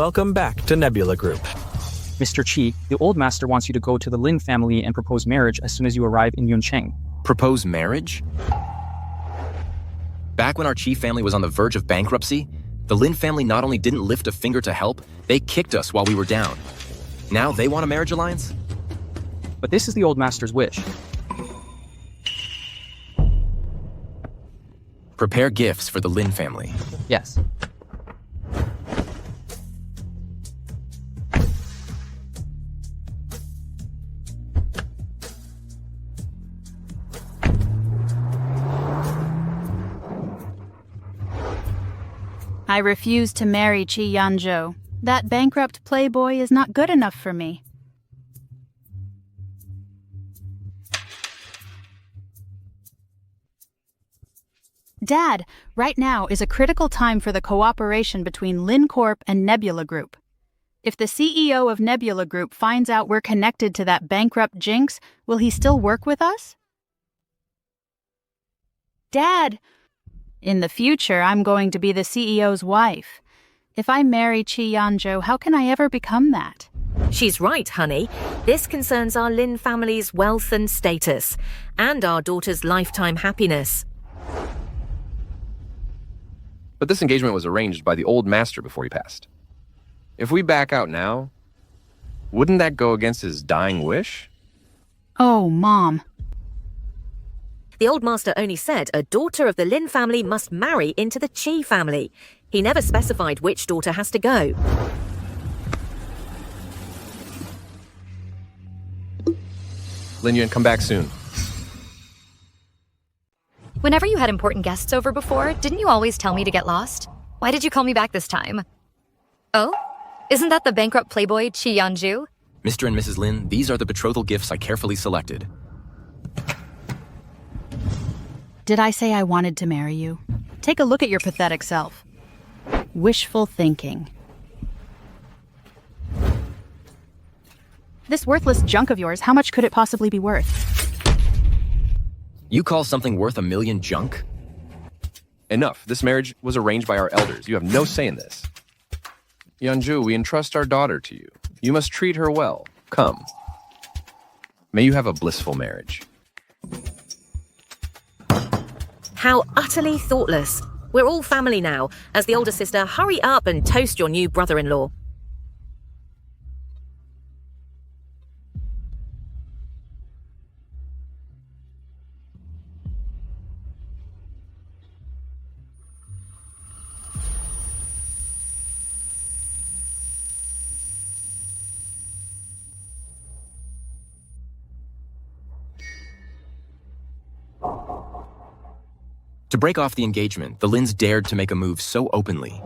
Welcome back to Nebula Group. Mr. Qi, the old master wants you to go to the Lin family and propose marriage as soon as you arrive in Yuncheng. Propose marriage? Back when our Qi family was on the verge of bankruptcy, the Lin family not only didn't lift a finger to help, they kicked us while we were down. Now they want a marriage alliance? But this is the old master's wish. Prepare gifts for the Lin family. Yes. I refuse to marry Yanzhou. That bankrupt playboy is not good enough for me. Dad, right now is a critical time for the cooperation between Lin Corp and Nebula Group. If the CEO of Nebula Group finds out we're connected to that bankrupt jinx, will he still work with us? Dad! In the future, I'm going to be the CEO's wife. If I marry Yanzhou, how can I ever become that? She's right, honey. This concerns our Lin family's wealth and status, and our daughter's lifetime happiness. But this engagement was arranged by the old master before he passed. If we back out now, wouldn't that go against his dying wish? Oh, Mom. The old master only said a daughter of the Lin family must marry into the Qi family. He never specified which daughter has to go. Lin Yan, come back soon. Whenever you had important guests over before, didn't you always tell me to get lost? Why did you call me back this time? Oh? Isn't that the bankrupt playboy Yanzhou? Mr. and Mrs. Lin, these are the betrothal gifts I carefully selected. Did I say I wanted to marry you? Take a look at your pathetic self. Wishful thinking. This worthless junk of yours, how much could it possibly be worth? You call something worth $1 million junk? Enough. This marriage was arranged by our elders. You have no say in this. Yanzhou, we entrust our daughter to you. You must treat her well. Come. May you have a blissful marriage. How utterly thoughtless. We're all family now. As the older sister, hurry up and toast your new brother-in-law. To break off the engagement, the Lins dared to make a move so openly.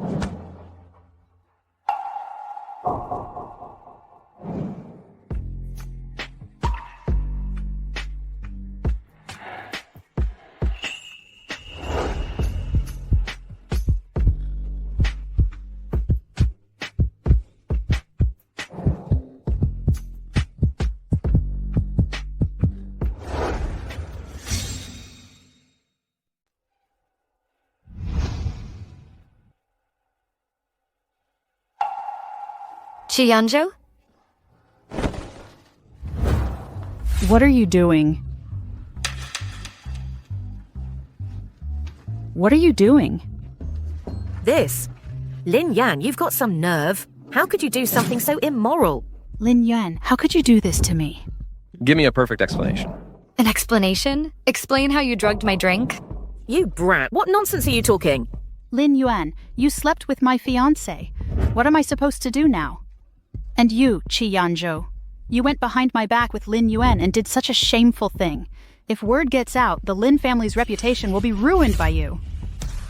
Yanzhou? What are you doing? What are you doing? This? Lin Yan, you've got some nerve. How could you do something so immoral? Lin Yan, how could you do this to me? Give me a perfect explanation. An explanation? Explain how you drugged my drink? You brat, what nonsense are you talking? Lin Yuan, you slept with my fiancé. What am I supposed to do now? And you, Yanzhou, you went behind my back with Lin Yuan and did such a shameful thing. If word gets out, the Lin family's reputation will be ruined by you.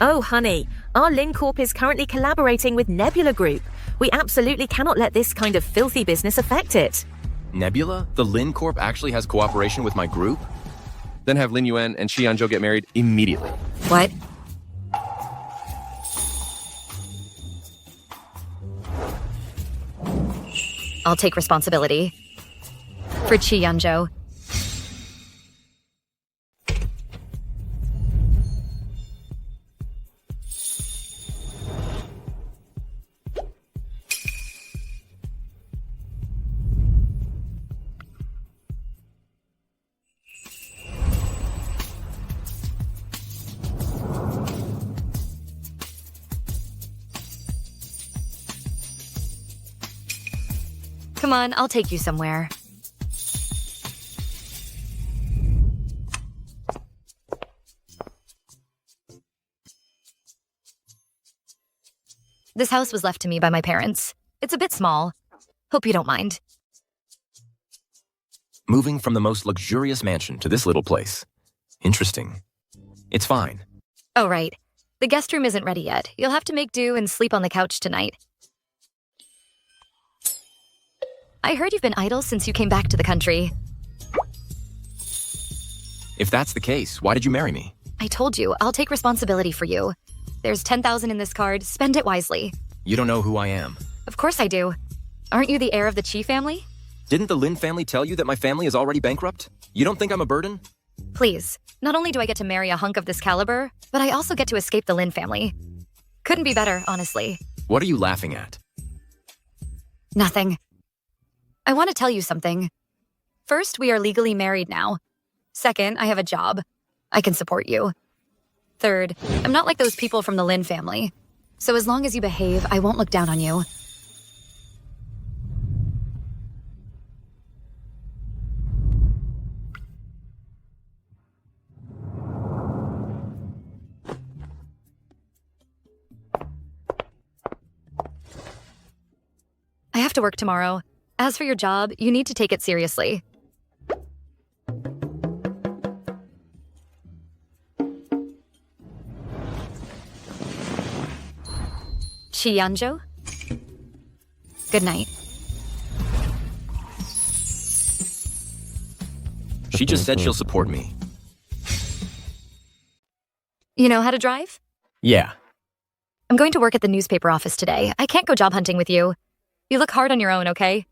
Oh, honey, our Lin Corp is currently collaborating with Nebula Group. We absolutely cannot let this kind of filthy business affect it. Nebula? The Lin Corp actually has cooperation with my group? Then have Lin Yuan and Yanzhou get married immediately. What? I'll take responsibility. For Yanzhou. Come on, I'll take you somewhere. This house was left to me by my parents. It's a bit small. Hope you don't mind. Moving from the most luxurious mansion to this little place. Interesting. It's fine. Oh, right. The guest room isn't ready yet. You'll have to make do and sleep on the couch tonight. I heard you've been idle since you came back to the country. If that's the case, why did you marry me? I told you, I'll take responsibility for you. There's 10,000 in this card. Spend it wisely. You don't know who I am. Of course I do. Aren't you the heir of the Qi family? Didn't the Lin family tell you that my family is already bankrupt? You don't think I'm a burden? Please, not only do I get to marry a hunk of this caliber, but I also get to escape the Lin family. Couldn't be better, honestly. What are you laughing at? Nothing. I want to tell you something. First, we are legally married now. Second, I have a job. I can support you. Third, I'm not like those people from the Lin family. So as long as you behave, I won't look down on you. I have to work tomorrow. As for your job, you need to take it seriously. Yanzhou? Good night. She just said she'll support me. You know how to drive? Yeah. I'm going to work at the newspaper office today. I can't go job hunting with you. You look hard on your own, okay?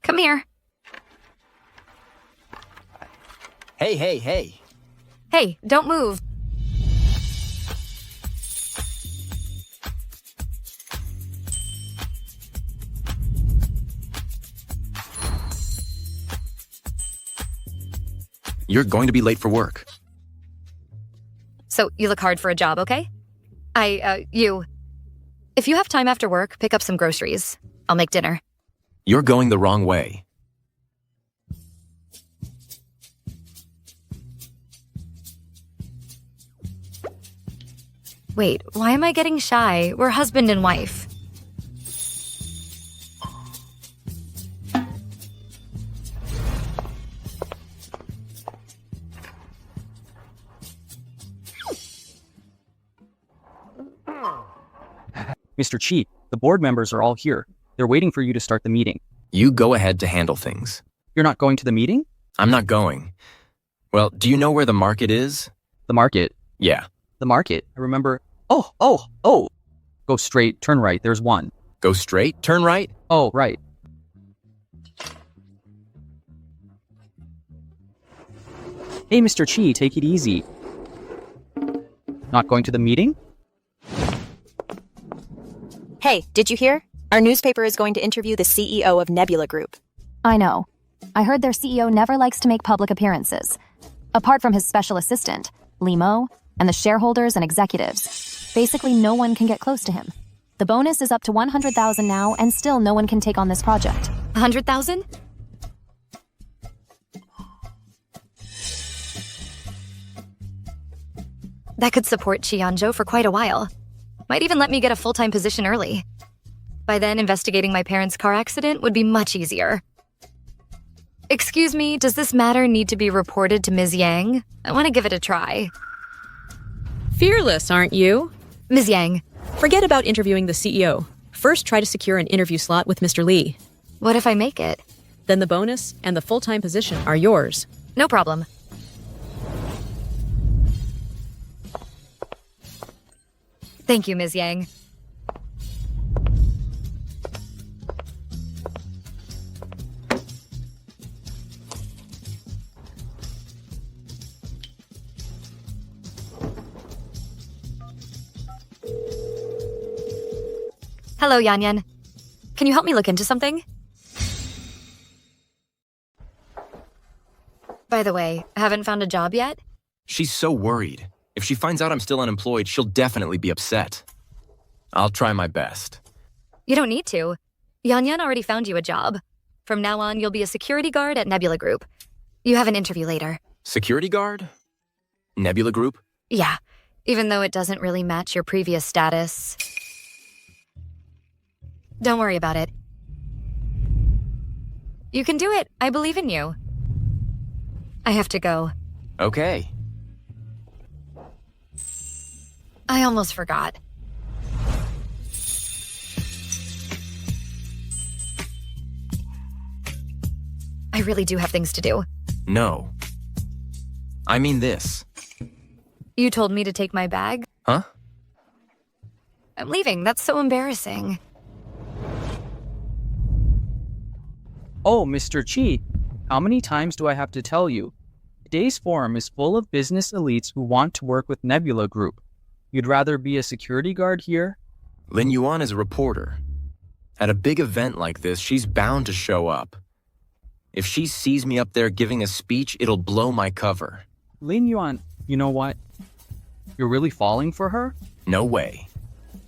Come here. Hey, hey, hey. Hey, don't move. You're going to be late for work. So, you look hard for a job, okay? If you have time after work, pick up some groceries. I'll make dinner. You're going the wrong way. Wait, why am I getting shy? We're husband and wife. Mr. Qi, the board members are all here. They're waiting for you to start the meeting. You go ahead to handle things. You're not going to the meeting? I'm not going. Well, do you know where the market is? The market. Yeah. The market. I remember. Oh. Go straight, turn right. There's one. Go straight, turn right? Oh, right. Hey, Mr. Qi, take it easy. Not going to the meeting? Hey, did you hear? Our newspaper is going to interview the CEO of Nebula Group. I know. I heard their CEO never likes to make public appearances. Apart from his special assistant, Limo, and the shareholders and executives, basically no one can get close to him. The bonus is up to 100,000 now, and still no one can take on this project. 100,000? That could support Yanzhou for quite a while. Might even let me get a full-time position early. By then, investigating my parents' car accident would be much easier. Excuse me, does this matter need to be reported to Ms. Yang? I want to give it a try. Fearless, aren't you? Ms. Yang. Forget about interviewing the CEO. First, try to secure an interview slot with Mr. Li. What if I make it? Then the bonus and the full-time position are yours. No problem. Thank you, Ms. Yang. Hello, Yan. Can you help me look into something? By the way, haven't found a job yet? She's so worried. If she finds out I'm still unemployed, she'll definitely be upset. I'll try my best. You don't need to. Yan Yan already found you a job. From now on, you'll be a security guard at Nebula Group. You have an interview later. Security guard? Nebula Group? Yeah, even though it doesn't really match your previous status. Don't worry about it. You can do it. I believe in you. I have to go. Okay. I almost forgot. I really do have things to do. No. I mean this. You told me to take my bag? Huh? I'm leaving. That's so embarrassing. Oh, Mr. Chi, how many times do I have to tell you? Today's forum is full of business elites who want to work with Nebula Group. You'd rather be a security guard here? Lin Yan is a reporter. At a big event like this, she's bound to show up. If she sees me up there giving a speech, it'll blow my cover. Lin Yan, you know what? You're really falling for her? No way.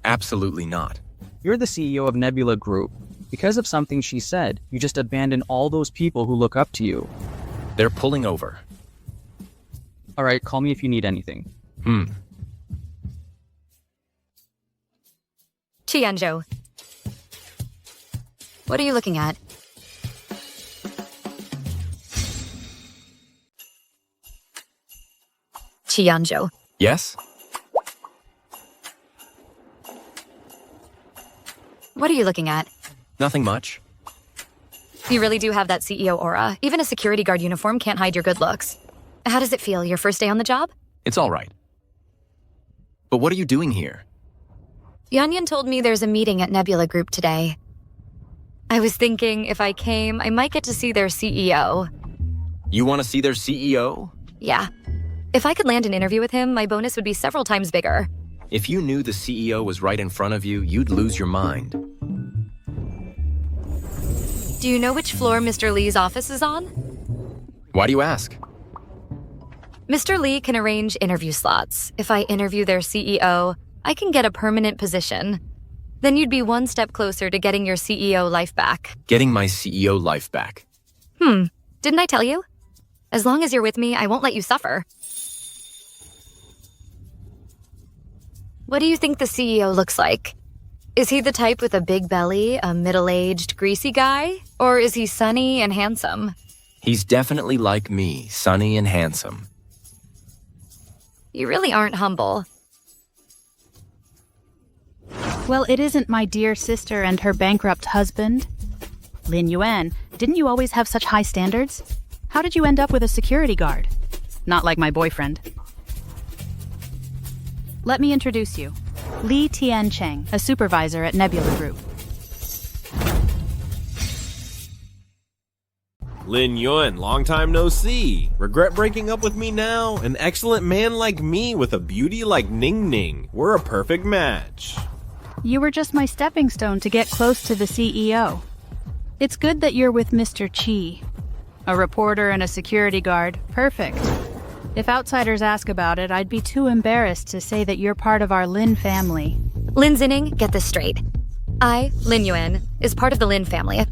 Absolutely not. You're the CEO of Nebula Group. Because of something she said, you just abandon all those people who look up to you. They're pulling over. All right, call me if you need anything. Yanzhou. What are you looking at? Yanzhou. Yes? What are you looking at? Nothing much. You really do have that CEO aura. Even a security guard uniform can't hide your good looks. How does it feel, your first day on the job? It's all right. But what are you doing here? Yan Yan told me there's a meeting at Nebula Group today. I was thinking if I came, I might get to see their CEO. You want to see their CEO? Yeah. If I could land an interview with him, my bonus would be several times bigger. If you knew the CEO was right in front of you, you'd lose your mind. Do you know which floor Mr. Lee's office is on? Why do you ask? Mr. Lee can arrange interview slots. If I interview their CEO, I can get a permanent position. Then you'd be one step closer to getting your CEO life back. Getting my CEO life back. Didn't I tell you? As long as you're with me, I won't let you suffer. What do you think the CEO looks like? Is he the type with a big belly, a middle-aged, greasy guy? Or is he sunny and handsome? He's definitely like me, sunny and handsome. You really aren't humble. Well, it isn't my dear sister and her bankrupt husband. Lin Yan, didn't you always have such high standards? How did you end up with a security guard? Not like my boyfriend. Let me introduce you. Li Tiancheng, a supervisor at Nebula Group. Lin Yan, long time no see. Regret breaking up with me now? An excellent man like me with a beauty like Ning Ning. We're a perfect match. You were just my stepping stone to get close to the CEO. It's good that you're with Mr. Chi. A reporter and a security guard. Perfect. If outsiders ask about it, I'd be too embarrassed to say that you're part of our Lin family. Lin Zinning, get this straight. I, Lin Yuan, is part of the Lin family.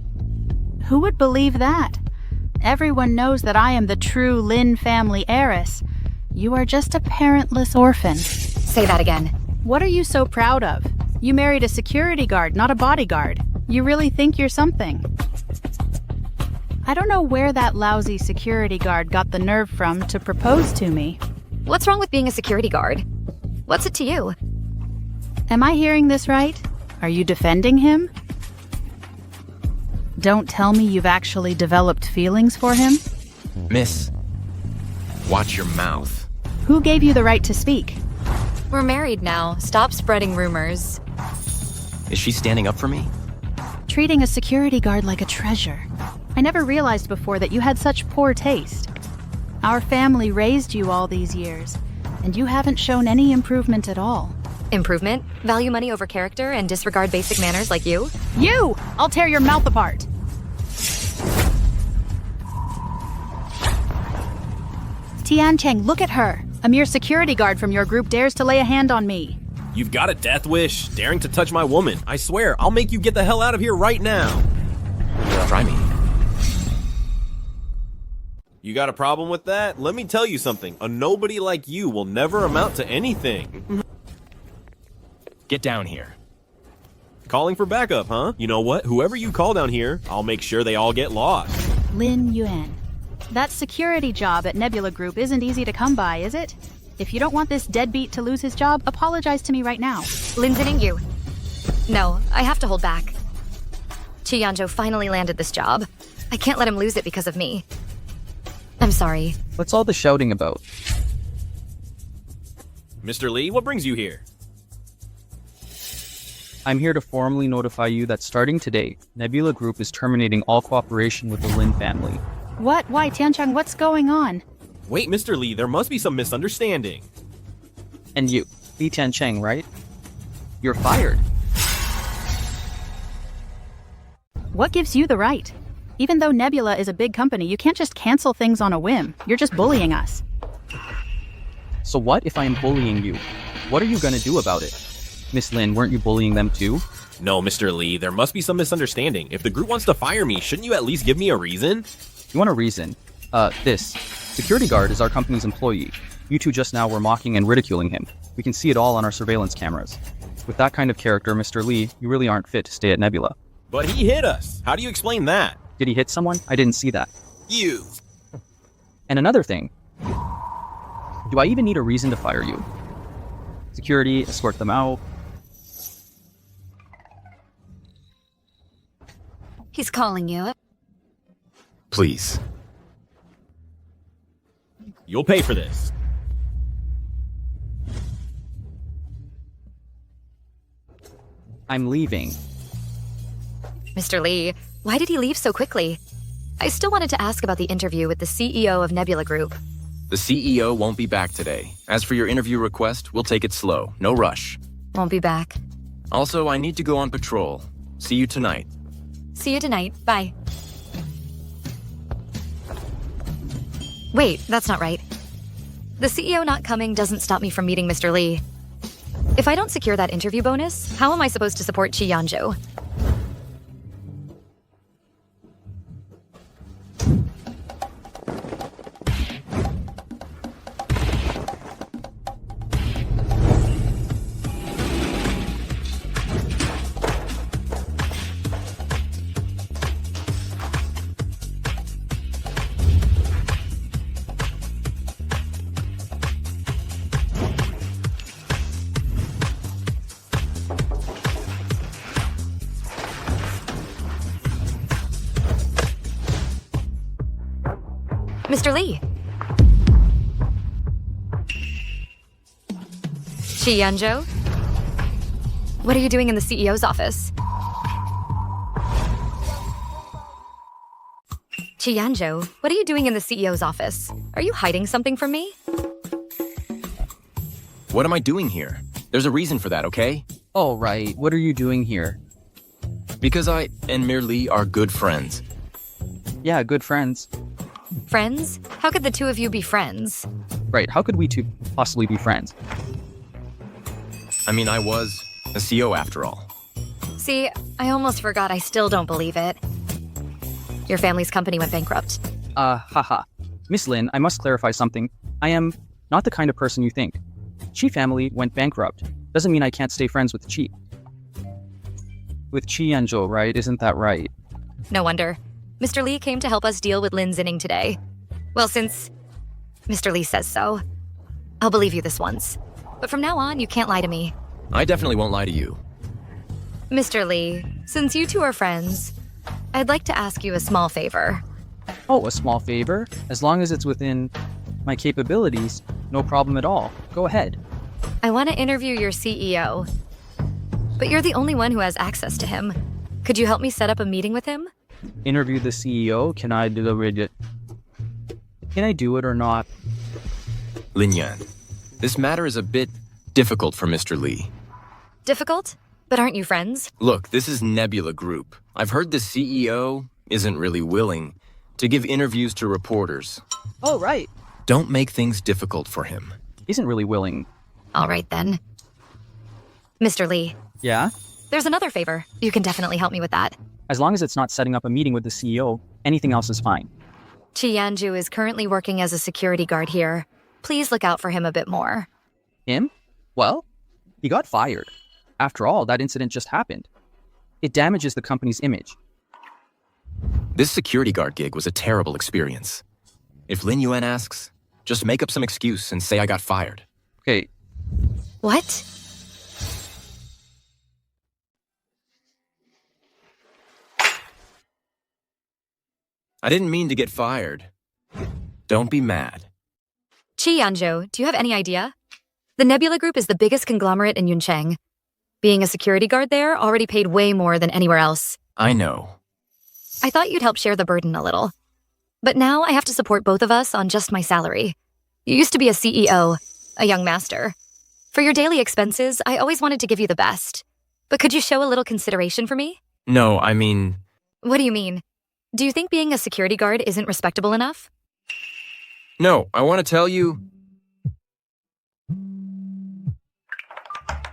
Who would believe that? Everyone knows that I am the true Lin family heiress. You are just a parentless orphan. Say that again. What are you so proud of? You married a security guard, not a bodyguard. You really think you're something. I don't know where that lousy security guard got the nerve from to propose to me. What's wrong with being a security guard? What's it to you? Am I hearing this right? Are you defending him? Don't tell me you've actually developed feelings for him? Miss, watch your mouth. Who gave you the right to speak? We're married now. Stop spreading rumors. Is she standing up for me? Treating a security guard like a treasure. I never realized before that you had such poor taste. Our family raised you all these years, and you haven't shown any improvement at all. Improvement? Value money over character and disregard basic manners like you? You! I'll tear your mouth apart! Tiancheng, look at her! A mere security guard from your group dares to lay a hand on me. You've got a death wish, daring to touch my woman. I swear, I'll make you get the hell out of here right now. Try me. You got a problem with that? Let me tell you something. A nobody like you will never amount to anything. Get down here. Calling for backup, huh? You know what? Whoever you call down here, I'll make sure they all get lost. Lin Yan. That security job at Nebula Group isn't easy to come by, is it? If you don't want this deadbeat to lose his job, apologize to me right now. Lin Yan. No, I have to hold back. Yanzhou finally landed this job. I can't let him lose it because of me. I'm sorry. What's all the shouting about? Mr. Lee, what brings you here? I'm here to formally notify you that starting today, Nebula Group is terminating all cooperation with the Lin family. What? Why, Tianchang, what's going on? Wait, Mr. Lee, there must be some misunderstanding. And you, Li Tiancheng, right? You're fired. What gives you the right? Even though Nebula is a big company, you can't just cancel things on a whim. You're just bullying us. So what if I am bullying you? What are you gonna do about it? Miss Lin, weren't you bullying them too? No, Mr. Lee, there must be some misunderstanding. If the group wants to fire me, shouldn't you at least give me a reason? You want a reason? This. Security guard is our company's employee. You two just now were mocking and ridiculing him. We can see it all on our surveillance cameras. With that kind of character, Mr. Lee, you really aren't fit to stay at Nebula. But he hit us. How do you explain that? Did he hit someone? I didn't see that. You. And another thing. Do I even need a reason to fire you? Security, escort them out. He's calling you. Please. You'll pay for this. I'm leaving. Mr. Lee, why did he leave so quickly? I still wanted to ask about the interview with the CEO of Nebula Group. The CEO won't be back today. As for your interview request, we'll take it slow. No rush. Won't be back. Also, I need to go on patrol. See you tonight. See you tonight. Bye. Wait, that's not right. The CEO not coming doesn't stop me from meeting Mr. Lee. If I don't secure that interview bonus, how am I supposed to support Yanzhou? Mr. Lee. Yanzhou? What are you doing in the CEO's office? Yanzhou, what are you doing in the CEO's office? Are you hiding something from me? What am I doing here? There's a reason for that, okay? Oh, right. What are you doing here? Because I and Mir Lee are good friends. Yeah, good friends. Friends? How could the two of you be friends? Right, how could we two possibly be friends? I mean, I was a CEO after all. See, I almost forgot I still don't believe it. Your family's company went bankrupt. Haha. Miss Lin, I must clarify something. I am not the kind of person you think. Chi family went bankrupt. Doesn't mean I can't stay friends with Chi. With Yanzhou, right? Isn't that right? No wonder. Mr. Lee came to help us deal with Lin Yan today. Well, since Mr. Lee says so, I'll believe you this once. But from now on, you can't lie to me. I definitely won't lie to you. Mr. Lee, since you two are friends, I'd like to ask you a small favor. Oh, a small favor? As long as it's within my capabilities, no problem at all. Go ahead. I want to interview your CEO. But you're the only one who has access to him. Could you help me set up a meeting with him? Interview the CEO? Can I do it? Can I do it or not? Lin Yan, this matter is a bit difficult for Mr. Lee. Difficult? But aren't you friends? Look, this is Nebula Group. I've heard the CEO isn't really willing to give interviews to reporters. Oh, right. Don't make things difficult for him. Isn't really willing. All right, then. Mr. Lee, Yeah? there's another favor. You can definitely help me with that. As long as it's not setting up a meeting with the CEO, anything else is fine. Yanzhou is currently working as a security guard here. Please look out for him a bit more. Him? Well, he got fired. After all, that incident just happened. It damages the company's image. This security guard gig was a terrible experience. If Lin Yan asks, just make up some excuse and say I got fired. Okay, What? I didn't mean to get fired. Don't be mad. Yanzhou, do you have any idea? The Nebula Group is the biggest conglomerate in Yuncheng. Being a security guard there already paid way more than anywhere else. I know. I thought you'd help share the burden a little. But now I have to support both of us on just my salary. You used to be a CEO, a young master. For your daily expenses, I always wanted to give you the best. But could you show a little consideration for me? No, I mean... What do you mean? Do you think being a security guard isn't respectable enough? No, I want to tell you...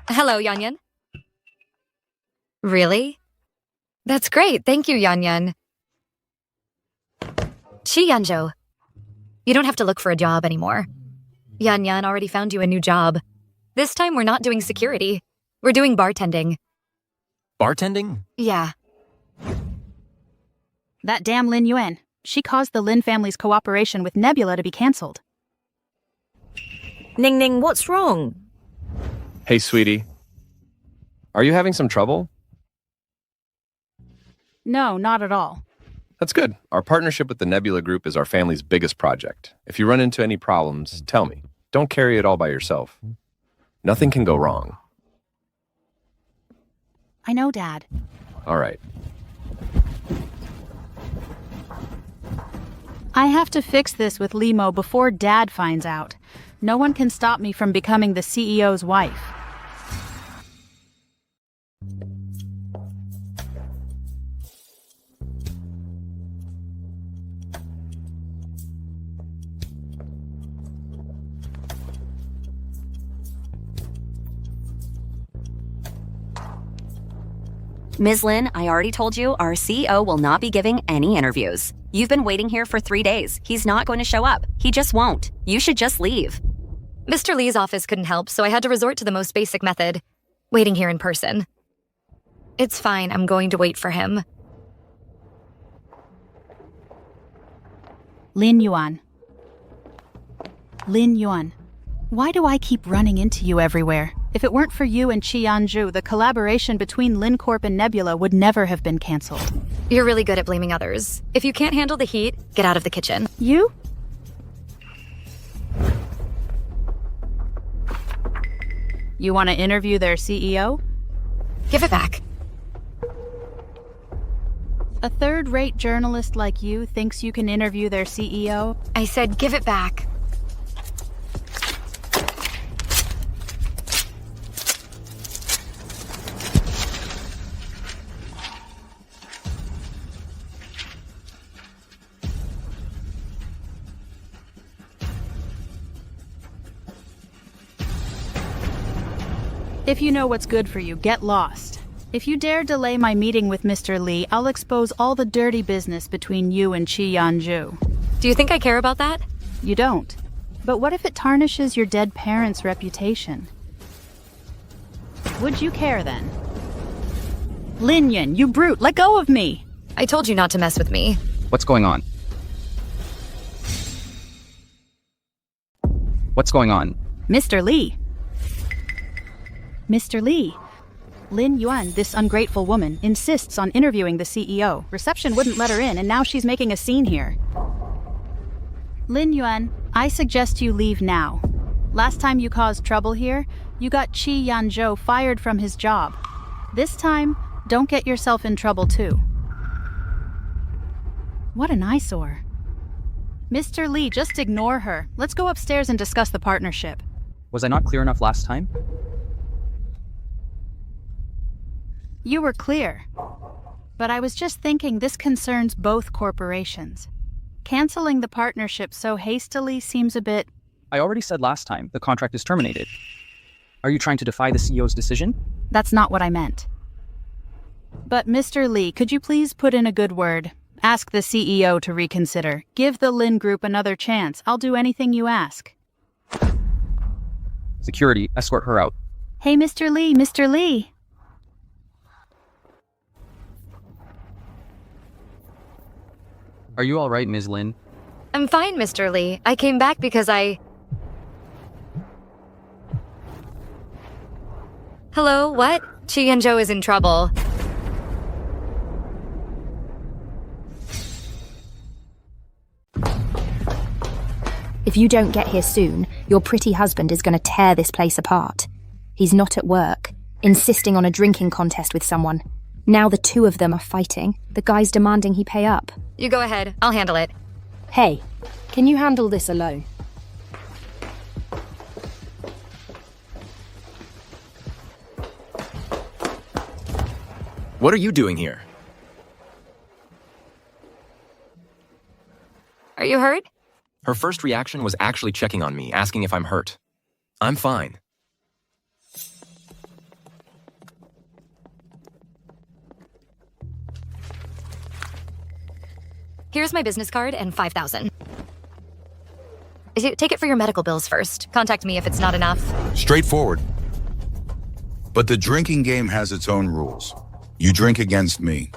Hello, Yan Yan. Really? That's great. Thank you, Yan Yan. Yanzhou. You don't have to look for a job anymore. Yan Yan already found you a new job. This time we're not doing security. We're doing bartending. Bartending? Yeah. That damn Lin Yan. She caused the Lin family's cooperation with Nebula to be cancelled. Ning Ning, what's wrong? Hey, sweetie. Are you having some trouble? No, not at all. That's good. Our partnership with the Nebula Group is our family's biggest project. If you run into any problems, tell me. Don't carry it all by yourself. Nothing can go wrong. I know, Dad. All right. I have to fix this with Limo before Dad finds out. No one can stop me from becoming the CEO's wife. Ms. Lin, I already told you our CEO will not be giving any interviews. You've been waiting here for 3 days. He's not going to show up. He just won't. You should just leave. Mr. Lee's office couldn't help, so I had to resort to the most basic method. Waiting here in person. It's fine. I'm going to wait for him. Lin Yan. Lin Yan. Why do I keep running into you everywhere? If it weren't for you and Yanzhou, the collaboration between Lin Corp and Nebula would never have been cancelled. You're really good at blaming others. If you can't handle the heat, get out of the kitchen. You? You want to interview their CEO? Give it back. A third-rate journalist like you thinks you can interview their CEO? I said give it back. If you know what's good for you, get lost. If you dare delay my meeting with Mr. Lee, I'll expose all the dirty business between you and Yanzhou. Do you think I care about that? You don't. But what if it tarnishes your dead parents' reputation? Would you care then? Lin Yan, you brute, let go of me! I told you not to mess with me. what's going on? What's going on? Mr. Lee. Mr. Lee. Lin Yan, this ungrateful woman, insists on interviewing the CEO. Reception wouldn't let her in, and now she's making a scene here. Lin Yan, I suggest you leave now. Last time you caused trouble here, you got Yanzhou fired from his job. This time, don't get yourself in trouble too. What an eyesore. Mr. Lee, just ignore her. Let's go upstairs and discuss the partnership. Was I not clear enough last time? You were clear. But I was just thinking this concerns both corporations. Canceling the partnership so hastily seems a bit... I already said last time the contract is terminated. Are you trying to defy the CEO's decision? That's not what I meant. But Mr. Lee, could you please put in a good word? Ask the CEO to reconsider. Give the Lin Group another chance. I'll do anything you ask. Security, escort her out. Hey, Mr. Lee, Mr. Lee. Are you all right, Ms. Lin? I'm fine, Mr. Lee. I came back because Hello, what? Yanzhou is in trouble. If you don't get here soon, your pretty husband is going to tear this place apart. He's not at work, insisting on a drinking contest with someone. Now the two of them are fighting. The guy's demanding he pay up. You go ahead. I'll handle it. Hey, can you handle this alone? What are you doing here? Are you hurt? Her first reaction was actually checking on me, asking if I'm hurt. I'm fine. Here's my business card and $5,000. Take it for your medical bills first. Contact me if it's not enough. Straightforward. But the drinking game has its own rules. You drink against me.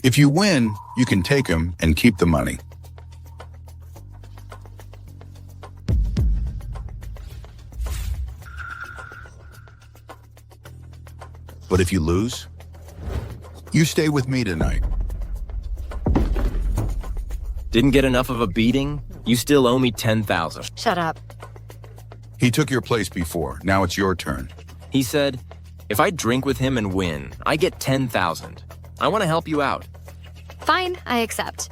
If you win, you can take him and keep the money. But if you lose, you stay with me tonight. Didn't get enough of a beating? You still owe me $10,000. Shut up. He took your place before. Now it's your turn. He said, if I drink with him and win, I get $10,000. I want to help you out. Fine, I accept.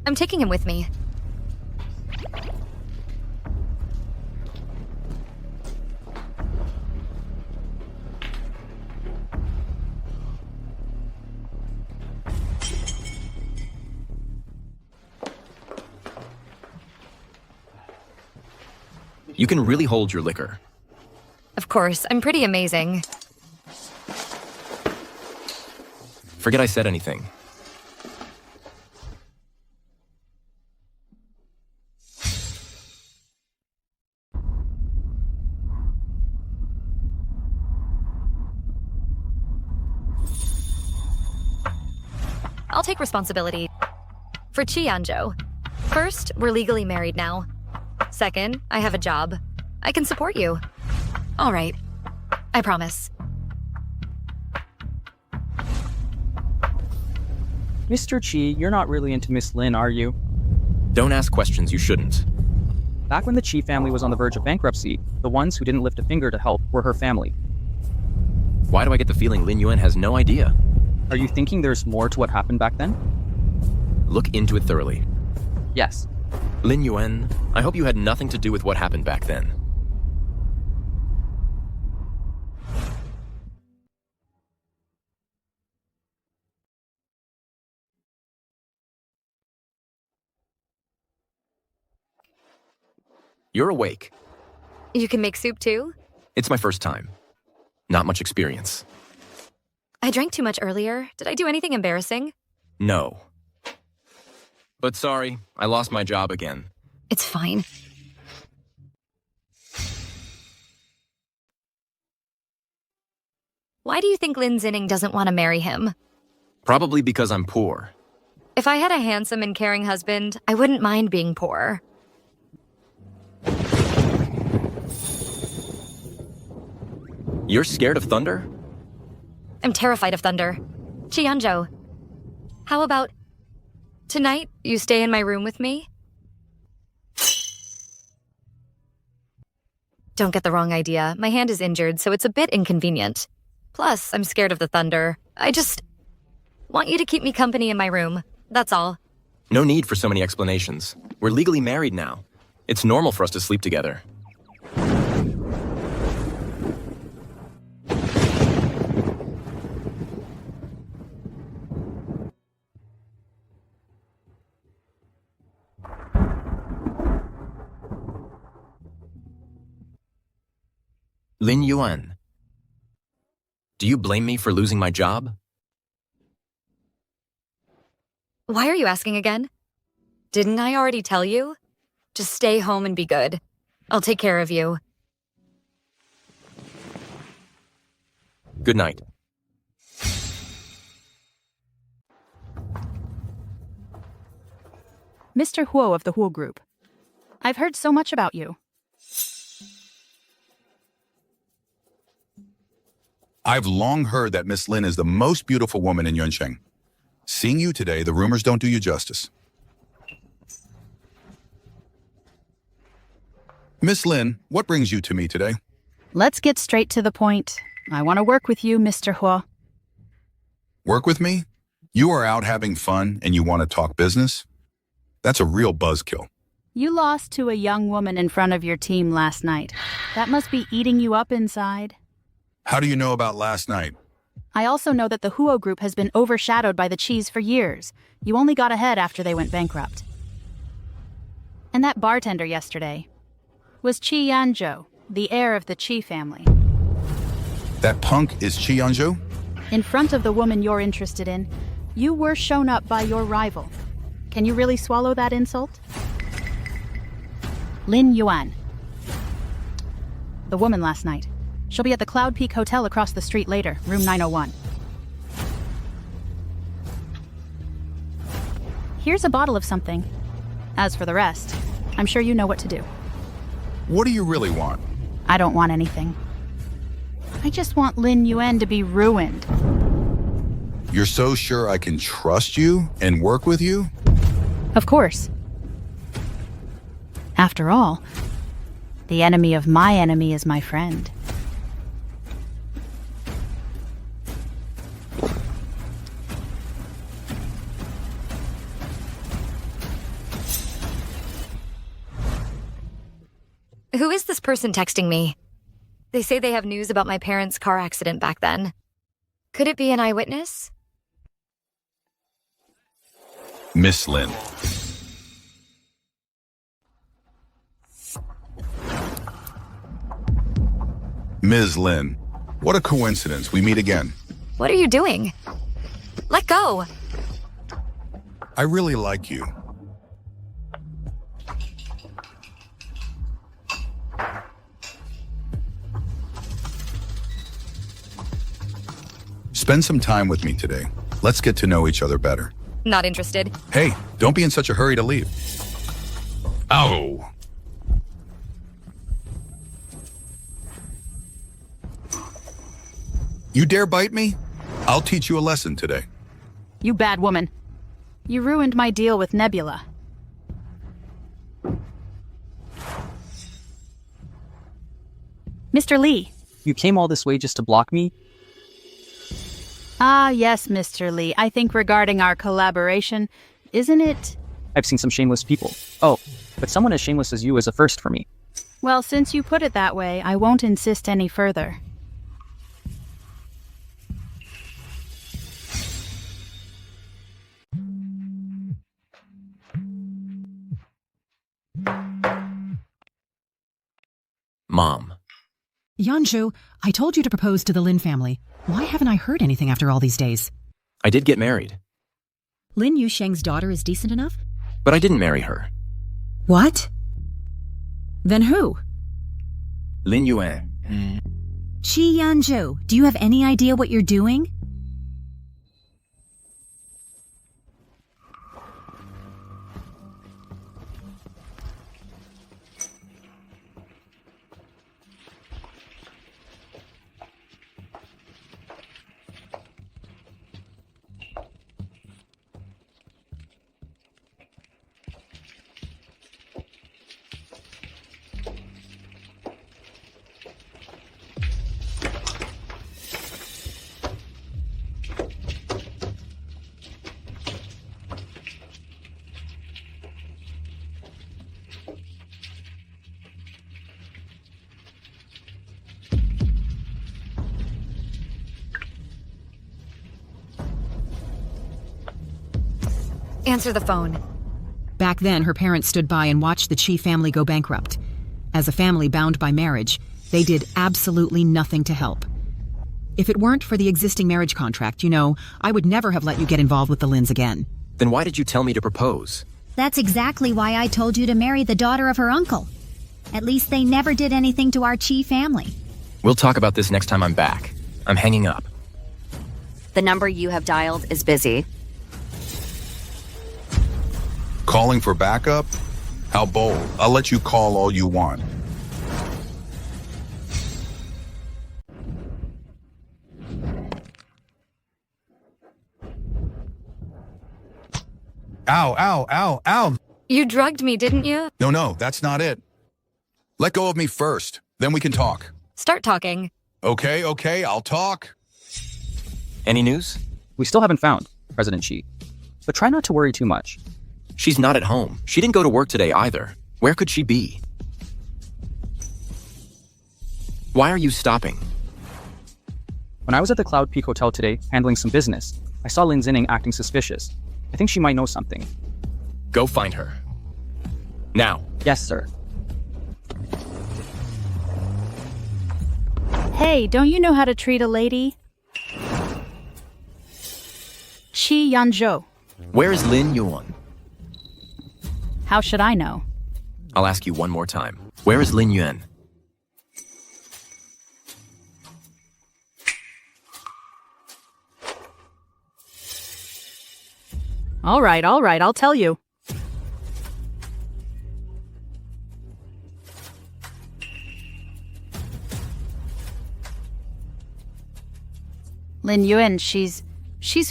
I'm taking him with me. You can really hold your liquor. Of course, I'm pretty amazing. Forget I said anything. I'll take responsibility. For Yanzhou. First, we're legally married now. Second, I have a job. I can support you. All right. I promise. Mr. Chi, you're not really into Miss Lin, are you? Don't ask questions you shouldn't. Back when the Chi family was on the verge of bankruptcy, the ones who didn't lift a finger to help were her family. Why do I get the feeling Lin Yan has no idea? Are you thinking there's more to what happened back then? Look into it thoroughly. Yes. Lin Yan, I hope you had nothing to do with what happened back then. You're awake. You can make soup too? It's my first time. Not much experience. I drank too much earlier. Did I do anything embarrassing? No. But sorry, I lost my job again. It's fine. Why do you think Lin Zinning doesn't want to marry him? Probably because I'm poor. If I had a handsome and caring husband, I wouldn't mind being poor. You're scared of thunder? I'm terrified of thunder. Yanzhou, how about tonight you stay in my room with me? Don't get the wrong idea. My hand is injured, so it's a bit inconvenient. Plus, I'm scared of the thunder. I just want you to keep me company in my room. That's all. No need for so many explanations. We're legally married now. It's normal for us to sleep together. Lin Yan. Do you blame me for losing my job? Why are you asking again? Didn't I already tell you? Just stay home and be good. I'll take care of you. Good night. Mr. Huo of the Huo Group. I've heard so much about you. I've long heard that Miss Lin is the most beautiful woman in Yuncheng. Seeing you today, the rumors don't do you justice. Miss Lin, what brings you to me today? Let's get straight to the point. I want to work with you, Mr. Huo. Work with me? You are out having fun and you want to talk business? That's a real buzzkill. You lost to a young woman in front of your team last night. That must be eating you up inside. How do you know about last night? I also know that the Huo Group has been overshadowed by the Qis for years. You only got ahead after they went bankrupt. And that bartender yesterday was Yanzhou, the heir of the Qi family. That punk is Yanzhou? In front of the woman you're interested in, you were shown up by your rival. Can you really swallow that insult? Lin Yan. The woman last night. She'll be at the Cloud Peak Hotel across the street later, room 901. Here's a bottle of something. As for the rest, I'm sure you know what to do. What do you really want? I don't want anything. I just want Lin Yan to be ruined. You're so sure I can trust you and work with you? Of course. After all, the enemy of my enemy is my friend. Who is this person texting me? They say they have news about my parents' car accident back then. Could it be an eyewitness? Miss Lin. Ms. Lin, what a coincidence. We meet again. What are you doing? Let go! I really like you. Spend some time with me today. Let's get to know each other better. Not interested. Hey, don't be in such a hurry to leave. Ow! You dare bite me? I'll teach you a lesson today. You bad woman. You ruined my deal with Nebula. Mr. Lee. You came all this way just to block me? Ah, yes, Mr. Lee. I think regarding our collaboration, isn't it? I've seen some shameless people. Oh, but someone as shameless as you is a first for me. Well, since you put it that way, I won't insist any further. Mom. Yanzhou, I told you to propose to the Lin family. Why haven't I heard anything after all these days? I did get married. Lin Yusheng's daughter is decent enough? But I didn't marry her. What? Then who? Lin Yan. Yanzhou, do you have any idea what you're doing? Answer the phone. Back then, her parents stood by and watched the Chi family go bankrupt. As a family bound by marriage, they did absolutely nothing to help. If it weren't for the existing marriage contract, I would never have let you get involved with the Lins again. Then why did you tell me to propose? That's exactly why I told you to marry the daughter of her uncle. At least they never did anything to our Chi family. We'll talk about this next time I'm back. I'm hanging up. The number you have dialed is busy. Calling for backup? How bold. I'll let you call all you want. Ow, ow, ow, ow. You drugged me, didn't you? No, that's not it. Let go of me first, then we can talk. Start talking. Okay, I'll talk. Any news? We still haven't found President Xi, but try not to worry too much. She's not at home. She didn't go to work today either. Where could she be? Why are you stopping? When I was at the Cloud Peak Hotel today, handling some business, I saw Lin Yan acting suspicious. I think she might know something. Go find her. Now. Yes, sir. Hey, don't you know how to treat a lady? Yanzhou. Where is Lin Yan? How should I know? I'll ask you one more time. Where is Lin Yan? All right, I'll tell you. Lin Yan, she's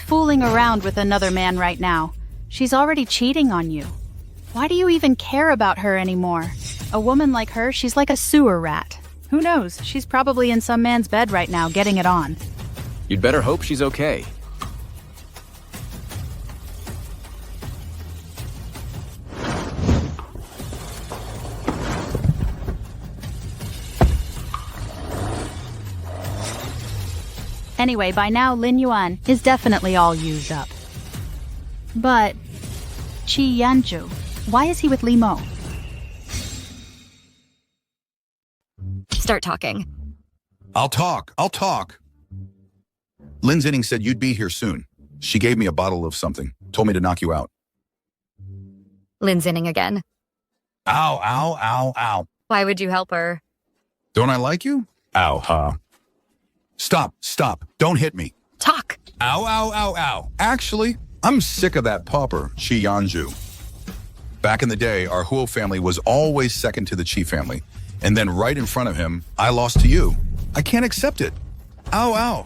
fooling around with another man right now. She's already cheating on you. Why do you even care about her anymore? A woman like her, she's like a sewer rat. Who knows? She's probably in some man's bed right now, getting it on. You'd better hope she's okay. Anyway, by now, Lin Yan is definitely all used up. But Yanzhou, why is he with Li Mo? Start talking. I'll talk. Lin Zinning said you'd be here soon. She gave me a bottle of something, told me to knock you out. Lin Zinning again. Ow. Why would you help her? Don't I like you? Ow, huh. Stop. Don't hit me. Talk. Ow. Actually, I'm sick of that pauper, Yanzhou. Back in the day, our Huo family was always second to the Qi family. And then right in front of him, I lost to you. I can't accept it. Ow.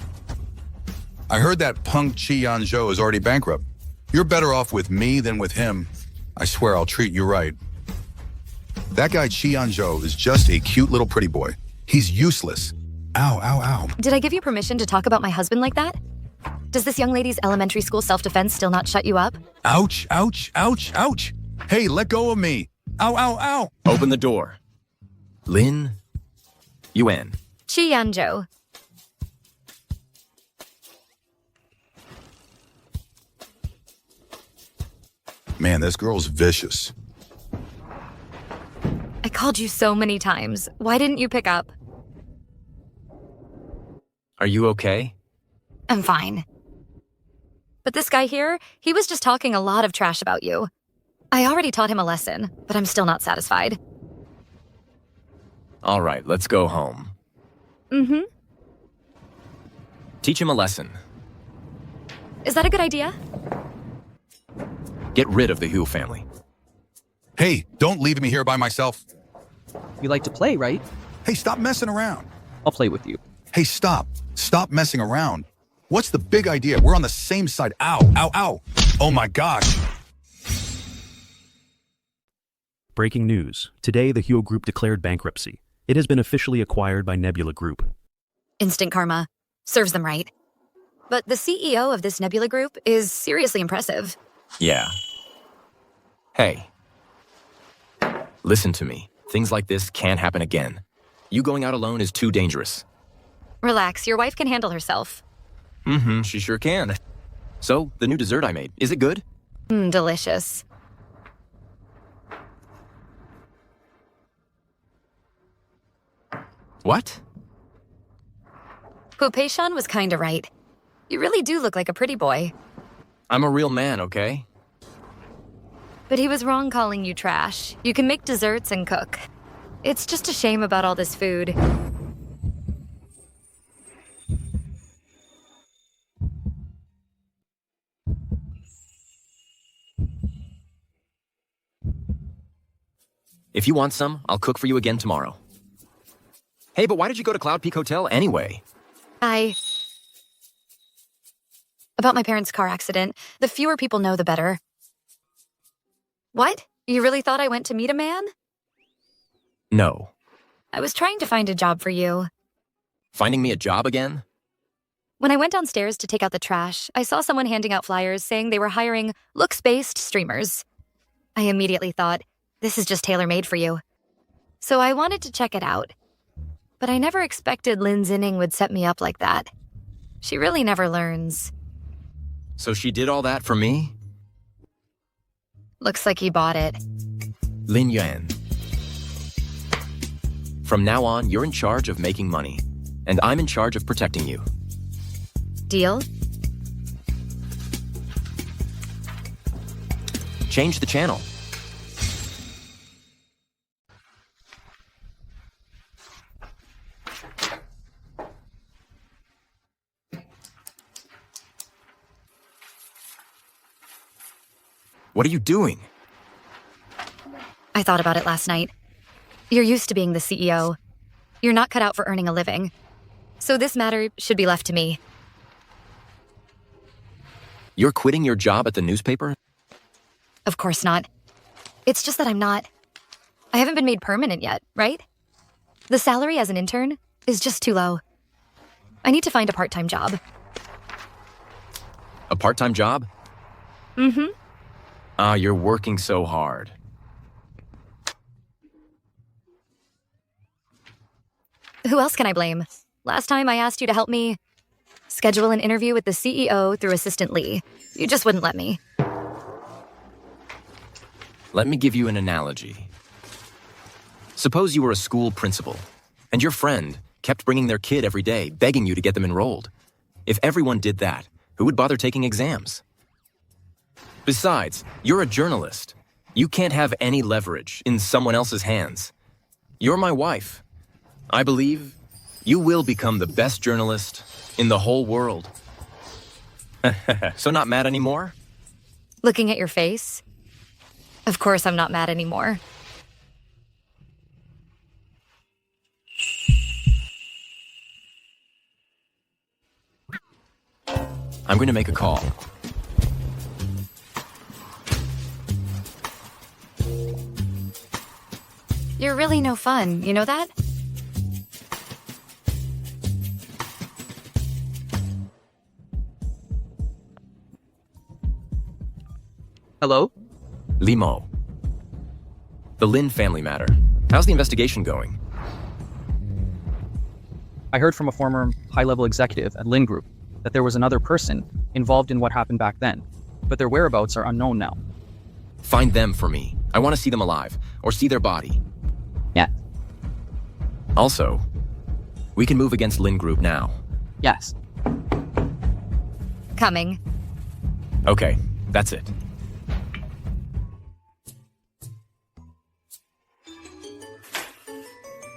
I heard that punk Yanzhou is already bankrupt. You're better off with me than with him. I swear I'll treat you right. That guy Yanzhou is just a cute little pretty boy. He's useless. Ow. Did I give you permission to talk about my husband like that? Does this young lady's elementary school self-defense still not shut you up? Ouch. Hey, let go of me. Ow. Open the door. Lin Yan. Yanzhou. Man, this girl's vicious. I called you so many times. Why didn't you pick up? Are you okay? I'm fine. But this guy here, he was just talking a lot of trash about you. I already taught him a lesson, but I'm still not satisfied. All right, let's go home. Mm-hmm. Teach him a lesson. Is that a good idea? Get rid of the Hu family. Hey, don't leave me here by myself. You like to play, right? Hey, stop messing around. I'll play with you. Hey, stop. Stop messing around. What's the big idea? We're on the same side. Ow. Oh my gosh. Breaking news. Today, the Huo Group declared bankruptcy. It has been officially acquired by Nebula Group. Instant karma. Serves them right. But the CEO of this Nebula Group is seriously impressive. Yeah. Hey. Listen to me. Things like this can't happen again. You going out alone is too dangerous. Relax, your wife can handle herself. She sure can. So, the new dessert I made, is it good? Delicious. What? Pupeishan was kinda right. You really do look like a pretty boy. I'm a real man, okay? But he was wrong calling you trash. You can make desserts and cook. It's just a shame about all this food. If you want some, I'll cook for you again tomorrow. Hey, but why did you go to Cloud Peak Hotel anyway? About my parents' car accident. The fewer people know, the better. What? You really thought I went to meet a man? No. I was trying to find a job for you. Finding me a job again? When I went downstairs to take out the trash, I saw someone handing out flyers saying they were hiring looks-based streamers. I immediately thought, this is just tailor-made for you. So I wanted to check it out. But I never expected Lin Zinning would set me up like that. She really never learns. So she did all that for me? Looks like he bought it. Lin Yan. From now on, you're in charge of making money. And I'm in charge of protecting you. Deal? Change the channel. What are you doing? I thought about it last night. You're used to being the CEO. You're not cut out for earning a living. So this matter should be left to me. You're quitting your job at the newspaper? Of course not. It's just that I haven't been made permanent yet, right? The salary as an intern is just too low. I need to find a part-time job. A part-time job? Mm-hmm. Ah, you're working so hard. Who else can I blame? Last time I asked you to help me schedule an interview with the CEO through Assistant Lee. You just wouldn't let me. Let me give you an analogy. Suppose you were a school principal, and your friend kept bringing their kid every day, begging you to get them enrolled. If everyone did that, who would bother taking exams? Besides, you're a journalist. You can't have any leverage in someone else's hands. You're my wife. I believe you will become the best journalist in the whole world. So not mad anymore? Looking at your face? Of course I'm not mad anymore. I'm going to make a call. You're really no fun, you know that? Hello? Limo. The Lin family matter. How's the investigation going? I heard from a former high-level executive at Lin Group that there was another person involved in what happened back then, but their whereabouts are unknown now. Find them for me. I want to see them alive, or see their body. Yeah. Also, we can move against Lin Group now. Yes. Coming. Okay, that's it.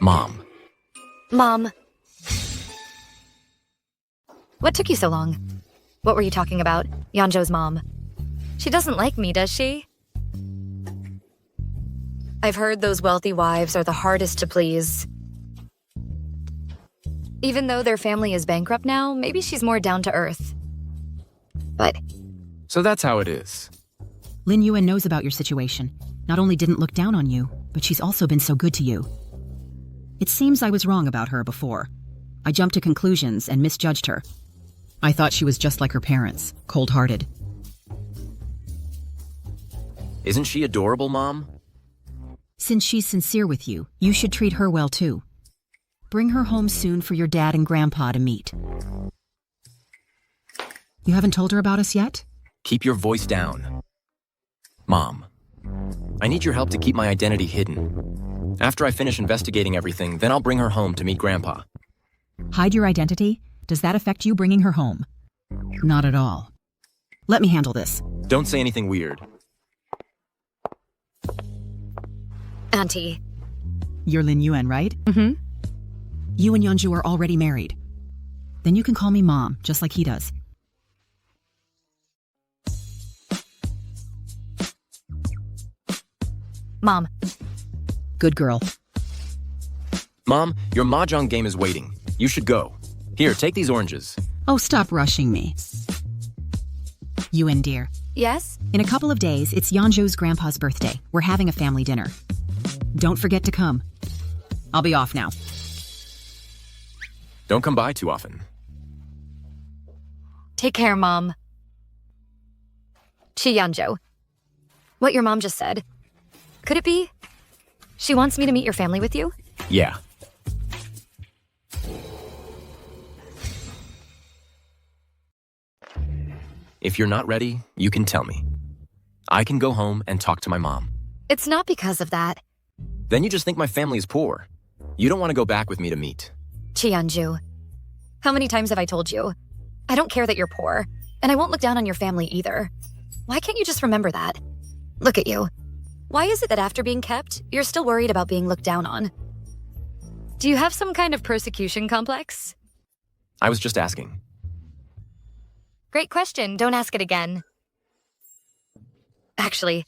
Mom. Mom. What took you so long? What were you talking about? Yanzhou's mom. She doesn't like me, does she? I've heard those wealthy wives are the hardest to please. Even though their family is bankrupt now, maybe she's more down to earth. But... So that's how it is. Lin Yuan knows about your situation. Not only didn't look down on you, but she's also been so good to you. It seems I was wrong about her before. I jumped to conclusions and misjudged her. I thought she was just like her parents, cold-hearted. Isn't she adorable, Mom? Since she's sincere with you, you should treat her well too. Bring her home soon for your dad and grandpa to meet. You haven't told her about us yet? Keep your voice down. Mom, I need your help to keep my identity hidden. After I finish investigating everything, then I'll bring her home to meet Grandpa. Hide your identity? Does that affect you bringing her home? Not at all. Let me handle this. Don't say anything weird. Auntie. You're Lin Yan, right? Mm-hmm. You and Yanzhou are already married. Then you can call me Mom, just like he does. Mom. Good girl. Mom, your mahjong game is waiting. You should go. Here, take these oranges. Oh, stop rushing me. Yuan, dear. Yes? In a couple of days, it's Yanzhou's grandpa's birthday. We're having a family dinner. Don't forget to come. I'll be off now. Don't come by too often. Take care, Mom. Yanzhou. What your mom just said. Could it be? She wants me to meet your family with you? Yeah. If you're not ready, you can tell me. I can go home and talk to my mom. It's not because of that. Then you just think my family is poor. You don't want to go back with me to meet. Yanzhou. How many times have I told you? I don't care that you're poor, and I won't look down on your family either. Why can't you just remember that? Look at you. Why is it that after being kept, you're still worried about being looked down on? Do you have some kind of persecution complex? I was just asking. Great question. Don't ask it again. Actually,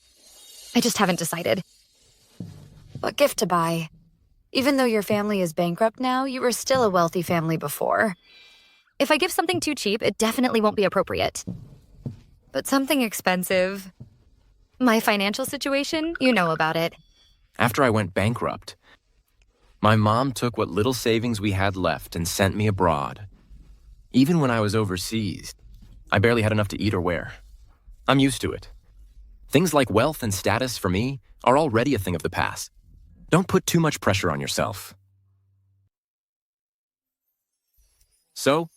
I just haven't decided. What gift to buy? Even though your family is bankrupt now, you were still a wealthy family before. If I give something too cheap, it definitely won't be appropriate. But something expensive. My financial situation, you know about it. After I went bankrupt, my mom took what little savings we had left and sent me abroad. Even when I was overseas, I barely had enough to eat or wear. I'm used to it. Things like wealth and status for me are already a thing of the past. Don't put too much pressure on yourself. So,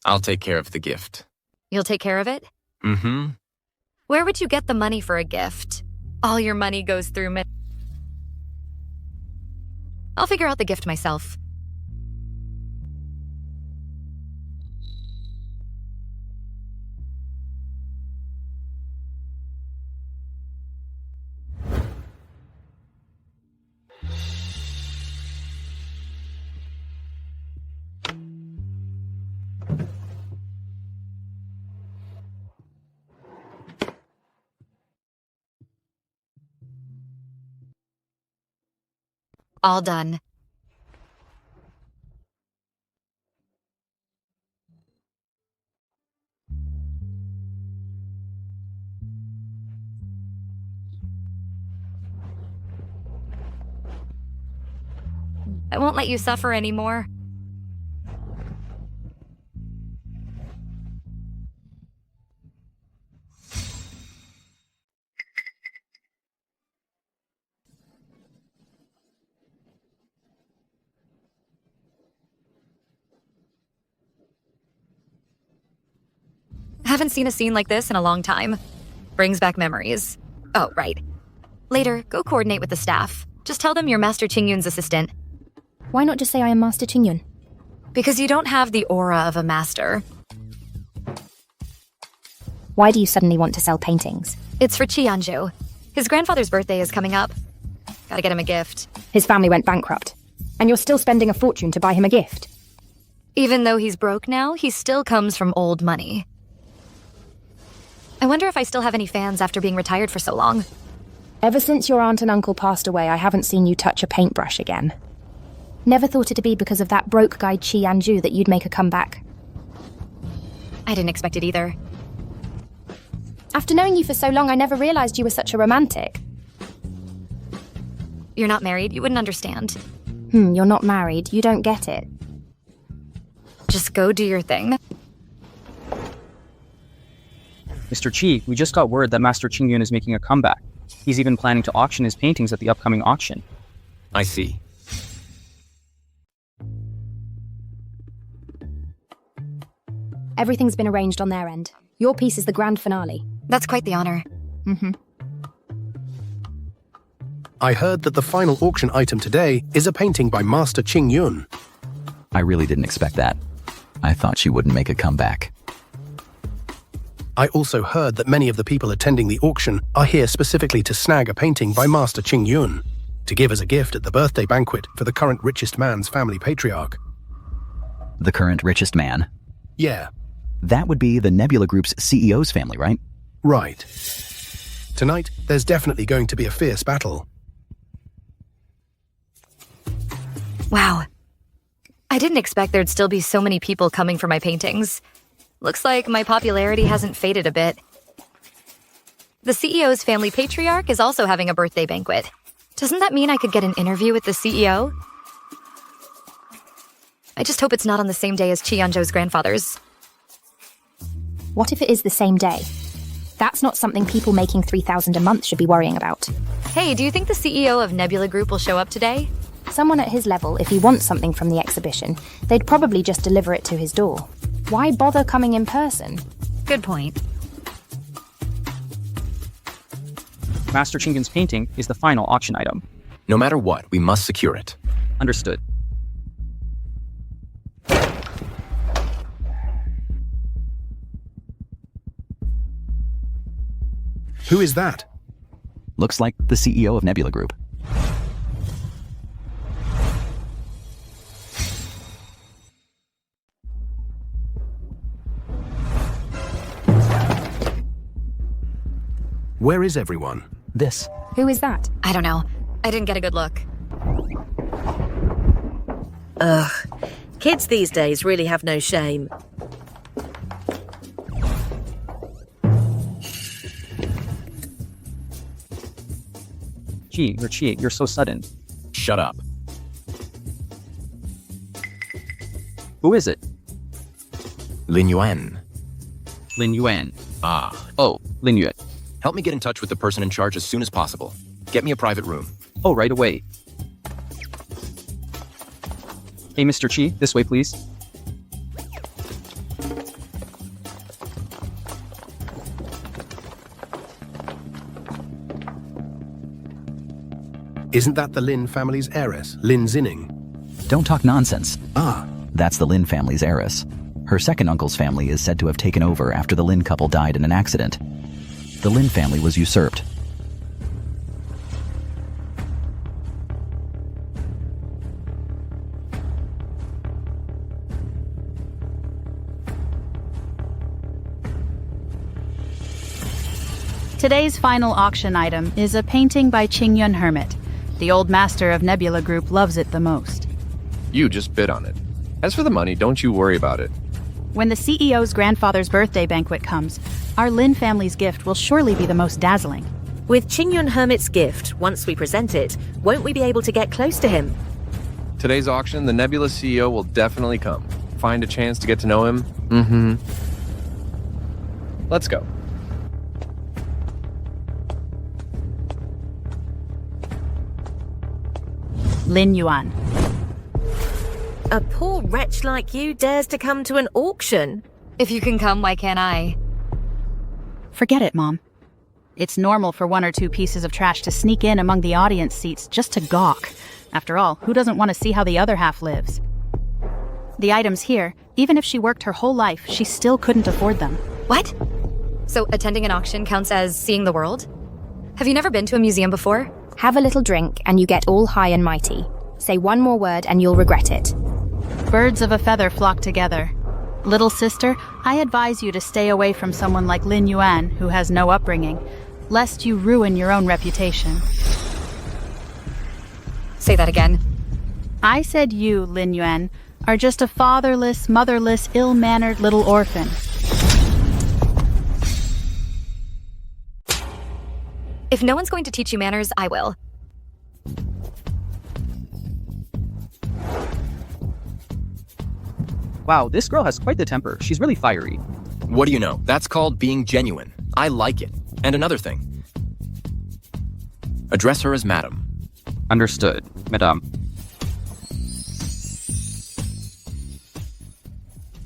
I'll take care of the gift. You'll take care of it? Mm-hmm. Where would you get the money for a gift? All your money goes through me. I'll figure out the gift myself. All done. I won't let you suffer anymore. Haven't seen a scene like this in a long time. Brings back memories. Oh, right. Later, go coordinate with the staff. Just tell them you're Master Qingyun's assistant. Why not just say I am Master Qingyun? Because you don't have the aura of a master. Why do you suddenly want to sell paintings? It's for Yanzhou. His grandfather's birthday is coming up. Gotta get him a gift. His family went bankrupt. And you're still spending a fortune to buy him a gift. Even though he's broke now, he still comes from old money. I wonder if I still have any fans after being retired for so long. Ever since your aunt and uncle passed away, I haven't seen you touch a paintbrush again. Never thought it'd be because of that broke guy Yanzhou that you'd make a comeback. I didn't expect it either. After knowing you for so long, I never realized you were such a romantic. You're not married, you wouldn't understand. You're not married, you don't get it. Just go do your thing. Mr. Qi, we just got word that Master Qingyun is making a comeback. He's even planning to auction his paintings at the upcoming auction. I see. Everything's been arranged on their end. Your piece is the grand finale. That's quite the honor. Mm-hmm. I heard that the final auction item today is a painting by Master Qing Yun. I really didn't expect that. I thought she wouldn't make a comeback. I also heard that many of the people attending the auction are here specifically to snag a painting by Master Qing Yun, to give as a gift at the birthday banquet for the current richest man's family patriarch. The current richest man? Yeah. That would be the Nebula Group's CEO's family, right? Right. Tonight, there's definitely going to be a fierce battle. Wow. I didn't expect there'd still be so many people coming for my paintings. Looks like my popularity hasn't faded a bit. The CEO's family patriarch is also having a birthday banquet. Doesn't that mean I could get an interview with the CEO? I just hope it's not on the same day as Yanzhou's grandfather's. What if it is the same day? That's not something people making $3,000 a month should be worrying about. Hey, do you think the CEO of Nebula Group will show up today? Someone at his level, if he wants something from the exhibition, they'd probably just deliver it to his door. Why bother coming in person? Good point. Master Qing Yun's painting is the final auction item. No matter what, we must secure it. Understood. Who is that? Looks like the CEO of Nebula Group. Where is everyone? This. Who is that? I don't know. I didn't get a good look. Ugh. Kids these days really have no shame. Chi, you're so sudden. Shut up. Who is it? Lin Yan. Lin Yan. Ah. Oh, Lin Yan. Help me get in touch with the person in charge as soon as possible. Get me a private room. Oh, right away. Hey, Mr. Chi, this way, please. Isn't that the Lin family's heiress, Lin Zinning? Don't talk nonsense. Ah. That's the Lin family's heiress. Her second uncle's family is said to have taken over after the Lin couple died in an accident. The Lin family was usurped. Today's final auction item is a painting by Qing Yun Hermit. The old master of Nebula Group loves it the most. You just bid on it. As for the money, don't you worry about it. When the CEO's grandfather's birthday banquet comes, our Lin family's gift will surely be the most dazzling. With Qing Yun Hermit's gift, once we present it, won't we be able to get close to him? Today's auction, the Nebula CEO will definitely come. Find a chance to get to know him? Let's go. Lin Yuan. A poor wretch like you dares to come to an auction? If you can come, why can't I? Forget it, Mom. It's normal for one or two pieces of trash to sneak in among the audience seats just to gawk. After all, who doesn't want to see how the other half lives? The items here, even if she worked her whole life, she still couldn't afford them. What? So attending an auction counts as seeing the world? Have you never been to a museum before? Have a little drink and you get all high and mighty. Say one more word and you'll regret it. Birds of a feather flock together. Little sister, I advise you to stay away from someone like Lin Yuan, who has no upbringing, lest you ruin your own reputation. Say that again. I said you, Lin Yuan, are just a fatherless, motherless, ill-mannered little orphan. If no one's going to teach you manners, I will. Wow, this girl has quite the temper. She's really fiery. What do you know? That's called being genuine. I like it. And another thing. Address her as Madam. Understood, Madame.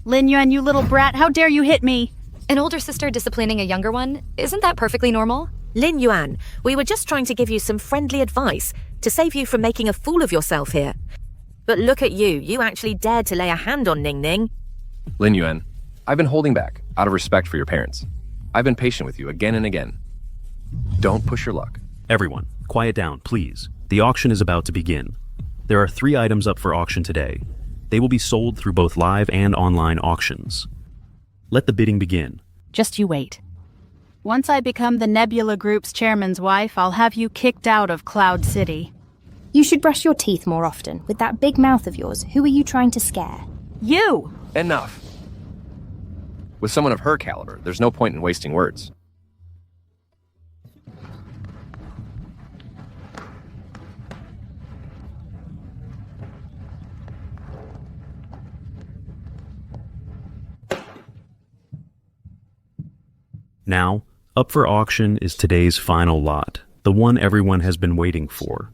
Lin Yuan, you little brat, how dare you hit me? An older sister disciplining a younger one, isn't that perfectly normal? Lin Yan, we were just trying to give you some friendly advice to save you from making a fool of yourself here. But look at you, you actually dared to lay a hand on Ning Ning. Lin Yuan, I've been holding back, out of respect for your parents. I've been patient with you again and again. Don't push your luck. Everyone, quiet down, please. The auction is about to begin. There are 3 items up for auction today. They will be sold through both live and online auctions. Let the bidding begin. Just you wait. Once I become the Nebula Group's chairman's wife, I'll have you kicked out of Cloud City. You should brush your teeth more often. With that big mouth of yours, who are you trying to scare? You! Enough. With someone of her caliber, there's no point in wasting words. Now, up for auction is today's final lot, the one everyone has been waiting for.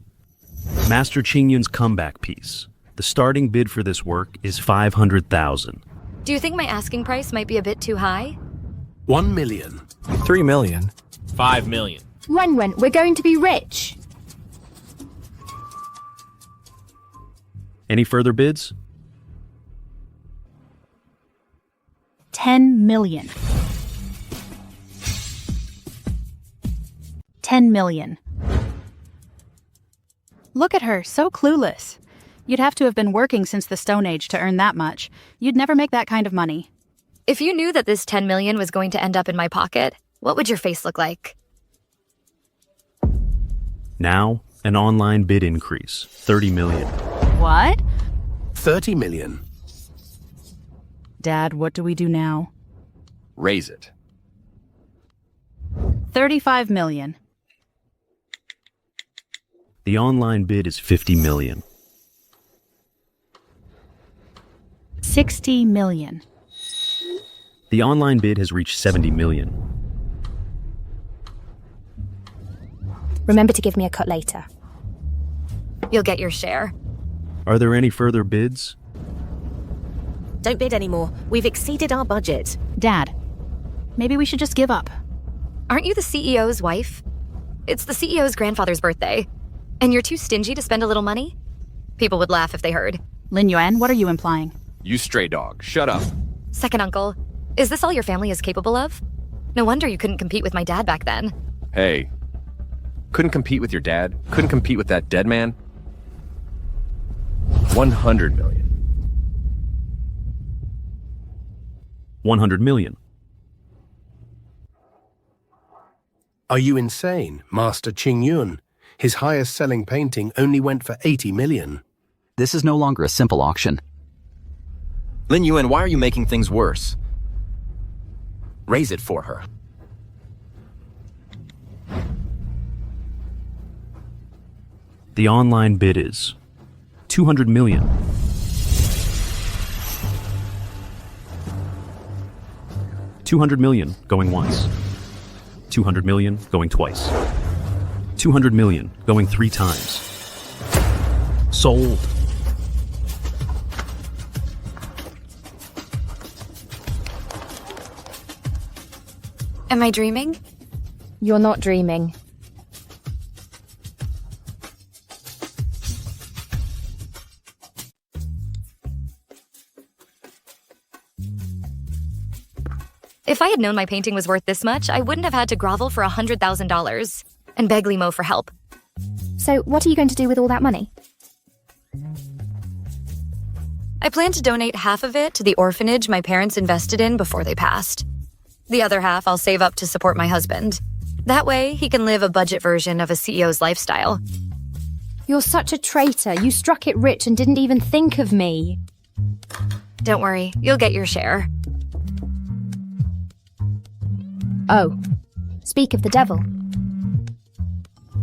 Master Qingyun's comeback piece. The starting bid for this work is 500,000. Do you think my asking price might be a bit too high? 1 million. 3 million. 5 million. Wen, we're going to be rich. Any further bids? 10 million. 10 million. Look at her, so clueless. You'd have to have been working since the Stone Age to earn that much. You'd never make that kind of money. If you knew that this 10 million was going to end up in my pocket, what would your face look like? Now, an online bid increase, 30 million. What? 30 million. Dad, what do we do now? Raise it. 35 million. The online bid is 50 million. 60 million. The online bid has reached 70 million. Remember to give me a cut later. You'll get your share. Are there any further bids? Don't bid anymore. We've exceeded our budget. Dad, maybe we should just give up. Aren't you the CEO's wife? It's the CEO's grandfather's birthday. And you're too stingy to spend a little money? People would laugh if they heard. Lin Yuan, what are you implying? You stray dog, shut up. Second uncle, is this all your family is capable of? No wonder you couldn't compete with my dad back then. Hey, couldn't compete with your dad? Couldn't compete with that dead man? 100 million. 100 million. Are you insane, Master Qingyun? His highest selling painting only went for 80 million. This is no longer a simple auction. Lin Yuan, why are you making things worse? Raise it for her. The online bid is 200 million. 200 million going once. 200 million going twice. 200 million going 3 times. Sold. Am I dreaming? You're not dreaming. If I had known my painting was worth this much, I wouldn't have had to grovel for $100,000 and beg Limo for help. So what are you going to do with all that money? I plan to donate half of it to the orphanage my parents invested in before they passed. The other half I'll save up to support my husband. That way, he can live a budget version of a CEO's lifestyle. You're such a traitor. You struck it rich and didn't even think of me. Don't worry, you'll get your share. Oh, speak of the devil.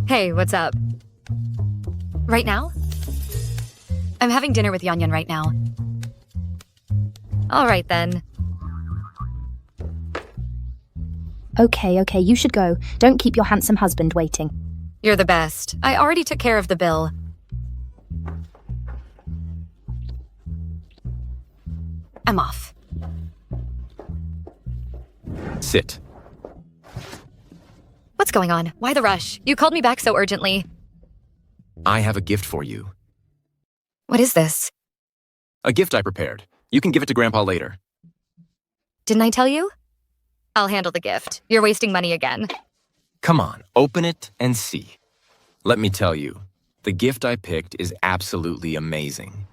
Hey, what's up? Right now? I'm having dinner with Yan Yan right now. All right, then. Okay, you should go. Don't keep your handsome husband waiting. You're the best. I already took care of the bill. I'm off. Sit. What's What's going on? Why the rush? You called me back so urgently. I have a gift for you. What is this? A gift I prepared. You can give it to Grandpa later. Didn't I tell you? I'll handle the gift. You're wasting money again. Come on, open it and see. Let me tell you, the gift I picked is absolutely amazing.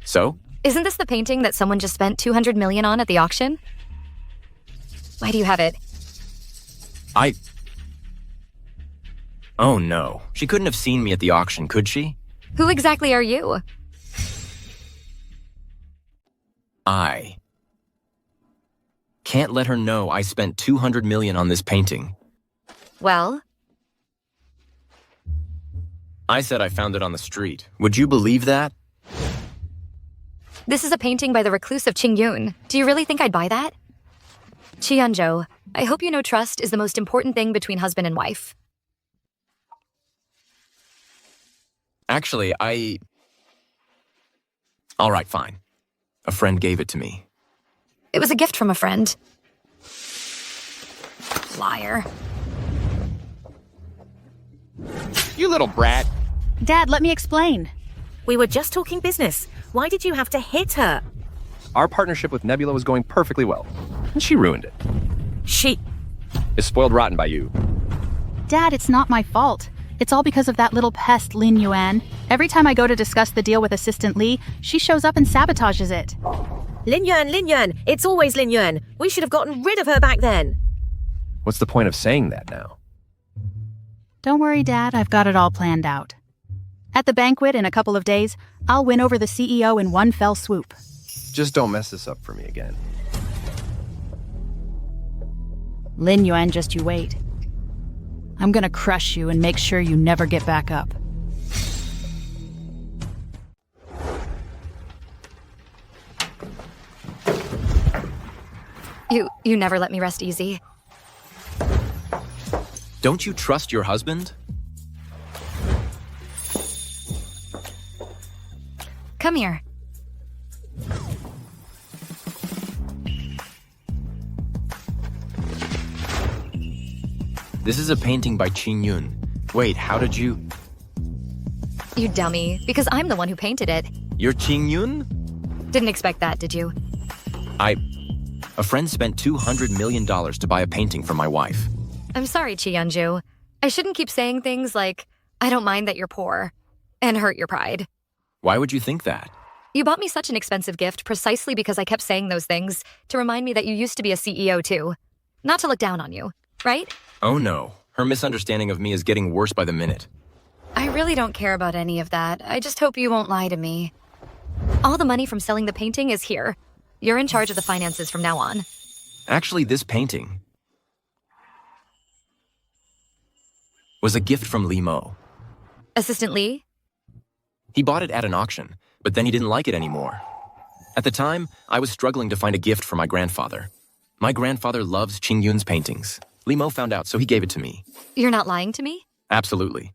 So? Isn't this the painting that someone just spent $200 million on at the auction? Why do you have it? Oh no, she couldn't have seen me at the auction, could she? Who exactly are you? I can't let her know I spent $200 million on this painting. Well? I said I found it on the street. Would you believe that? This is a painting by the recluse of Qingyun. Do you really think I'd buy that? Yanzhou, I hope you know trust is the most important thing between husband and wife. Actually, All right, fine. A friend gave it to me. It was a gift from a friend. Liar. You little brat. Dad, let me explain. We were just talking business. Why did you have to hit her? Our partnership with Nebula was going perfectly well, and she ruined it. She is spoiled rotten by you. Dad, it's not my fault. It's all because of that little pest, Lin Yan. Every time I go to discuss the deal with Assistant Li, she shows up and sabotages it. Lin Yan, it's always Lin Yan. We should have gotten rid of her back then. What's the point of saying that now? Don't worry, Dad, I've got it all planned out. At the banquet in a couple of days, I'll win over the CEO in one fell swoop. Just don't mess this up for me again. Lin Yan, just you wait. I'm gonna crush you and make sure you never get back up. You never let me rest easy. Don't you trust your husband? Come here. This is a painting by Qingyun. Wait, how did you... You dummy, because I'm the one who painted it. You're Qingyun? Didn't expect that, did you? A friend spent $200 million to buy a painting for my wife. I'm sorry, Yanzhou. I shouldn't keep saying things like, I don't mind that you're poor, and hurt your pride. Why would you think that? You bought me such an expensive gift precisely because I kept saying those things to remind me that you used to be a CEO too. Not to look down on you, right? Oh no, her misunderstanding of me is getting worse by the minute. I really don't care about any of that. I just hope you won't lie to me. All the money from selling the painting is here. You're in charge of the finances from now on. Actually, this painting was a gift from Li Mo. Assistant Li? He bought it at an auction, but then he didn't like it anymore. At the time, I was struggling to find a gift for my grandfather. My grandfather loves Qingyun's paintings. Li Mo found out, so he gave it to me. You're not lying to me? Absolutely.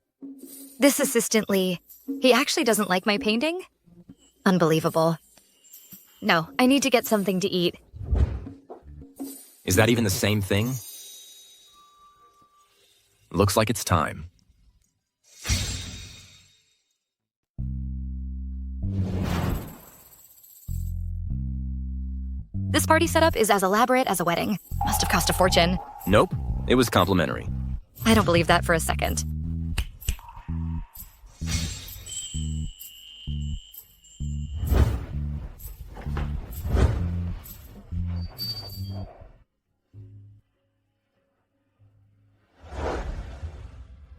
This Assistant Li, he actually doesn't like my painting? Unbelievable. No, I need to get something to eat. Is that even the same thing? Looks like it's time. This party setup is as elaborate as a wedding. Must have cost a fortune. Nope, it was complimentary. I don't believe that for a second.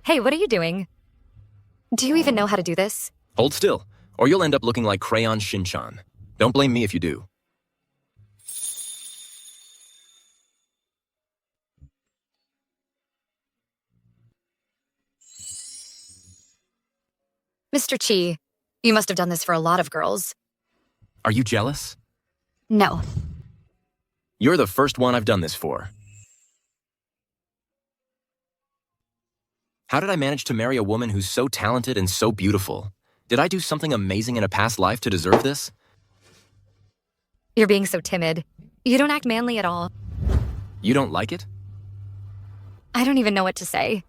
Hey, what are you doing? Do you even know how to do this? Hold still, or you'll end up looking like Crayon Shinchan. Don't blame me if you do. Mr. Chi, you must have done this for a lot of girls. Are you jealous? No. You're the first one I've done this for. How did I manage to marry a woman who's so talented and so beautiful? Did I do something amazing in a past life to deserve this? You're being so timid. You don't act manly at all. You don't like it? I don't even know what to say.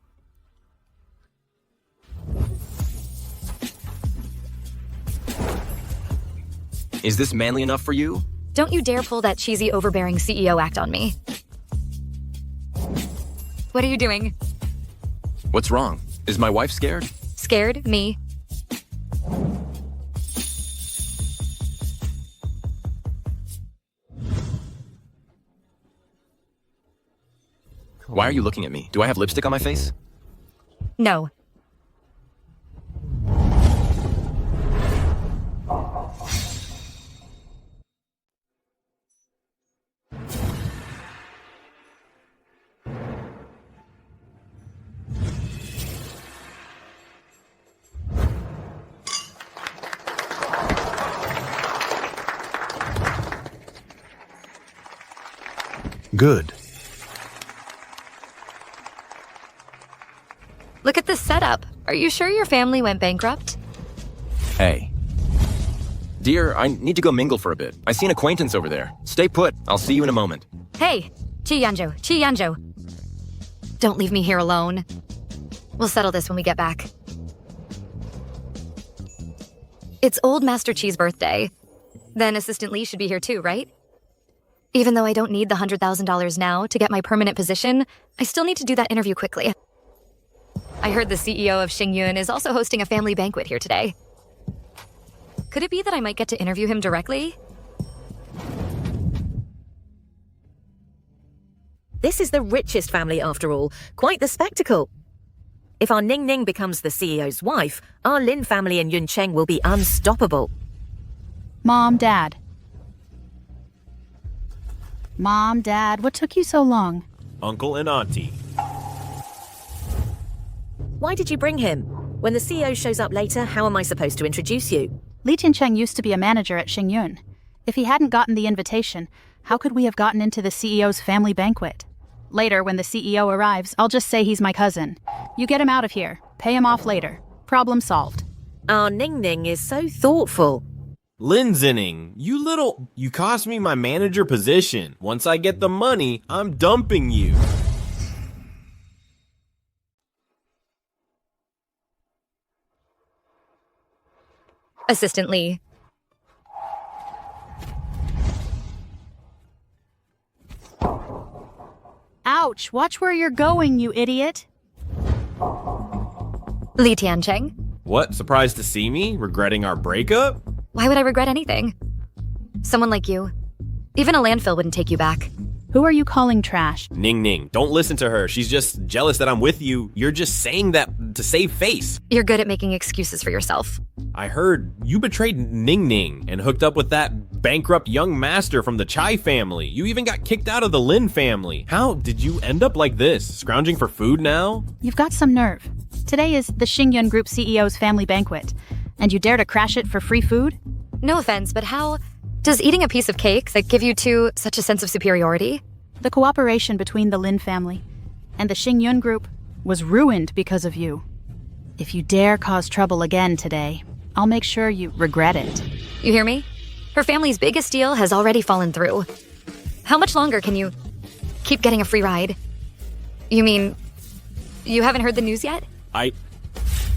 Is this manly enough for you? Don't you dare pull that cheesy, overbearing CEO act on me. What are you doing? What's wrong? Is my wife scared? Scared? Me? Why are you looking at me? Do I have lipstick on my face? No. Good. Look at this setup. Are you sure your family went bankrupt? Hey. Dear, I need to go mingle for a bit. I see an acquaintance over there. Stay put. I'll see you in a moment. Hey, Yanzhou. Don't leave me here alone. We'll settle this when we get back. It's old Master Chi's birthday. Then Assistant Li should be here too, right? Even though I don't need the $100,000 now to get my permanent position, I still need to do that interview quickly. I heard the CEO of Xingyun is also hosting a family banquet here today. Could it be that I might get to interview him directly? This is the richest family after all. Quite the spectacle. If our Ning Ning becomes the CEO's wife, our Lin family in Yuncheng will be unstoppable. Mom, Dad. Mom, Dad, what took you so long? Uncle and Auntie. Why did you bring him? When the CEO shows up later, how am I supposed to introduce you? Li Tiancheng used to be a manager at Xingyun. If he hadn't gotten the invitation, how could we have gotten into the CEO's family banquet? Later, when the CEO arrives, I'll just say he's my cousin. You get him out of here. Pay him off later. Problem solved. Our Ning Ning is so thoughtful. Lin Zinning, you cost me my manager position. Once I get the money, I'm dumping you. Assistant Li. Ouch! Watch where you're going, you idiot! Li Tiancheng. What, surprised to see me? Regretting our breakup? Why would I regret anything? Someone like you. Even a landfill wouldn't take you back. Who are you calling trash? Ning Ning, don't listen to her. She's just jealous that I'm with you. You're just saying that to save face. You're good at making excuses for yourself. I heard you betrayed Ning Ning and hooked up with that bankrupt young master from the Chai family. You even got kicked out of the Lin family. How did you end up like this? Scrounging for food now? You've got some nerve. Today is the Xingyun Group CEO's family banquet, and you dare to crash it for free food? No offense, but how does eating a piece of cake that give you two such a sense of superiority? The cooperation between the Lin family and the Xingyun Group was ruined because of you. If you dare cause trouble again today, I'll make sure you regret it. You hear me? Her family's biggest deal has already fallen through. How much longer can you keep getting a free ride? You mean, you haven't heard the news yet?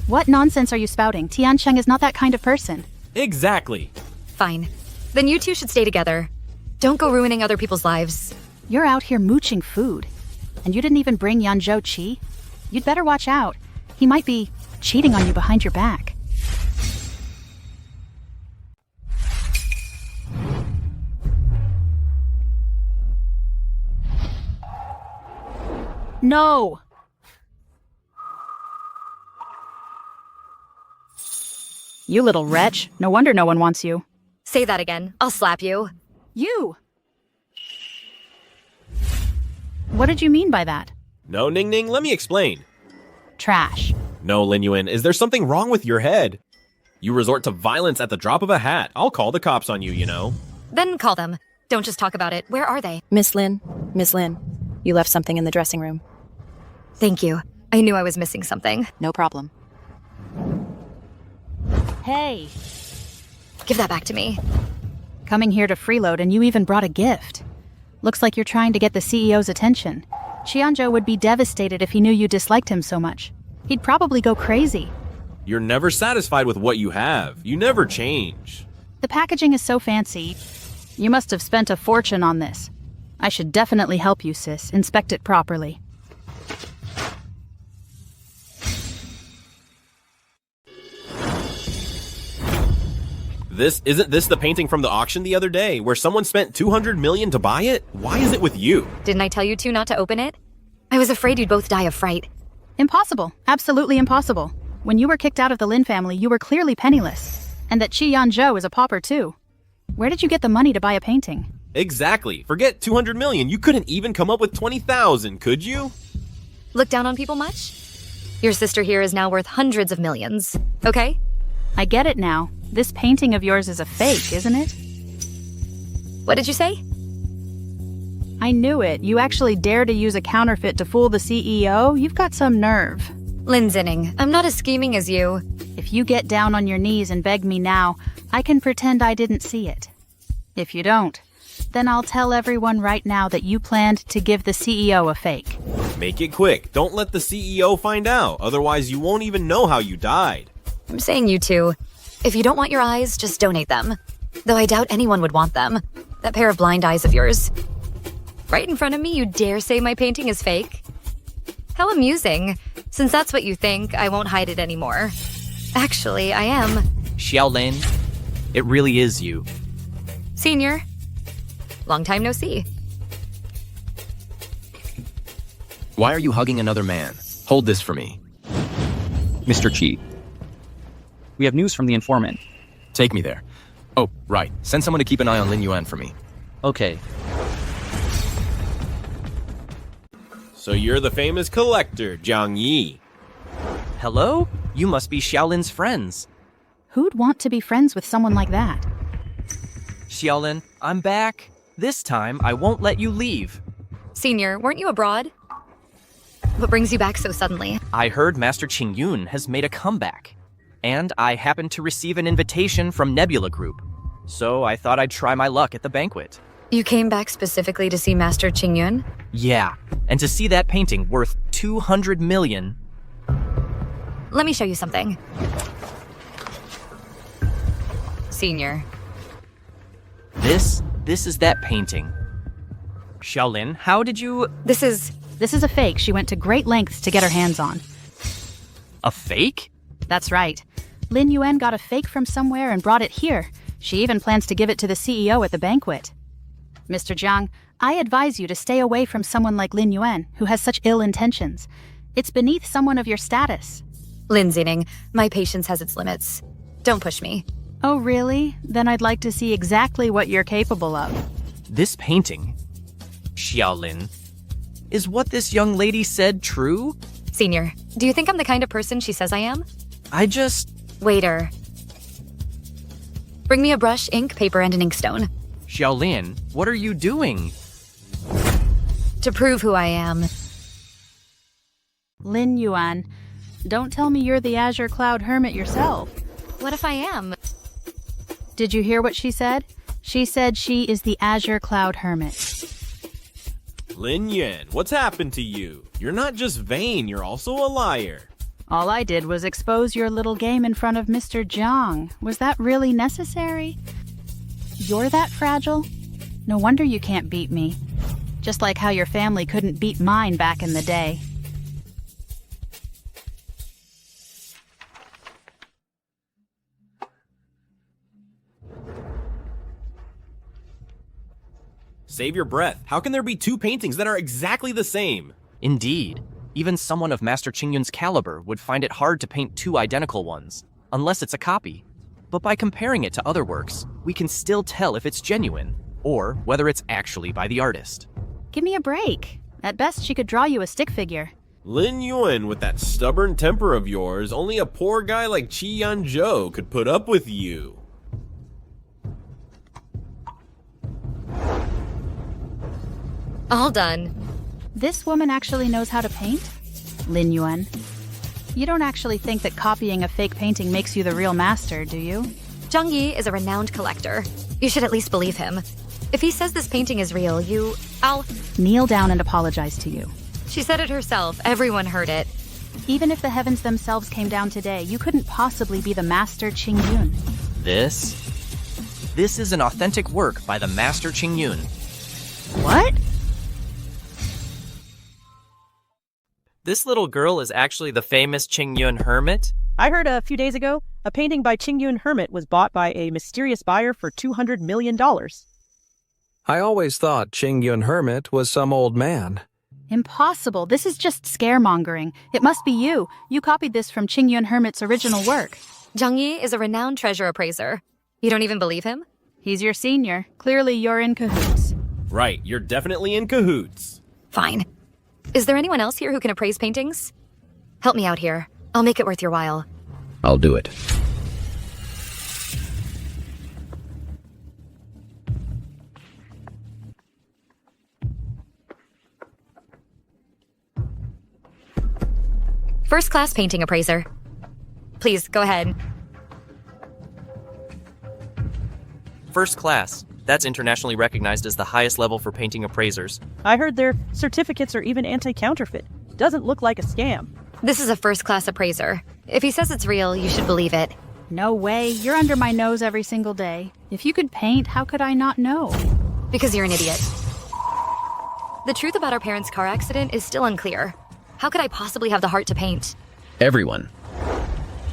What nonsense are you spouting? Tiancheng is not that kind of person. Exactly. Fine. Then you two should stay together. Don't go ruining other people's lives. You're out here mooching food, and you didn't even bring Yanzhou Qi? You'd better watch out. He might be cheating on you behind your back. No! You little wretch. No wonder no one wants you. Say that again. I'll slap you. You! What did you mean by that? No, Ning Ning, let me explain. Trash. No, Lin Yan, is there something wrong with your head? You resort to violence at the drop of a hat. I'll call the cops on you, you know. Then call them. Don't just talk about it. Where are they? Miss Lin, you left something in the dressing room. Thank you. I knew I was missing something. No problem. Hey, Give that back to me. coming here to freeload and you even brought a gift. Looks like you're trying to get the CEO's attention. Yanzhou would be devastated if he knew you disliked him so much. He'd probably go crazy. You're never satisfied with what you have. You never change. The packaging is so fancy. You must have spent a fortune on this. I should definitely help you, sis. Inspect it properly. Isn't this the painting from the auction the other day, where someone spent 200 million to buy it? Why is it with you? Didn't I tell you two not to open it? I was afraid you'd both die of fright. Impossible. Absolutely impossible. When you were kicked out of the Lin family, you were clearly penniless. And that Yanzhou is a pauper, too. Where did you get the money to buy a painting? Exactly. Forget 200 million. You couldn't even come up with 20,000, could you? Look down on people much? Your sister here is now worth hundreds of millions, okay? I get it now. This painting of yours is a fake, isn't it? What did you say? I knew it. You actually dare to use a counterfeit to fool the CEO? You've got some nerve. Lin Zinning, I'm not as scheming as you. If you get down on your knees and beg me now, I can pretend I didn't see it. If you don't, then I'll tell everyone right now that you planned to give the CEO a fake. Make it quick. Don't let the CEO find out. Otherwise, you won't even know how you died. I'm saying you two. If you don't want your eyes, just donate them. Though I doubt anyone would want them. That pair of blind eyes of yours. Right in front of me, you dare say my painting is fake? How amusing. Since that's what you think, I won't hide it anymore. Actually, I am. Xiaolin, it really is you. Senior. Long time no see. Why are you hugging another man? Hold this for me. Mr. Qi, we have news from the informant. Take me there. Oh, right. Send someone to keep an eye on Lin Yan for me. Okay. So you're the famous collector, Jang Yi. Hello? You must be Xiaolin's friends. Who'd want to be friends with someone like that? Xiaolin, I'm back. This time, I won't let you leave. Senior, weren't you abroad? What brings you back so suddenly? I heard Master Qingyun has made a comeback. And I happened to receive an invitation from Nebula Group. So I thought I'd try my luck at the banquet. You came back specifically to see Master Qingyun? Yeah, and to see that painting worth 200 million. Let me show you something. Senior. This is that painting. Xiaolin, how did you... This is a fake she went to great lengths to get her hands on. A fake? That's right. Lin Yan got a fake from somewhere and brought it here. She even plans to give it to the CEO at the banquet. Mr. Jiang, I advise you to stay away from someone like Lin Yan, who has such ill intentions. It's beneath someone of your status. Lin Zinning, my patience has its limits. Don't push me. Oh, really? Then I'd like to see exactly what you're capable of. This painting, Xiaolin, is what this young lady said true? Senior, do you think I'm the kind of person she says I am? Waiter. Bring me a brush, ink, paper, and an inkstone. Xiaolin, what are you doing? To prove who I am. Lin Yan, don't tell me you're the Azure Cloud Hermit yourself. What if I am? Did you hear what she said? She said she is the Azure Cloud Hermit. Lin Yan, what's happened to you? You're not just vain, you're also a liar. All I did was expose your little game in front of Mr. Jiang. Was that really necessary? You're that fragile? No wonder you can't beat me. Just like how your family couldn't beat mine back in the day. Save your breath. How can there be two paintings that are exactly the same? Indeed. Even someone of Master Qingyun's caliber would find it hard to paint two identical ones, unless it's a copy. But by comparing it to other works, we can still tell if it's genuine, or whether it's actually by the artist. Give me a break. At best, she could draw you a stick figure. Lin Yan, with that stubborn temper of yours, only a poor guy like Yanzhou could put up with you. All done. This woman actually knows how to paint? Lin Yan. You don't actually think that copying a fake painting makes you the real master, do you? Jang Yi is a renowned collector. You should at least believe him. If he says this painting is real, I'll... Kneel down and apologize to you. She said it herself. Everyone heard it. Even if the heavens themselves came down today, you couldn't possibly be the master Qingyun. This is an authentic work by the master Qingyun. What? This little girl is actually the famous Qingyun hermit? I heard a few days ago, a painting by Qingyun Hermit was bought by a mysterious buyer for $200 million. I always thought Qingyun Hermit was some old man. Impossible. This is just scaremongering. It must be you. You copied this from Qingyun Hermit's original work. Jang Yi is a renowned treasure appraiser. You don't even believe him? He's your senior. Clearly you're in cahoots. Right, you're definitely in cahoots. Fine. Is there anyone else here who can appraise paintings? Help me out here. I'll make it worth your while. I'll do it. First-class painting appraiser. Please, go ahead. First class. That's internationally recognized as the highest level for painting appraisers. I heard their certificates are even anti-counterfeit. Doesn't look like a scam. This is a first-class appraiser. If he says it's real, you should believe it. No way. You're under my nose every single day. If you could paint, how could I not know? Because you're an idiot. The truth about our parents' car accident is still unclear. How could I possibly have the heart to paint? Everyone.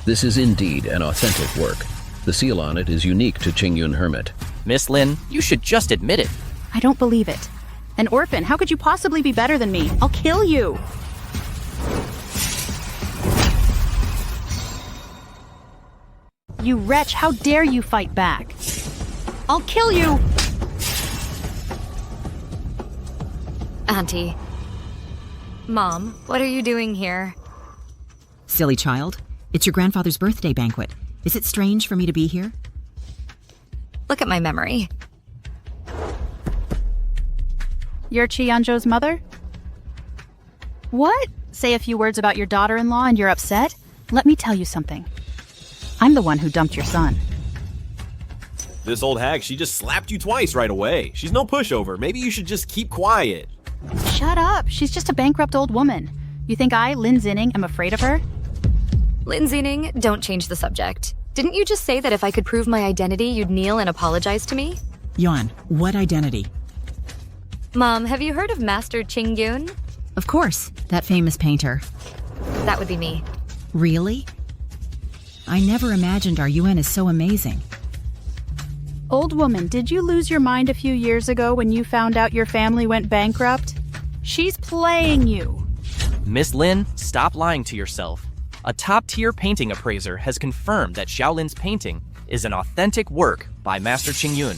This is indeed an authentic work. The seal on it is unique to Qingyun Hermit. Miss Lin, you should just admit it. I don't believe it. An orphan, how could you possibly be better than me? I'll kill you! You wretch, how dare you fight back? I'll kill you! Auntie. Mom, what are you doing here? Silly child. It's your grandfather's birthday banquet. Is it strange for me to be here? Look at my memory. You're Yanzhou's mother? What? Say a few words about your daughter-in-law and you're upset? Let me tell you something. I'm the one who dumped your son. This old hag, she just slapped you twice right away. She's no pushover. Maybe you should just keep quiet. Shut up. She's just a bankrupt old woman. You think I, Lin Zinning, am afraid of her? Lin Zinning, don't change the subject. Didn't you just say that if I could prove my identity, you'd kneel and apologize to me? Yuan, what identity? Mom, have you heard of Master Qingyun? Of course, that famous painter. That would be me. Really? I never imagined our Yuan is so amazing. Old woman, did you lose your mind a few years ago when you found out your family went bankrupt? She's playing you. Miss Lin, stop lying to yourself. A top-tier painting appraiser has confirmed that Xiaolin's painting is an authentic work by Master Qingyun.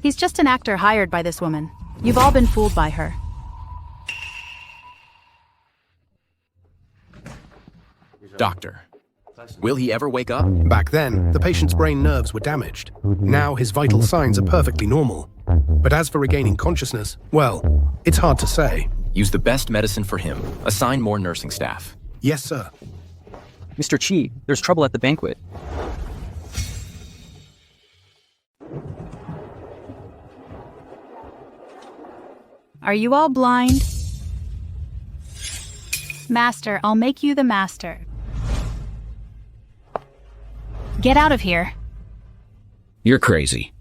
He's just an actor hired by this woman. You've all been fooled by her. Doctor, will he ever wake up? Back then, the patient's brain nerves were damaged. Now his vital signs are perfectly normal. But as for regaining consciousness, well, it's hard to say. Use the best medicine for him. Assign more nursing staff. Yes, sir. Mr. Qi, there's trouble at the banquet. Are you all blind? Master, I'll make you the master. Get out of here. You're crazy.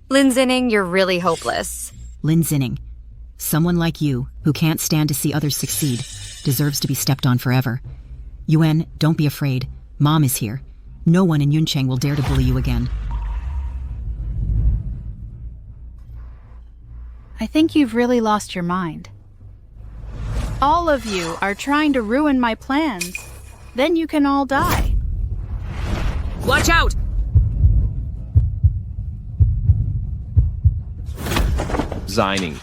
Lin Zinning, you're really hopeless. Lin Zinning, someone like you, who can't stand to see others succeed, deserves to be stepped on forever. Yuan, don't be afraid. Mom is here. No one in Yuncheng will dare to bully you again. I think you've really lost your mind. All of you are trying to ruin my plans. Then you can all die. Watch out! Zhining.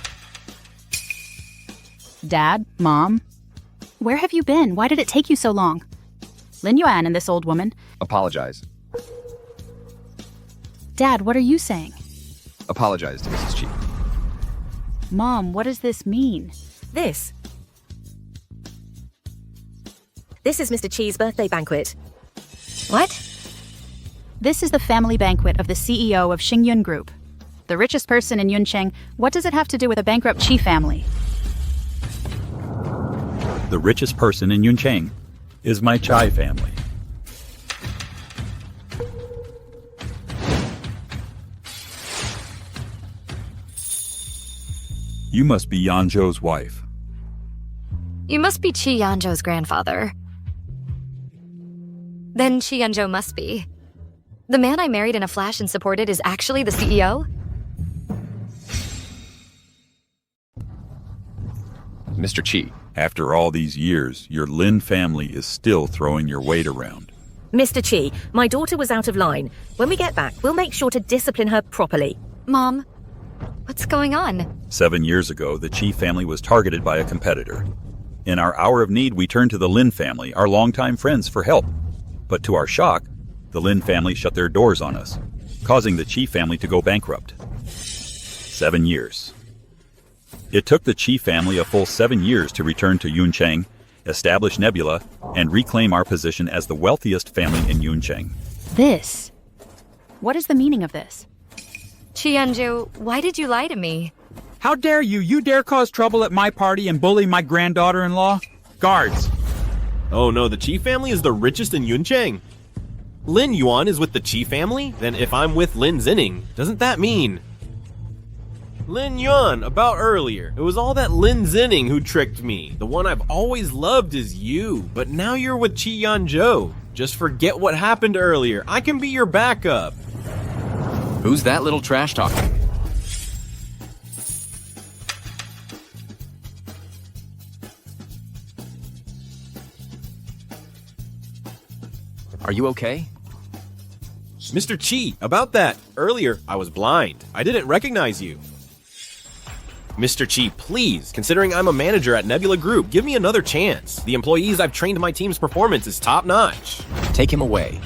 Dad, Mom, where have you been? Why did it take you so long? Lin Yan and this old woman. Apologize. Dad, what are you saying? Apologize to Mrs. Chi. Mom, what does this mean? This is Mr. Chi's birthday banquet. What? This is the family banquet of the CEO of Xingyun Group. The richest person in Yuncheng. What does it have to do with a bankrupt Chi family? The richest person in Yuncheng is my Chai family. You must be Yanzhou's wife. You must be Qi Yanzhou's grandfather. Then Qi Yanzhou must be. The man I married in a flash and supported is actually the CEO? Mr. Chi. After all these years, your Lin family is still throwing your weight around. Mr. Chi, my daughter was out of line. When we get back, we'll make sure to discipline her properly. Mom, what's going on? 7 years ago, the Chi family was targeted by a competitor. In our hour of need, we turned to the Lin family, our longtime friends, for help. But to our shock, the Lin family shut their doors on us, causing the Chi family to go bankrupt. 7 years. It took the Chi family a full 7 years to return to Yuncheng, establish Nebula, and reclaim our position as the wealthiest family in Yuncheng. This? What is the meaning of this? Qi Yanzhou, why did you lie to me? How dare you? You dare cause trouble at my party and bully my granddaughter-in-law? Guards! Oh no, the Chi family is the richest in Yuncheng. Lin Yuan is with the Chi family? Then if I'm with Lin Zinning, doesn't that mean... Lin Yuan, about earlier. It was all that Lin Zinning who tricked me. The one I've always loved is you, but now you're with Qi Yanzhou. Just forget what happened earlier. I can be your backup. Who's that little trash talking? Are you okay? Mr. Chi, about that. Earlier, I was blind. I didn't recognize you. Mr. Chi, please, considering I'm a manager at Nebula Group, give me another chance. The employees I've trained my team's performance is top-notch. Take him away.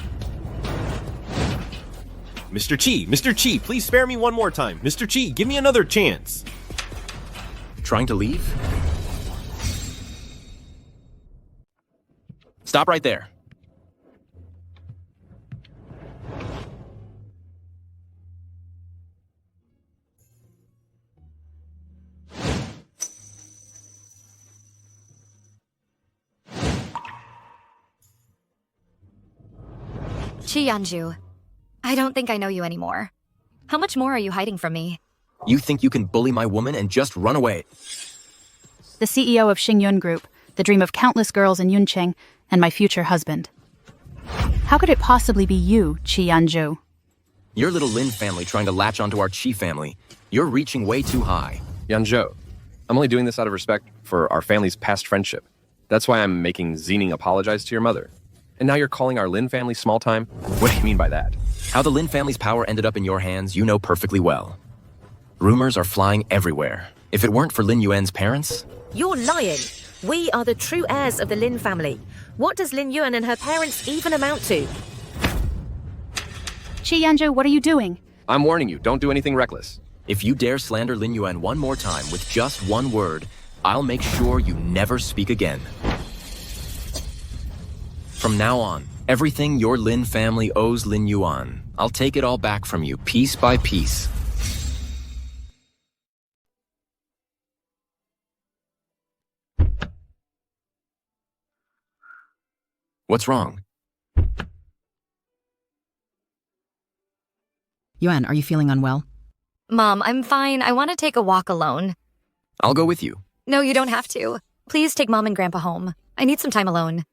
Mr. Chi, please spare me one more time. Mr. Chi, give me another chance. Trying to leave? Stop right there. Qi Yanzhou, I don't think I know you anymore. How much more are you hiding from me? You think you can bully my woman and just run away? The CEO of Xingyun Group, the dream of countless girls in Yuncheng, and my future husband. How could it possibly be you, Qi Yanzhou? Your little Lin family trying to latch onto our Chi family. You're reaching way too high. Yanzhou, I'm only doing this out of respect for our family's past friendship. That's why I'm making Zinning apologize to your mother. And now you're calling our Lin family small time? What do you mean by that? How the Lin family's power ended up in your hands, you know perfectly well. Rumors are flying everywhere. If it weren't for Lin Yuan's parents... You're lying. We are the true heirs of the Lin family. What does Lin Yuan and her parents even amount to? Qi Yanzhou, what are you doing? I'm warning you, don't do anything reckless. If you dare slander Lin Yuan one more time with just one word, I'll make sure you never speak again. From now on, everything your Lin family owes Lin Yuan, I'll take it all back from you, piece by piece. What's wrong? Yuan, are you feeling unwell? Mom, I'm fine. I want to take a walk alone. I'll go with you. No, you don't have to. Please take Mom and Grandpa home. I need some time alone.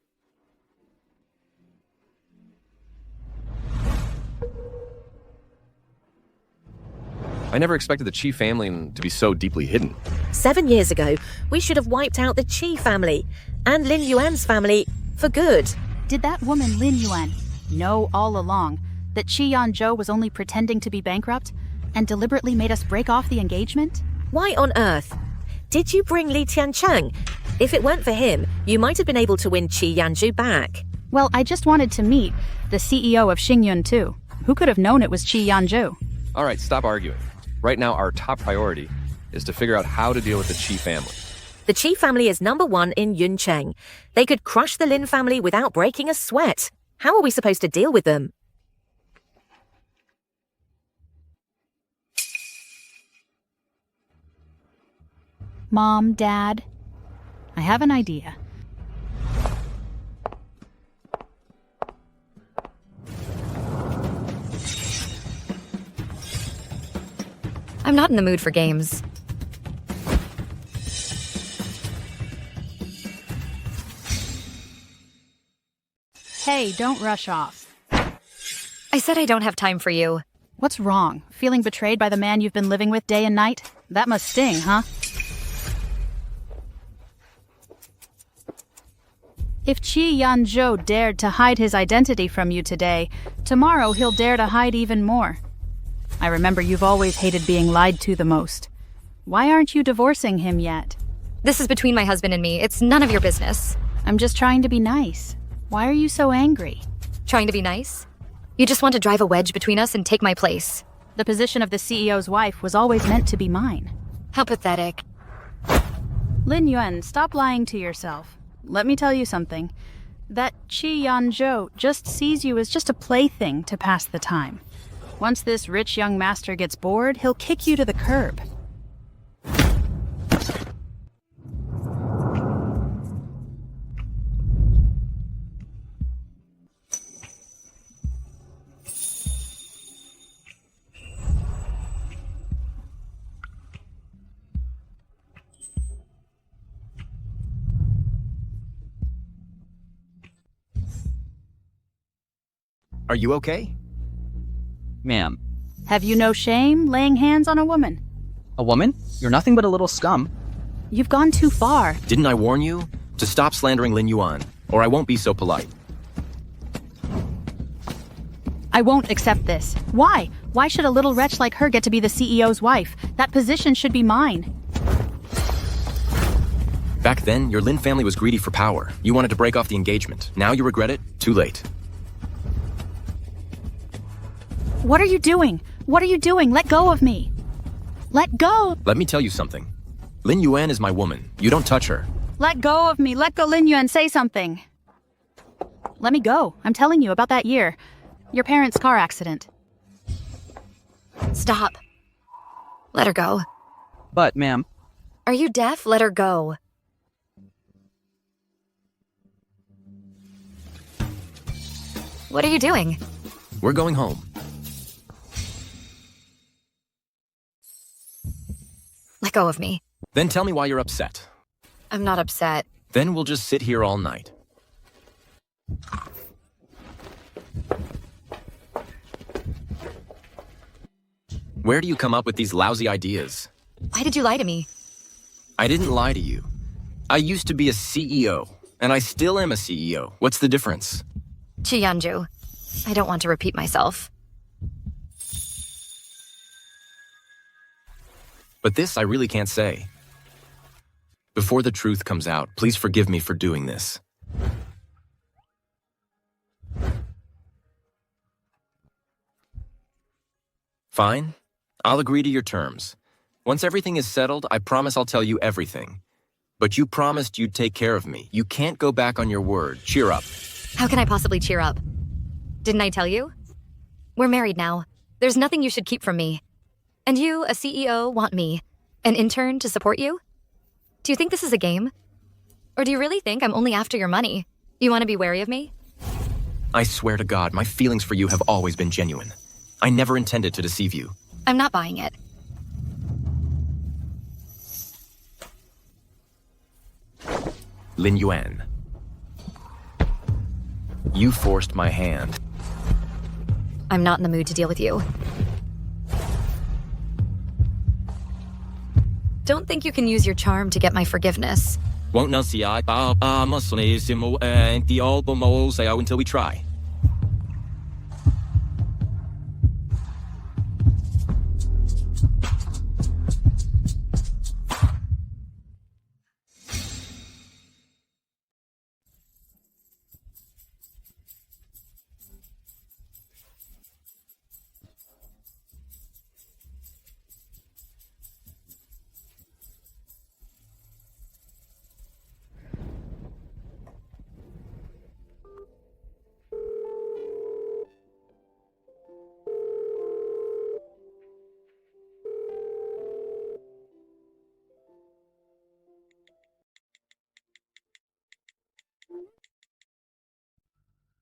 I never expected the Qi family to be so deeply hidden. 7 years ago, we should have wiped out the Qi family and Lin Yuan's family for good. Did that woman Lin Yan know all along that Yanzhou was only pretending to be bankrupt and deliberately made us break off the engagement? Why on earth? Did you bring Li Tiancheng? If it weren't for him, you might have been able to win Yanzhou back. Well, I just wanted to meet the CEO of Xingyun too. Who could have known it was Yanzhou? All right, stop arguing. Right now, our top priority is to figure out how to deal with the Qi family. The Qi family is number one in Yuncheng. They could crush the Lin family without breaking a sweat. How are we supposed to deal with them? Mom, Dad, I have an idea. I'm not in the mood for games. Hey, don't rush off. I said I don't have time for you. What's wrong? Feeling betrayed by the man you've been living with day and night? That must sting, huh? If Yanzhou dared to hide his identity from you today, tomorrow he'll dare to hide even more. I remember you've always hated being lied to the most. Why aren't you divorcing him yet? This is between my husband and me. It's none of your business. I'm just trying to be nice. Why are you so angry? Trying to be nice? You just want to drive a wedge between us and take my place. The position of the CEO's wife was always meant to be mine. How pathetic. Lin Yan, stop lying to yourself. Let me tell you something. That Yanzhou just sees you as just a plaything to pass the time. Once this rich young master gets bored, he'll kick you to the curb. Are you okay? Ma'am. Have you no shame laying hands on a woman? A woman? You're nothing but a little scum. You've gone too far. Didn't I warn you? To stop slandering Lin Yuan, or I won't be so polite. I won't accept this. Why? Why should a little wretch like her get to be the CEO's wife? That position should be mine. Back then, your Lin family was greedy for power. You wanted to break off the engagement. Now you regret it? Too late. What are you doing? What are you doing? Let go of me. Let go. Let me tell you something. Lin Yuan is my woman. You don't touch her. Let go of me. Let go, Lin Yuan. Say something. Let me go. I'm telling you about that year. Your parents' car accident. Stop. Let her go. But, ma'am. Are you deaf? Let her go. What are you doing? We're going home. Let go of me. Then tell me why you're upset. I'm not upset. Then we'll just sit here all night. Where do you come up with these lousy ideas? Why did you lie to me? I didn't lie to you. I used to be a CEO, and I still am a CEO. What's the difference? Yanzhou. I don't want to repeat myself. But this I really can't say. Before the truth comes out, please forgive me for doing this. Fine. I'll agree to your terms. Once everything is settled, I promise I'll tell you everything. But you promised you'd take care of me. You can't go back on your word. Cheer up. How can I possibly cheer up? Didn't I tell you? We're married now. There's nothing you should keep from me. And you, a CEO, want me, an intern to support you? Do you think this is a game? Or do you really think I'm only after your money? You want to be wary of me? I swear to God, my feelings for you have always been genuine. I never intended to deceive you. I'm not buying it. Lin Yuan. You forced my hand. I'm not in the mood to deal with you. don't think you can use your charm to get my forgiveness. Won't not see I until we try.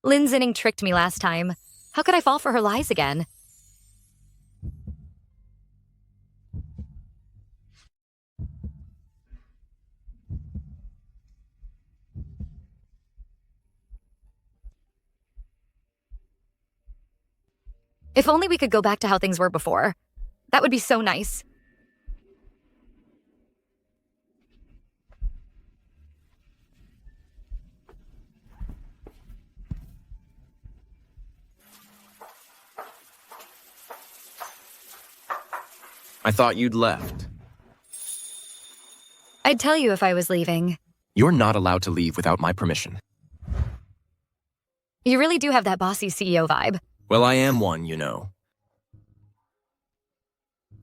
Lin Zinning tricked me last time. How could I fall for her lies again? If only we could go back to how things were before. That would be so nice. I thought you'd left. I'd tell you if I was leaving. You're not allowed to leave without my permission. You really do have that bossy CEO vibe. Well, I am one, you know.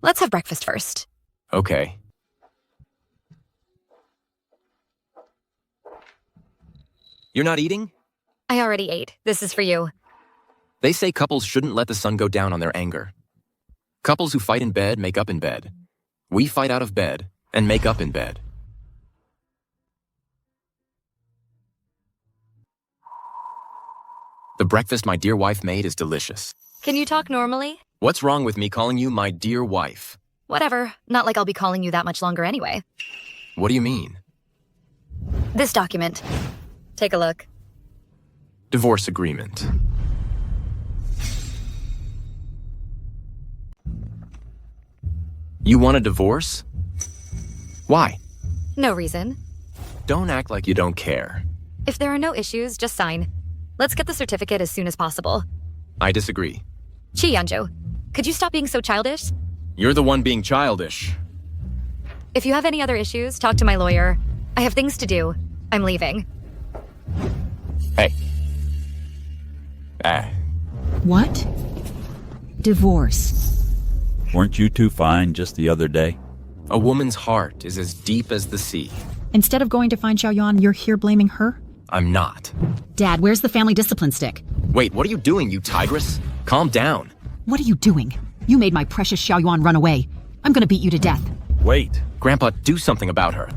Let's have breakfast first. Okay. You're not eating? I already ate. This is for you. They say couples shouldn't let the sun go down on their anger. Couples who fight in bed make up in bed. We fight out of bed and make up in bed. The breakfast my dear wife made is delicious. Can you talk normally? What's wrong with me calling you my dear wife? Whatever. Not like I'll be calling you that much longer anyway. What do you mean? This document. Take a look. Divorce agreement. You want a divorce? Why? No reason. Don't act like you don't care. If there are no issues, just sign. Let's get the certificate as soon as possible. I disagree. Yanzhou, could you stop being so childish? You're the one being childish. If you have any other issues, talk to my lawyer. I have things to do. I'm leaving. Hey. What? Divorce. Weren't you two fine just the other day? A woman's heart is as deep as the sea. Instead of going to find Xiaoyuan, you're here blaming her? I'm not. Dad, where's the family discipline stick? Wait, what are you doing, you tigress? Calm down. What are you doing? You made my precious Xiaoyuan run away. I'm gonna beat you to death. Wait. Grandpa, do something about her.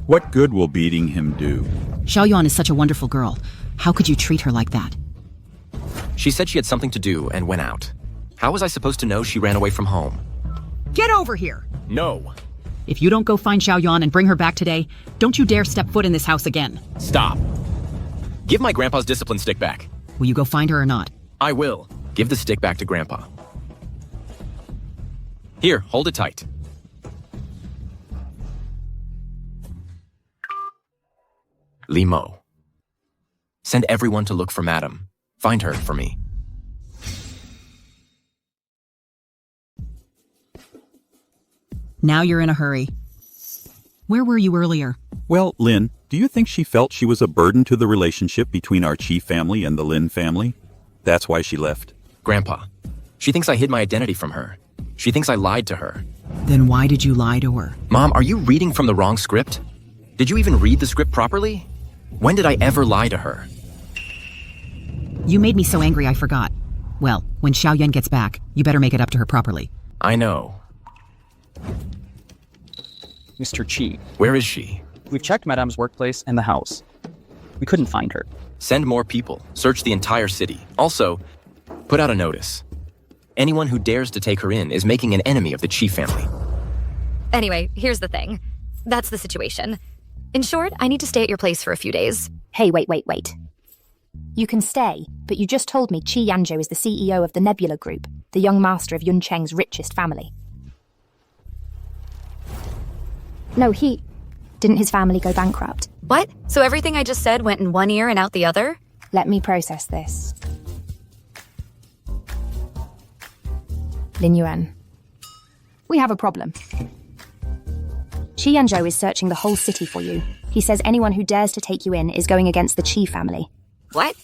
What good will beating him do? Xiaoyuan is such a wonderful girl. How could you treat her like that? She said she had something to do and went out. How was I supposed to know she ran away from home? Get over here! No. If you don't go find Xiaoyuan and bring her back today, don't you dare step foot in this house again. Stop. Give my grandpa's discipline stick back. Will you go find her or not? I will. Give the stick back to Grandpa. Here, hold it tight. Limo. Send everyone to look for Madam. Find her for me. Now you're in a hurry. Where were you earlier? Well, Lin, do you think she felt she was a burden to the relationship between our Chi family and the Lin family? That's why she left. Grandpa, she thinks I hid my identity from her. She thinks I lied to her. Then why did you lie to her? Mom, are you reading from the wrong script? Did you even read the script properly? When did I ever lie to her? You made me so angry I forgot. Well, when Xiaoyan gets back, you better make it up to her properly. I know. Mr. Qi. Where is she? We've checked Madame's workplace and the house. We couldn't find her. Send more people. Search the entire city. Also, put out a notice. Anyone who dares to take her in is making an enemy of the Qi family. Anyway, here's the thing. That's the situation. In short, I need to stay at your place for a few days. Hey, wait. You can stay, but you just told me Yanzhou is the CEO of the Nebula Group, the young master of Yuncheng's richest family. No, Didn't his family go bankrupt? What? So everything I just said went in one ear and out the other? Let me process this. Lin Yan. We have a problem. Yanzhou is searching the whole city for you. He says anyone who dares to take you in is going against the Qi family. What?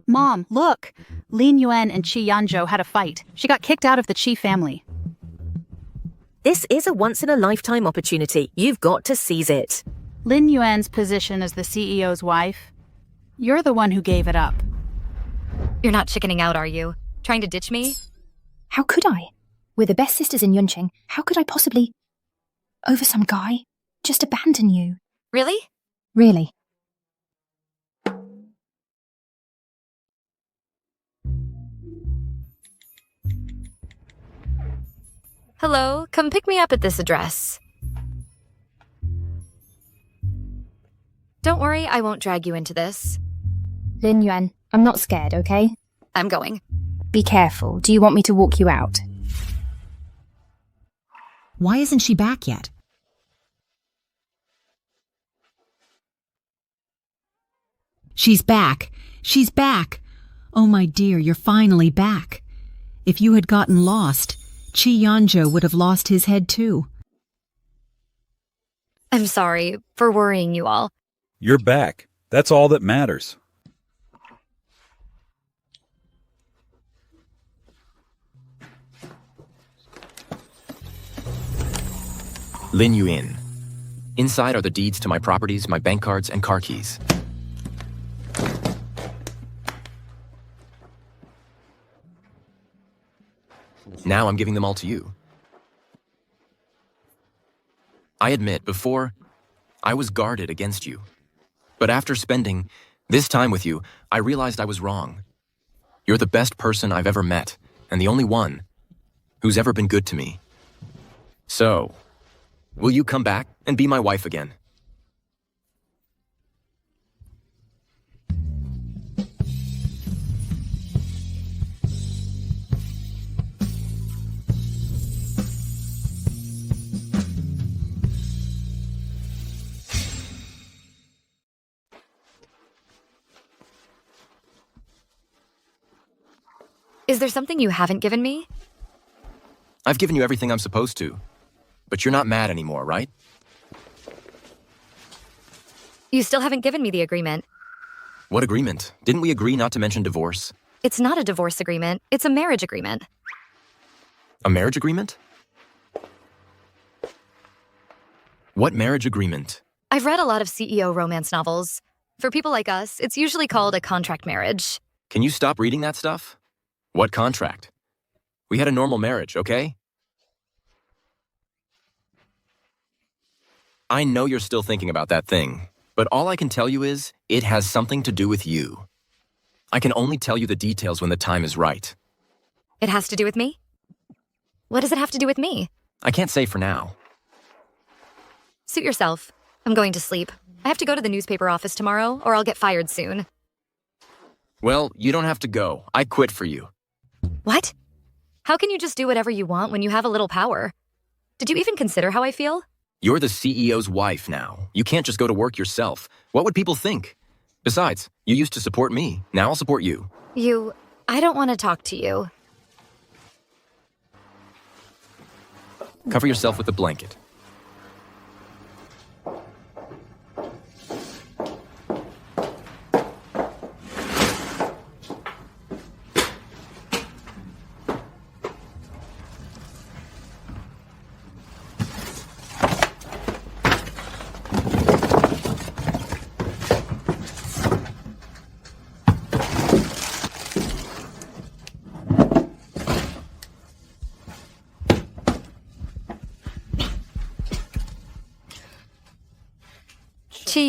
Mom, look! Lin Yan and Yanzhou had a fight. She got kicked out of the Qi family. This is a once-in-a-lifetime opportunity. You've got to seize it. Lin Yuan's position as the CEO's wife? You're the one who gave it up. You're not chickening out, are you? Trying to ditch me? How could I? We're the best sisters in Yunqing. How could I possibly, over some guy, just abandon you? Really? Really. Hello, come pick me up at this address. Don't worry, I won't drag you into this. Lin Yan, I'm not scared, okay? I'm going. Be careful. Do you want me to walk you out? Why isn't she back yet? She's back. She's back. Oh, my dear, you're finally back. If you had gotten lost, Yanzhou would have lost his head too. I'm sorry for worrying you all. You're back. That's all that matters. Lin Yan. Inside are the deeds to my properties, my bank cards, and car keys. Now I'm giving them all to you. I admit, before, I was guarded against you. But after spending this time with you, I realized I was wrong. You're the best person I've ever met, and the only one who's ever been good to me. So, will you come back and be my wife again? Is there something you haven't given me? I've given you everything I'm supposed to, but you're not mad anymore, right? You still haven't given me the agreement. What agreement? Didn't we agree not to mention divorce? It's not a divorce agreement. It's a marriage agreement. A marriage agreement? What marriage agreement? I've read a lot of CEO romance novels. For people like us, it's usually called a contract marriage. Can you stop reading that stuff? What contract? We had a normal marriage, okay? I know you're still thinking about that thing, but all I can tell you is it has something to do with you. I can only tell you the details when the time is right. It has to do with me? What does it have to do with me? I can't say for now. Suit yourself. I'm going to sleep. I have to go to the newspaper office tomorrow, or I'll get fired soon. Well, you don't have to go. I quit for you. What? How can you just do whatever you want when you have a little power? Did you even consider how I feel? You're the CEO's wife now. You can't just go to work yourself. What would people think? Besides, you used to support me. Now I'll support you. I don't want to talk to you. Cover yourself with a blanket.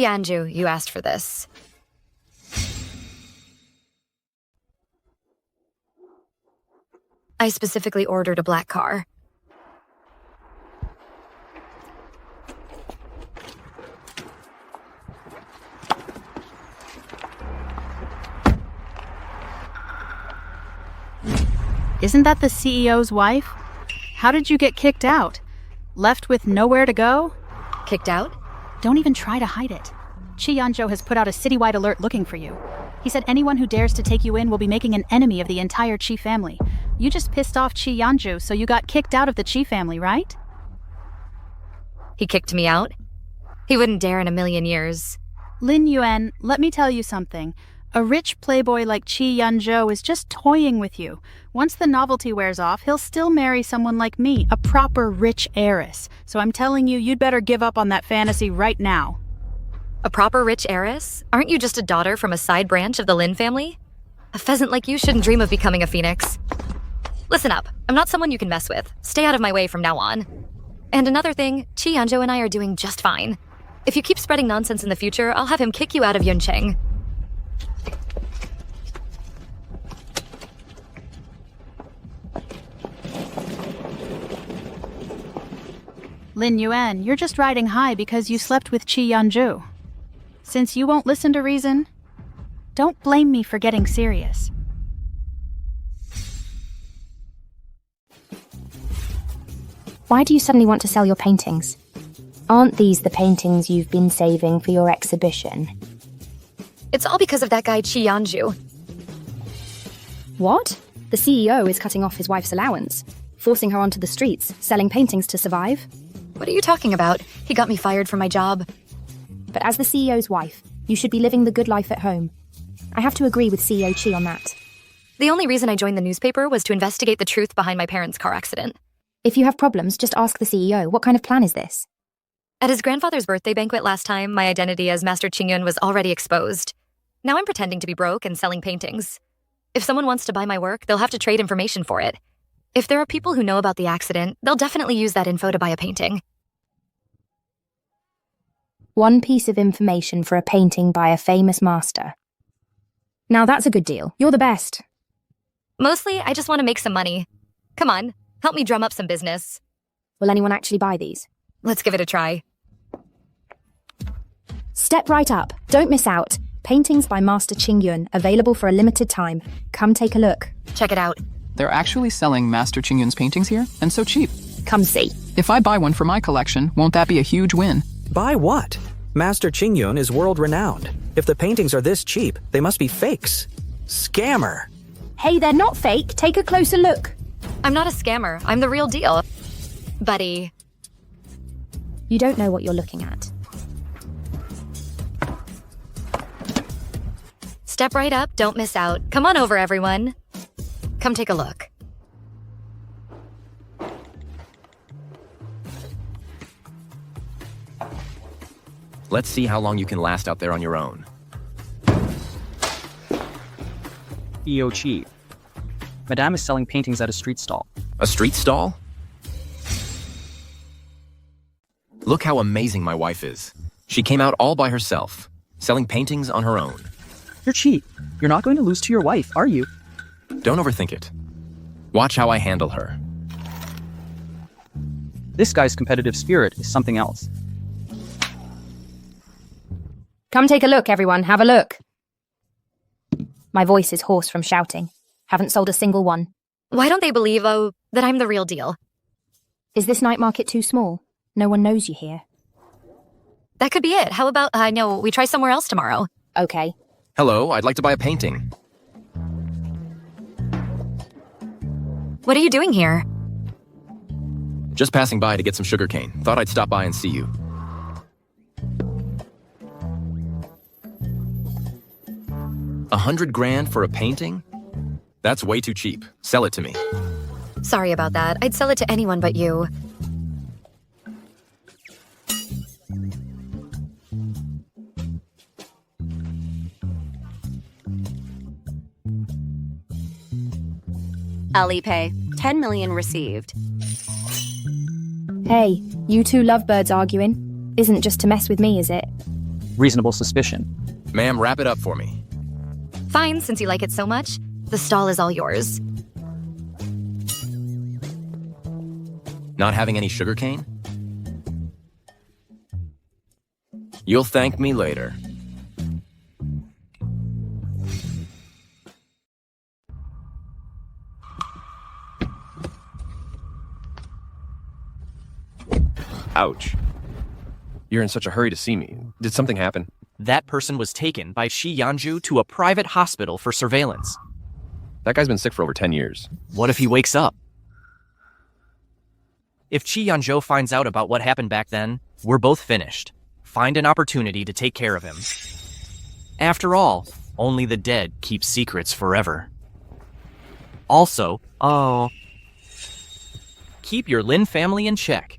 Yanzhou, you asked for this. I specifically ordered a black car. Isn't that the CEO's wife? How did you get kicked out? Left with nowhere to go? Kicked out? Don't even try to hide it. Yanzhou has put out a citywide alert looking for you. He said anyone who dares to take you in will be making an enemy of the entire Qi family. You just pissed off Yanzhou, so you got kicked out of the Qi family, right? He kicked me out? He wouldn't dare in a million years. Lin Yan, let me tell you something. A rich playboy like Yanzhou is just toying with you. Once the novelty wears off, he'll still marry someone like me, a proper rich heiress. So I'm telling you, you'd better give up on that fantasy right now. A proper rich heiress? Aren't you just a daughter from a side branch of the Lin family? A pheasant like you shouldn't dream of becoming a phoenix. Listen up, I'm not someone you can mess with. Stay out of my way from now on. And another thing, Yanzhou and I are doing just fine. If you keep spreading nonsense in the future, I'll have him kick you out of Yuncheng. Lin Yan, you're just riding high because you slept with Yanzhou. Since you won't listen to reason, don't blame me for getting serious. Why do you suddenly want to sell your paintings? Aren't these the paintings you've been saving for your exhibition? It's all because of that guy Yanzhou. What? The CEO is cutting off his wife's allowance, forcing her onto the streets, selling paintings to survive? What are you talking about? He got me fired from my job. But as the CEO's wife, you should be living the good life at home. I have to agree with CEO Qi on that. The only reason I joined the newspaper was to investigate the truth behind my parents' car accident. If you have problems, just ask the CEO. What kind of plan is this? At his grandfather's birthday banquet last time, my identity as Master Qingyun was already exposed. Now I'm pretending to be broke and selling paintings. If someone wants to buy my work, they'll have to trade information for it. If there are people who know about the accident, they'll definitely use that info to buy a painting. One piece of information for a painting by a famous master. Now that's a good deal. You're the best. Mostly, I just want to make some money. Come on, help me drum up some business. Will anyone actually buy these? Let's give it a try. Step right up. Don't miss out. Paintings by Master Qingyun, available for a limited time. Come take a look. Check it out. They're actually selling Master Qingyun's paintings here, and so cheap. Come see. If I buy one for my collection, won't that be a huge win? Buy what? Master Qingyun is world-renowned. If the paintings are this cheap, they must be fakes. Scammer. Hey, they're not fake. Take a closer look. I'm not a scammer. I'm the real deal. Buddy. You don't know what you're looking at. Step right up, don't miss out. Come on over, everyone. Come take a look. Let's see how long you can last out there on your own. EO Qi. Madame is selling paintings at a street stall. A street stall? Look how amazing my wife is. She came out all by herself, selling paintings on her own. You're Qi. You're not going to lose to your wife, are you? Don't overthink it. Watch how I handle her. This guy's competitive spirit is something else. Come take a look, everyone. Have a look. My voice is hoarse from shouting. Haven't sold a single one. Why don't they believe, that I'm the real deal? Is this night market too small? No one knows you here. That could be it. How about, we try somewhere else tomorrow? Okay. Hello, I'd like to buy a painting. What are you doing here? Just passing by to get some sugarcane. Thought I'd stop by and see you. $100 grand for a painting? That's way too cheap. Sell it to me. Sorry about that. I'd sell it to anyone but you. Alipay, 10 million received. Hey, you two lovebirds arguing? Isn't just to mess with me, is it? Reasonable suspicion. Ma'am, wrap it up for me. Fine, since you like it so much. The stall is all yours. Not having any sugarcane? You'll thank me later. Ouch. You're in such a hurry to see me. Did something happen? That person was taken by Yanzhou to a private hospital for surveillance. That guy's been sick for over 10 years. What if he wakes up? If Yanzhou finds out about what happened back then, we're both finished. Find an opportunity to take care of him. After all, only the dead keep secrets forever. Also, keep your Lin family in check.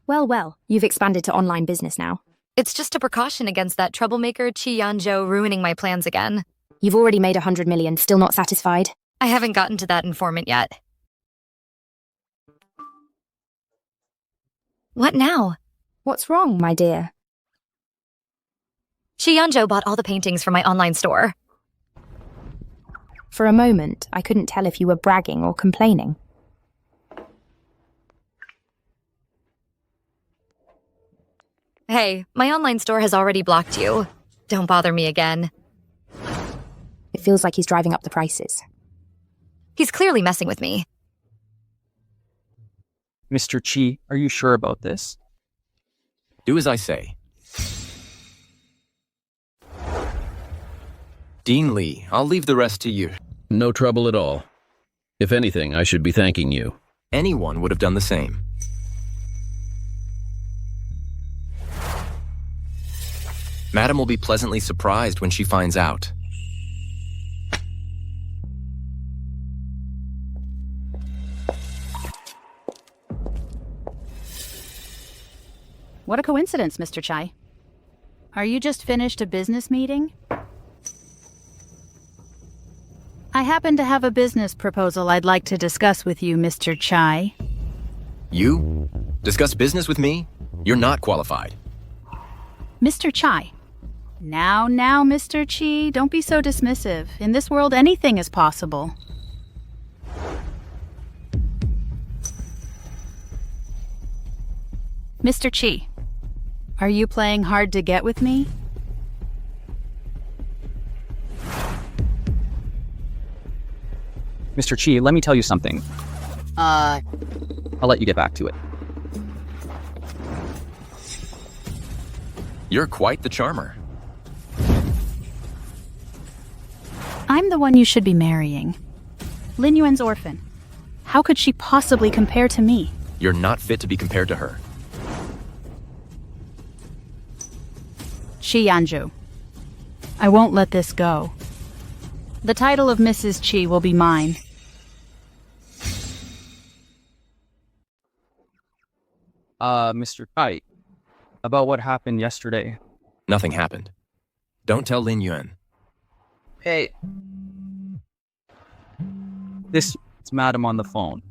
Well, you've expanded to online business now. It's just a precaution against that troublemaker Yanzhou ruining my plans again. You've already made 100 million, still not satisfied? I haven't gotten to that informant yet. What now? What's wrong, my dear? Yanzhou bought all the paintings from my online store. For a moment, I couldn't tell if you were bragging or complaining. Hey, my online store has already blocked you. Don't bother me again. It feels like he's driving up the prices. He's clearly messing with me. Mr. Chi, are you sure about this? Do as I say. Dean Lee, I'll leave the rest to you. No trouble at all. If anything, I should be thanking you. Anyone would have done the same. Madam will be pleasantly surprised when she finds out. What a coincidence, Mr. Chai. Are you just finished a business meeting? I happen to have a business proposal I'd like to discuss with you, Mr. Chai. You? Discuss business with me? You're not qualified. Mr. Chai. Now, Mr. Chi, don't be so dismissive. In this world, anything is possible. Mr. Chi, are you playing hard to get with me? Mr. Chi, let me tell you something. I'll let you get back to it. You're quite the charmer. I'm the one you should be marrying. Lin Yuan's orphan. How could she possibly compare to me? You're not fit to be compared to her. Yanzhou. I won't let this go. The title of Mrs. Chi will be mine. Mr. Kai, about what happened yesterday. Nothing happened. Don't tell Lin Yan. Hey. This is Madam on the phone.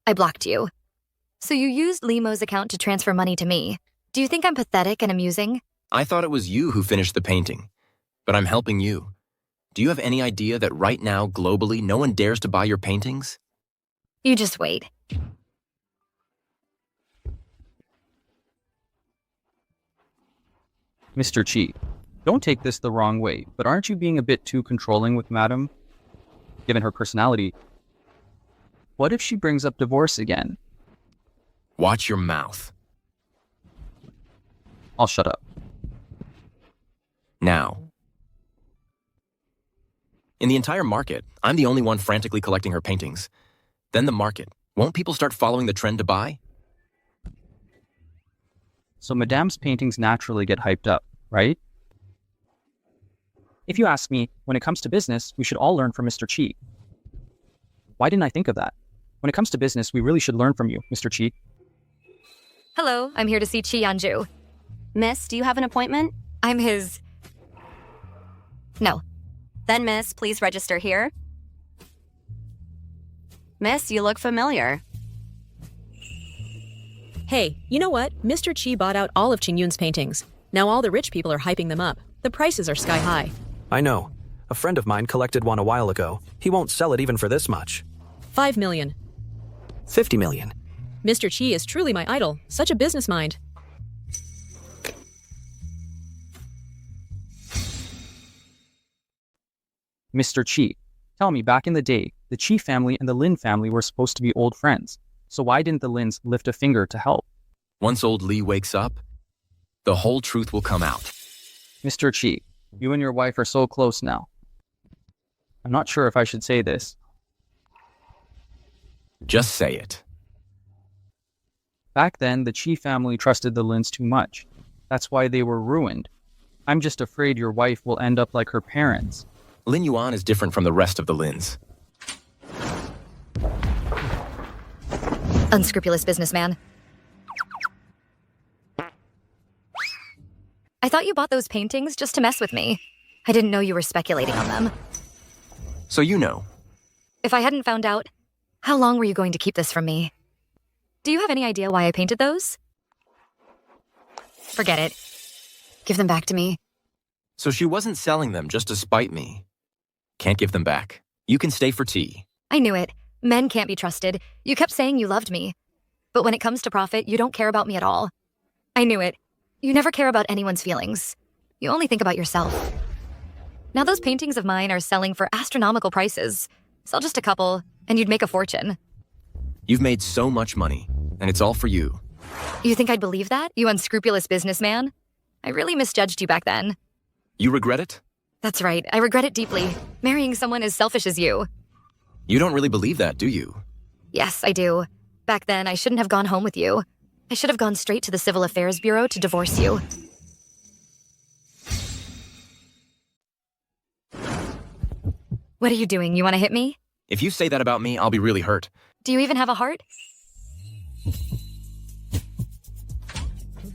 I blocked you. So you used Limo's account to transfer money to me. Do you think I'm pathetic and amusing? I thought it was you who finished the painting, but I'm helping you. Do you have any idea that right now, globally, no one dares to buy your paintings? You just wait. Mr. Chi, don't take this the wrong way, but aren't you being a bit too controlling with Madam? Given her personality, what if she brings up divorce again? Watch your mouth. I'll shut up. Now. In the entire market, I'm the only one frantically collecting her paintings. Then the market. Won't people start following the trend to buy? So Madame's paintings naturally get hyped up, right? If you ask me, when it comes to business, we should all learn from Mr. Chi. Why didn't I think of that? When it comes to business, we really should learn from you, Mr. Chi. Hello, I'm here to see Yanzhou. Miss, do you have an appointment? I'm his... No. Then, miss, please register here. Miss, you look familiar. Hey, you know what? Mr. Chi bought out all of Qingyun's paintings. Now all the rich people are hyping them up. The prices are sky high. I know. A friend of mine collected one a while ago. He won't sell it even for this much. 5 million. 50 million. Mr. Chi is truly my idol. Such a business mind. Mr. Chi, tell me, back in the day, the Chi family and the Lin family were supposed to be old friends. So why didn't the Lins lift a finger to help? Once old Li wakes up, the whole truth will come out. Mr. Chi, you and your wife are so close now. I'm not sure if I should say this. Just say it. Back then, the Chi family trusted the Lins too much. That's why they were ruined. I'm just afraid your wife will end up like her parents. Lin Yuan is different from the rest of the Lins. Unscrupulous businessman. I thought you bought those paintings just to mess with me. I didn't know you were speculating on them. So you know. If I hadn't found out, how long were you going to keep this from me? Do you have any idea why I painted those? Forget it. Give them back to me. So she wasn't selling them just to spite me. Can't give them back. You can stay for tea. I knew it. Men can't be trusted. You kept saying you loved me. But when it comes to profit, you don't care about me at all. I knew it. You never care about anyone's feelings. You only think about yourself. Now those paintings of mine are selling for astronomical prices. Sell just a couple, and you'd make a fortune. You've made so much money, and it's all for you. You think I'd believe that, you unscrupulous businessman? I really misjudged you back then. You regret it? That's right, I regret it deeply. Marrying someone as selfish as you. You don't really believe that, do you? Yes, I do. Back then, I shouldn't have gone home with you. I should have gone straight to the Civil Affairs Bureau to divorce you. What are you doing? You want to hit me? If you say that about me, I'll be really hurt. Do you even have a heart?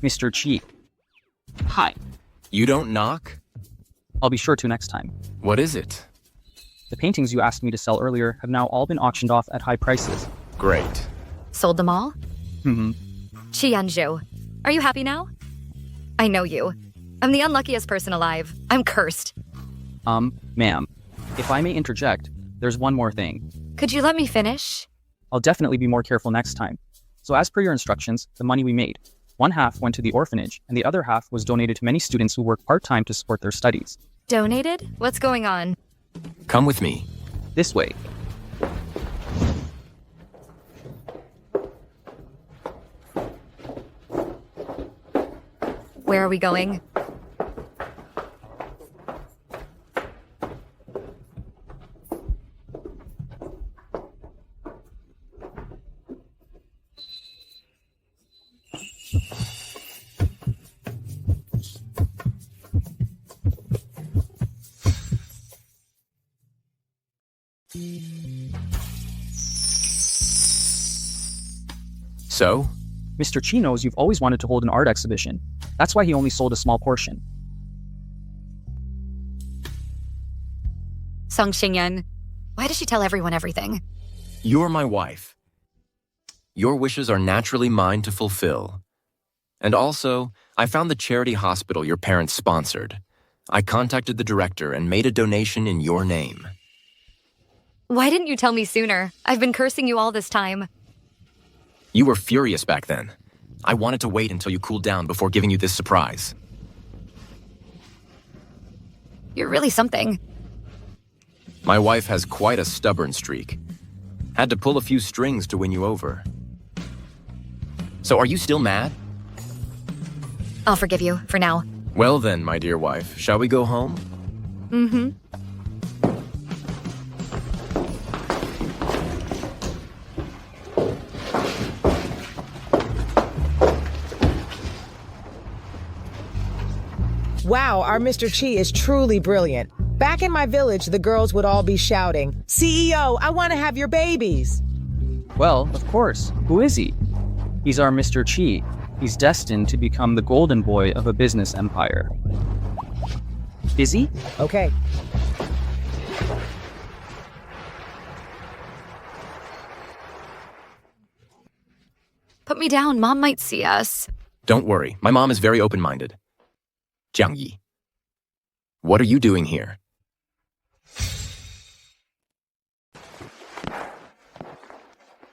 Mr. Chi. Hi. You don't knock? I'll be sure to next time. What is it? The paintings you asked me to sell earlier have now all been auctioned off at high prices. Great. Sold them all? Mm-hmm. Yanzhou, are you happy now? I know you. I'm the unluckiest person alive. I'm cursed. Ma'am, if I may interject, there's one more thing. Could you let me finish? I'll definitely be more careful next time. So as per your instructions, the money we made, one half went to the orphanage, and the other half was donated to many students who work part-time to support their studies. Donated? What's going on? Come with me. This way. Where are we going? So? Mr. Chi knows you've always wanted to hold an art exhibition. That's why he only sold a small portion. Song Xingyan, why does she tell everyone everything? You're my wife. Your wishes are naturally mine to fulfill. And also, I found the charity hospital your parents sponsored. I contacted the director and made a donation in your name. Why didn't you tell me sooner? I've been cursing you all this time. You were furious back then. I wanted to wait until you cooled down before giving you this surprise. You're really something. My wife has quite a stubborn streak. Had to pull a few strings to win you over. So are you still mad? I'll forgive you, for now. Well then, my dear wife, shall we go home? Mm-hmm. Wow, our Mr. Chi is truly brilliant. Back in my village, the girls would all be shouting, CEO, I want to have your babies. Well, of course. Who is he? He's our Mr. Chi. He's destined to become the golden boy of a business empire. Busy? Okay. But me down. Mom might see us. Don't worry, my mom is very open-minded. Jang Yi, what are you doing here?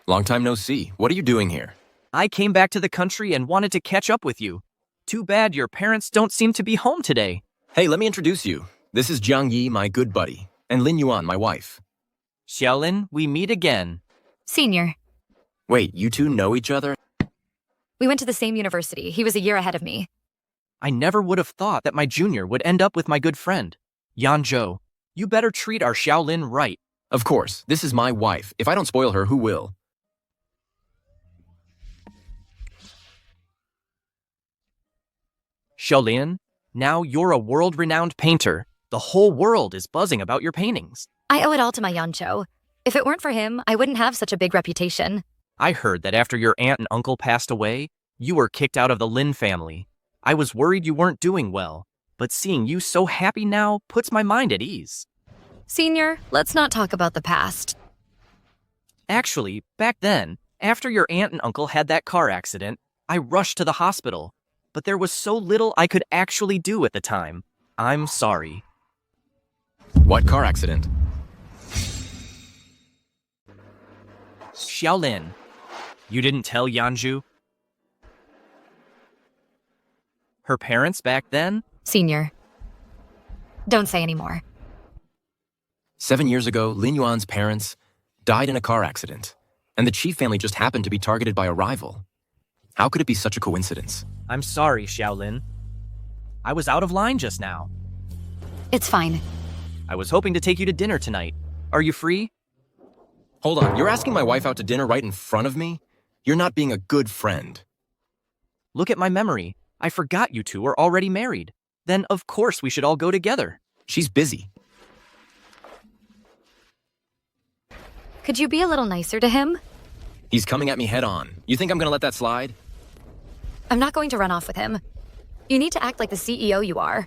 Long time no see. What are you doing here? I came back to the country and wanted to catch up with you. Too bad your parents don't seem to be home today. Hey, let me introduce you. This is Jang Yi, my good buddy, and Lin Yan, my wife. Xiaolin, we meet again. Senior. Wait, you two know each other? We went to the same university. He was a year ahead of me. I never would have thought that my junior would end up with my good friend, Yanzhou. You better treat our Xiaolin right. Of course, this is my wife. If I don't spoil her, who will? Xiaolin, now you're a world-renowned painter. The whole world is buzzing about your paintings. I owe it all to my Yanzhou. If it weren't for him, I wouldn't have such a big reputation. I heard that after your aunt and uncle passed away, you were kicked out of the Lin family. I was worried you weren't doing well, but seeing you so happy now puts my mind at ease. Senior, let's not talk about the past. Actually, back then, after your aunt and uncle had that car accident, I rushed to the hospital. But there was so little I could actually do at the time. I'm sorry. What car accident? Xiaolin, you didn't tell Yanzhou? Her parents back then? Senior. Don't say any more. 7 years ago, Lin Yuan's parents died in a car accident, and the Chi family just happened to be targeted by a rival. How could it be such a coincidence? I'm sorry, Xiaolin. I was out of line just now. It's fine. I was hoping to take you to dinner tonight. Are you free? Hold on, you're asking my wife out to dinner right in front of me? You're not being a good friend. Look at my memory. I forgot you two were already married. Then, of course, we should all go together. She's busy. Could you be a little nicer to him? He's coming at me head on. You think I'm gonna let that slide? I'm not going to run off with him. You need to act like the CEO you are.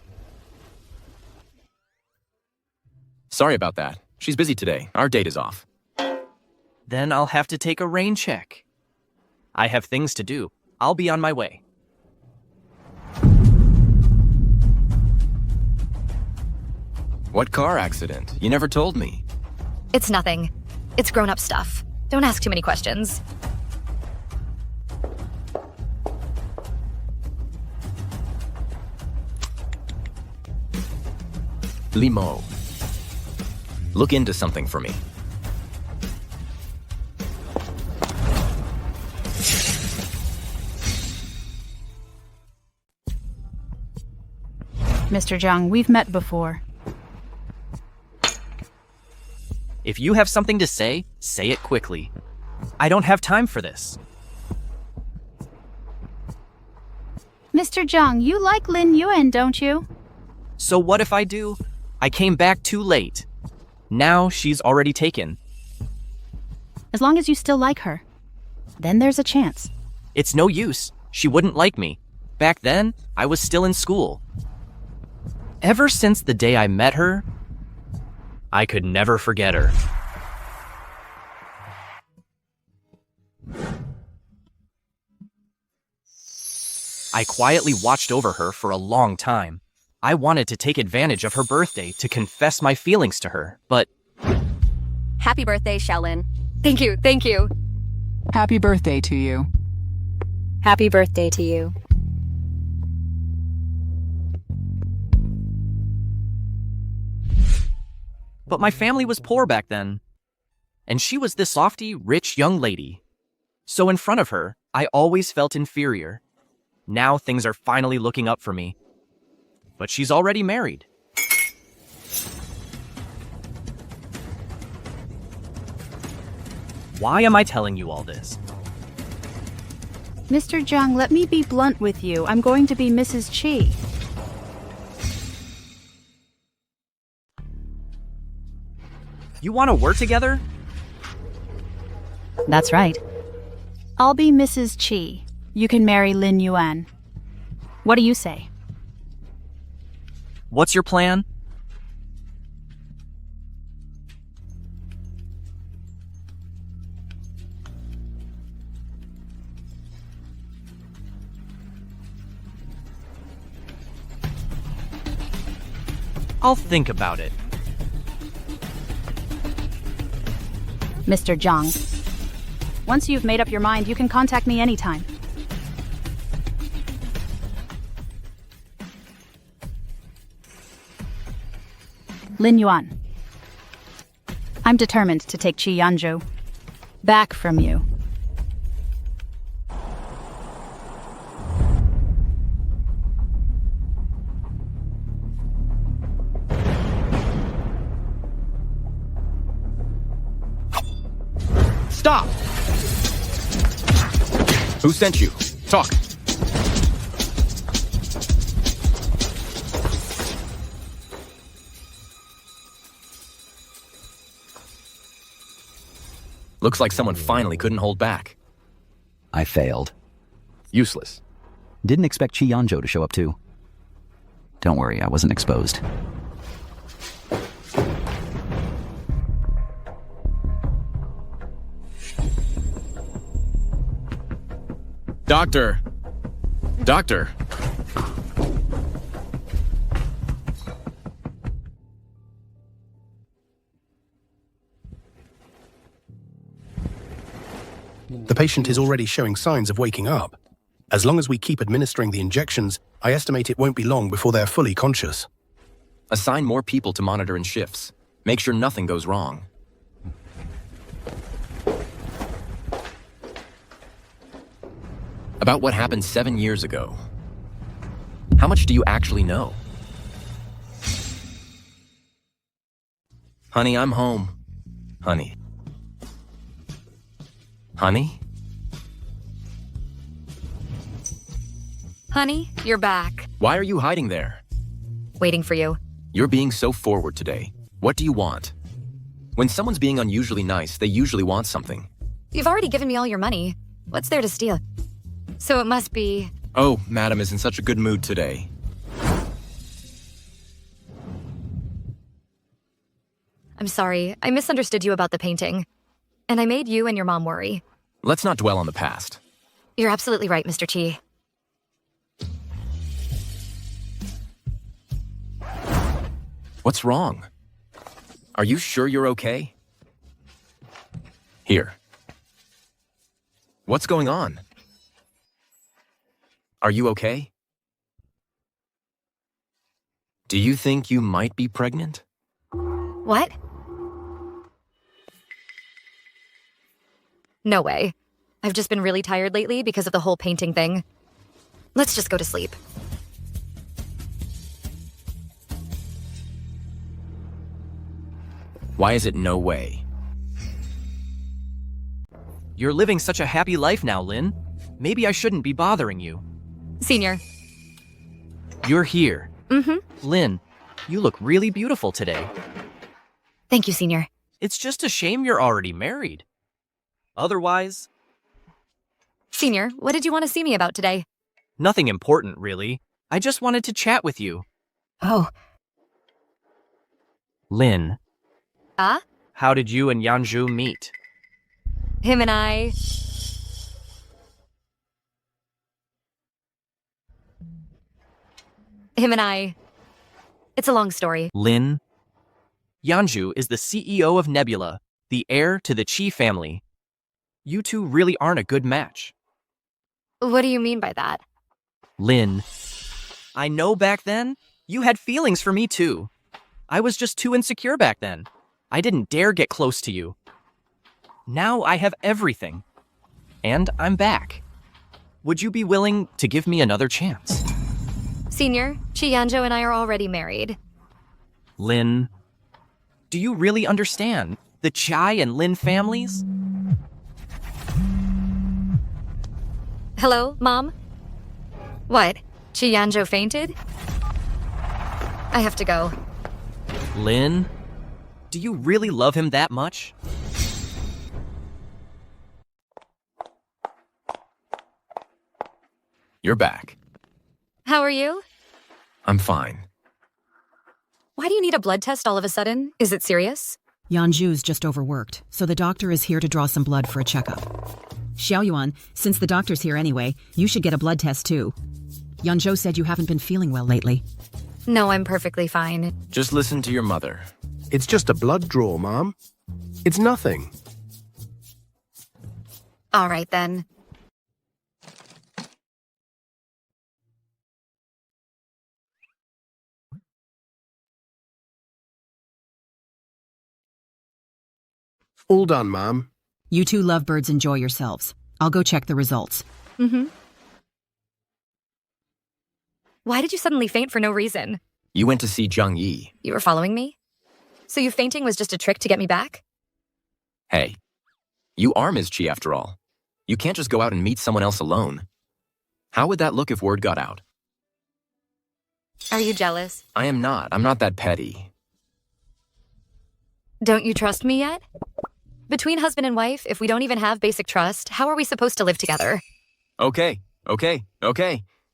Sorry about that. She's busy today. Our date is off. Then I'll have to take a rain check. I have things to do. I'll be on my way. What car accident? You never told me. It's nothing. It's grown-up stuff. Don't ask too many questions. Limo. Look into something for me. Mr. Jang, we've met before. If you have something to say it quickly. I don't have time for this. Mr. Jang, you like Lin Yan, don't you? So what if I do? I came back too late. Now she's already taken. As long as you still like her. Then there's a chance. It's no use. She wouldn't like me. Back then, I was still in school. Ever since the day I met her, I could never forget her. I quietly watched over her for a long time. I wanted to take advantage of her birthday to confess my feelings to her, but... Happy birthday, Xiaolin. Thank you, thank you. Happy birthday to you. Happy birthday to you. But my family was poor back then. And she was this softy, rich young lady. So in front of her, I always felt inferior. Now things are finally looking up for me. But she's already married. Why am I telling you all this? Mr. Jang, let me be blunt with you. I'm going to be Mrs. Chi. You want to work together? That's right. I'll be Mrs. Chi. You can marry Lin Yan. What do you say? What's your plan? I'll think about it. Mr. Jang. Once you've made up your mind, you can contact me anytime. Lin Yan. I'm determined to take Yanzhou back from you. Stop! Who sent you? Talk. Looks like someone finally couldn't hold back. I failed. Useless. Didn't expect Yanzhou to show up too. Don't worry, I wasn't exposed. Doctor! Doctor! The patient is already showing signs of waking up. As long as we keep administering the injections, I estimate it won't be long before they're fully conscious. Assign more people to monitor in shifts. Make sure nothing goes wrong. About what happened 7 years ago. How much do you actually know? Honey, I'm home. Honey. Honey? Honey, you're back. Why are you hiding there? Waiting for you. You're being so forward today. What do you want? When someone's being unusually nice, they usually want something. You've already given me all your money. What's there to steal? So it must be... Oh, Madam is in such a good mood today. I'm sorry, I misunderstood you about the painting. And I made you and your mom worry. Let's not dwell on the past. You're absolutely right, Mr. Chi. What's wrong? Are you sure you're okay? Here. What's going on? Are you okay? Do you think you might be pregnant? What? No way. I've just been really tired lately because of the whole painting thing. Let's just go to sleep. Why is it no way? You're living such a happy life now, Lin. Maybe I shouldn't be bothering you. Senior. You're here. Mm-hmm. Lin, you look really beautiful today. Thank you, Senior. It's just a shame you're already married. Otherwise... Senior, what did you want to see me about today? Nothing important, really. I just wanted to chat with you. Oh. Lin. Ah? How did you and Yanzhou meet? Him and I... It's a long story. Lin. Yanzhou is the CEO of Nebula, the heir to the Chi family. You two really aren't a good match. What do you mean by that? Lin. I know back then, you had feelings for me too. I was just too insecure back then. I didn't dare get close to you. Now I have everything. And I'm back. Would you be willing to give me another chance? Senior, Yanzhou and I are already married. Lin, do you really understand the Chai and Lin families? Hello, Mom? What? Yanzhou fainted? I have to go. Lin, do you really love him that much? You're back. How are you? I'm fine. Why do you need a blood test all of a sudden? Is it serious? Yanzhou's just overworked, so the doctor is here to draw some blood for a checkup. Xiaoyuan, since the doctor's here anyway, you should get a blood test too. Yanzhou said you haven't been feeling well lately. No, I'm perfectly fine. Just listen to your mother. It's just a blood draw, Mom. It's nothing. All right, then. All done, Mom. You two lovebirds enjoy yourselves. I'll go check the results. Mm-hmm. Why did you suddenly faint for no reason? You went to see Jang Yi. You were following me? So you fainting was just a trick to get me back? Hey, you are Ms. Chi after all. You can't just go out and meet someone else alone. How would that look if word got out? Are you jealous? I am not. I'm not that petty. Don't you trust me yet? Between husband and wife, if we don't even have basic trust, how are we supposed to live together? Okay.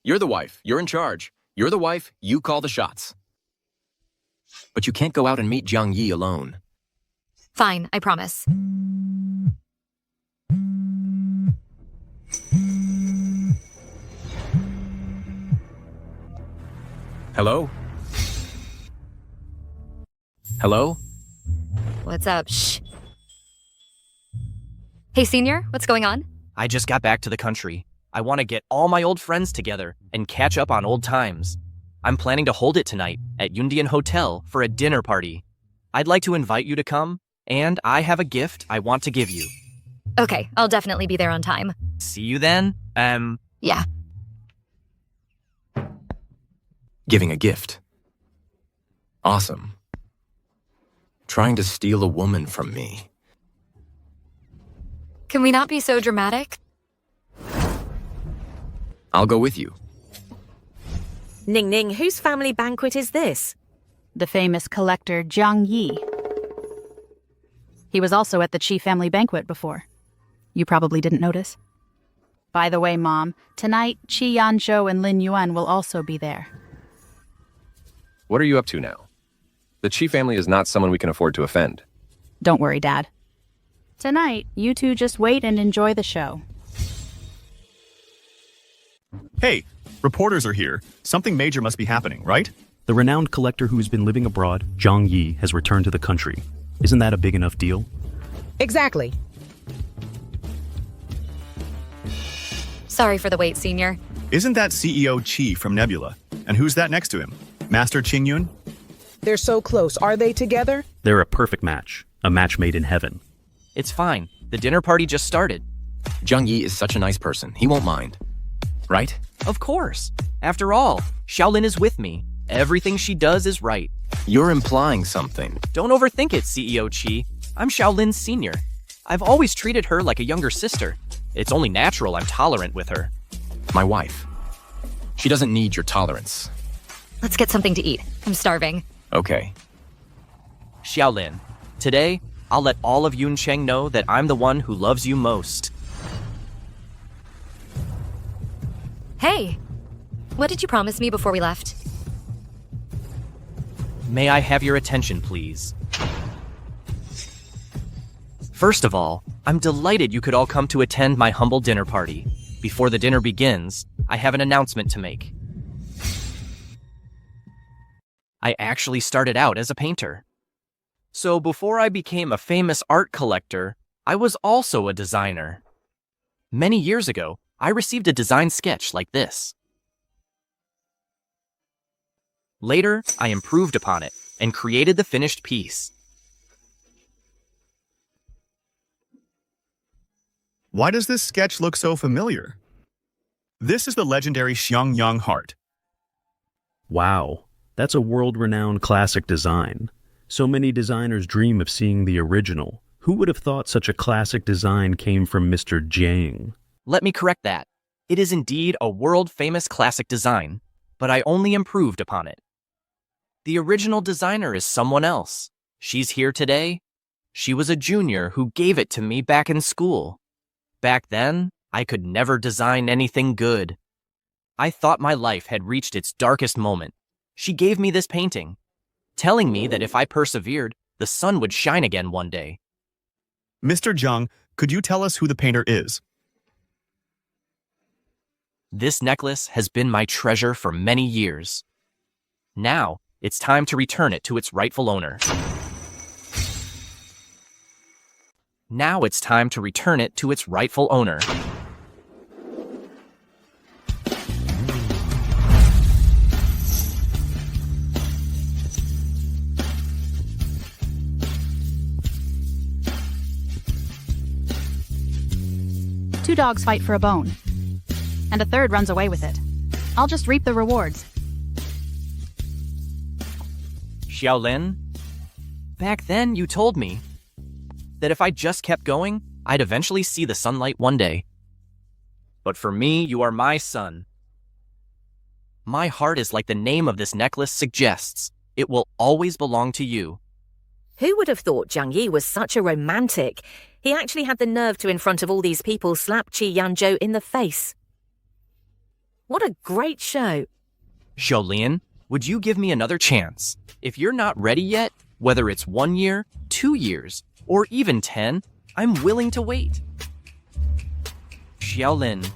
You're the wife. You're in charge. You're the wife. You call the shots. But you can't go out and meet Jang Yi alone. Fine, I promise. Hello? Hello? What's up? Shh. Hey, Senior, what's going on? I just got back to the country. I want to get all my old friends together and catch up on old times. I'm planning to hold it tonight at Yundian Hotel for a dinner party. I'd like to invite you to come, and I have a gift I want to give you. Okay, I'll definitely be there on time. See you then? Yeah. Giving a gift. Awesome. Trying to steal a woman from me. Can we not be so dramatic? I'll go with you. Ning Ning, whose family banquet is this? The famous collector Jang Yi. He was also at the Chi family banquet before. You probably didn't notice. By the way, Mom, tonight Chi Yanzhou and Lin Yan will also be there. What are you up to now? The Chi family is not someone we can afford to offend. Don't worry, Dad. Tonight, you two just wait and enjoy the show. Hey, reporters are here. Something major must be happening, right? The renowned collector who's been living abroad, Jang Yi, has returned to the country. Isn't that a big enough deal? Exactly. Sorry for the wait, Senior. Isn't that CEO Chi from Nebula? And who's that next to him? Master Qingyun? They're so close. Are they together? They're a perfect match. A match made in heaven. It's fine. The dinner party just started. Jang Yi is such a nice person. He won't mind. Right? Of course. After all, Xiaolin is with me. Everything she does is right. You're implying something. Don't overthink it, CEO Chi. I'm Xiaolin's senior. I've always treated her like a younger sister. It's only natural I'm tolerant with her. My wife. She doesn't need your tolerance. Let's get something to eat. I'm starving. Okay. Xiaolin, today, I'll let all of Yuncheng know that I'm the one who loves you most. Hey! What did you promise me before we left? May I have your attention, please? First of all, I'm delighted you could all come to attend my humble dinner party. Before the dinner begins, I have an announcement to make. I actually started out as a painter. So before I became a famous art collector, I was also a designer. Many years ago, I received a design sketch like this. Later, I improved upon it and created the finished piece. Why does this sketch look so familiar? This is the legendary Xiangyang heart. Wow, that's a world-renowned classic design. So many designers dream of seeing the original. Who would have thought such a classic design came from Mr. Jang? Let me correct that. It is indeed a world-famous classic design, but I only improved upon it. The original designer is someone else. She's here today. She was a junior who gave it to me back in school. Back then, I could never design anything good. I thought my life had reached its darkest moment. She gave me this painting, telling me that if I persevered, the sun would shine again one day. Mr. Jung, could you tell us who the painter is? This necklace has been my treasure for many years. Now, it's time to return it to its rightful owner. Now it's time to return it to its rightful owner. Two dogs fight for a bone, and a third runs away with it. I'll just reap the rewards. Xiaolin, back then you told me that if I just kept going, I'd eventually see the sunlight one day. But for me, you are my son. My heart is like the name of this necklace suggests. It will always belong to you. Who would have thought Jang Yi was such a romantic? He actually had the nerve to, in front of all these people, slap Yanzhou in the face. What a great show. Xiaolin, would you give me another chance? If you're not ready yet, whether it's 1 year, 2 years, or even 10, I'm willing to wait. Xiaolin.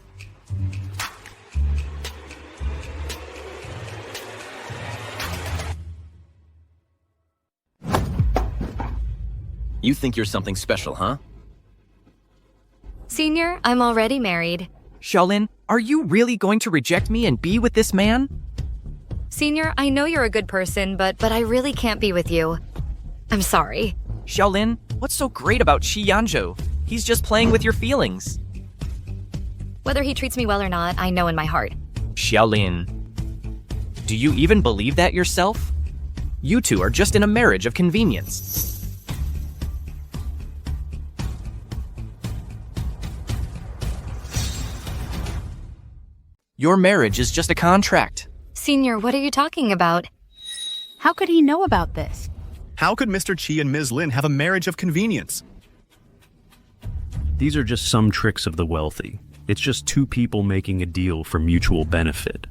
You think you're something special, huh? Senior, I'm already married. Xiaolin, are you really going to reject me and be with this man? Senior, I know you're a good person, but I really can't be with you. I'm sorry. Xiaolin, what's so great about Yanzhou? He's just playing with your feelings. Whether he treats me well or not, I know in my heart. Xiaolin, do you even believe that yourself? You two are just in a marriage of convenience. Your marriage is just a contract. Senior, what are you talking about? How could he know about this? How could Mr. Qi and Ms. Lin have a marriage of convenience? These are just some tricks of the wealthy. It's just two people making a deal for mutual benefit.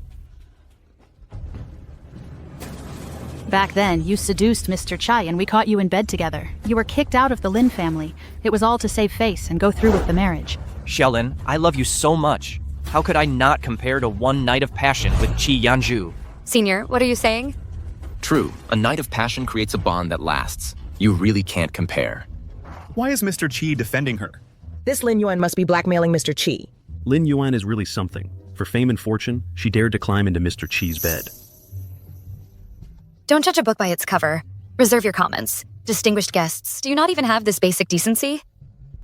Back then, you seduced Mr. Chai and we caught you in bed together. You were kicked out of the Lin family. It was all to save face and go through with the marriage. Xiaolin, I love you so much. How could I not compare to one night of passion with Yanzhou? Senior, what are you saying? True, a night of passion creates a bond that lasts. You really can't compare. Why is Mr. Qi defending her? This Lin Yan must be blackmailing Mr. Qi. Lin Yan is really something. For fame and fortune, she dared to climb into Mr. Qi's bed. Don't judge a book by its cover. Reserve your comments. Distinguished guests, do you not even have this basic decency?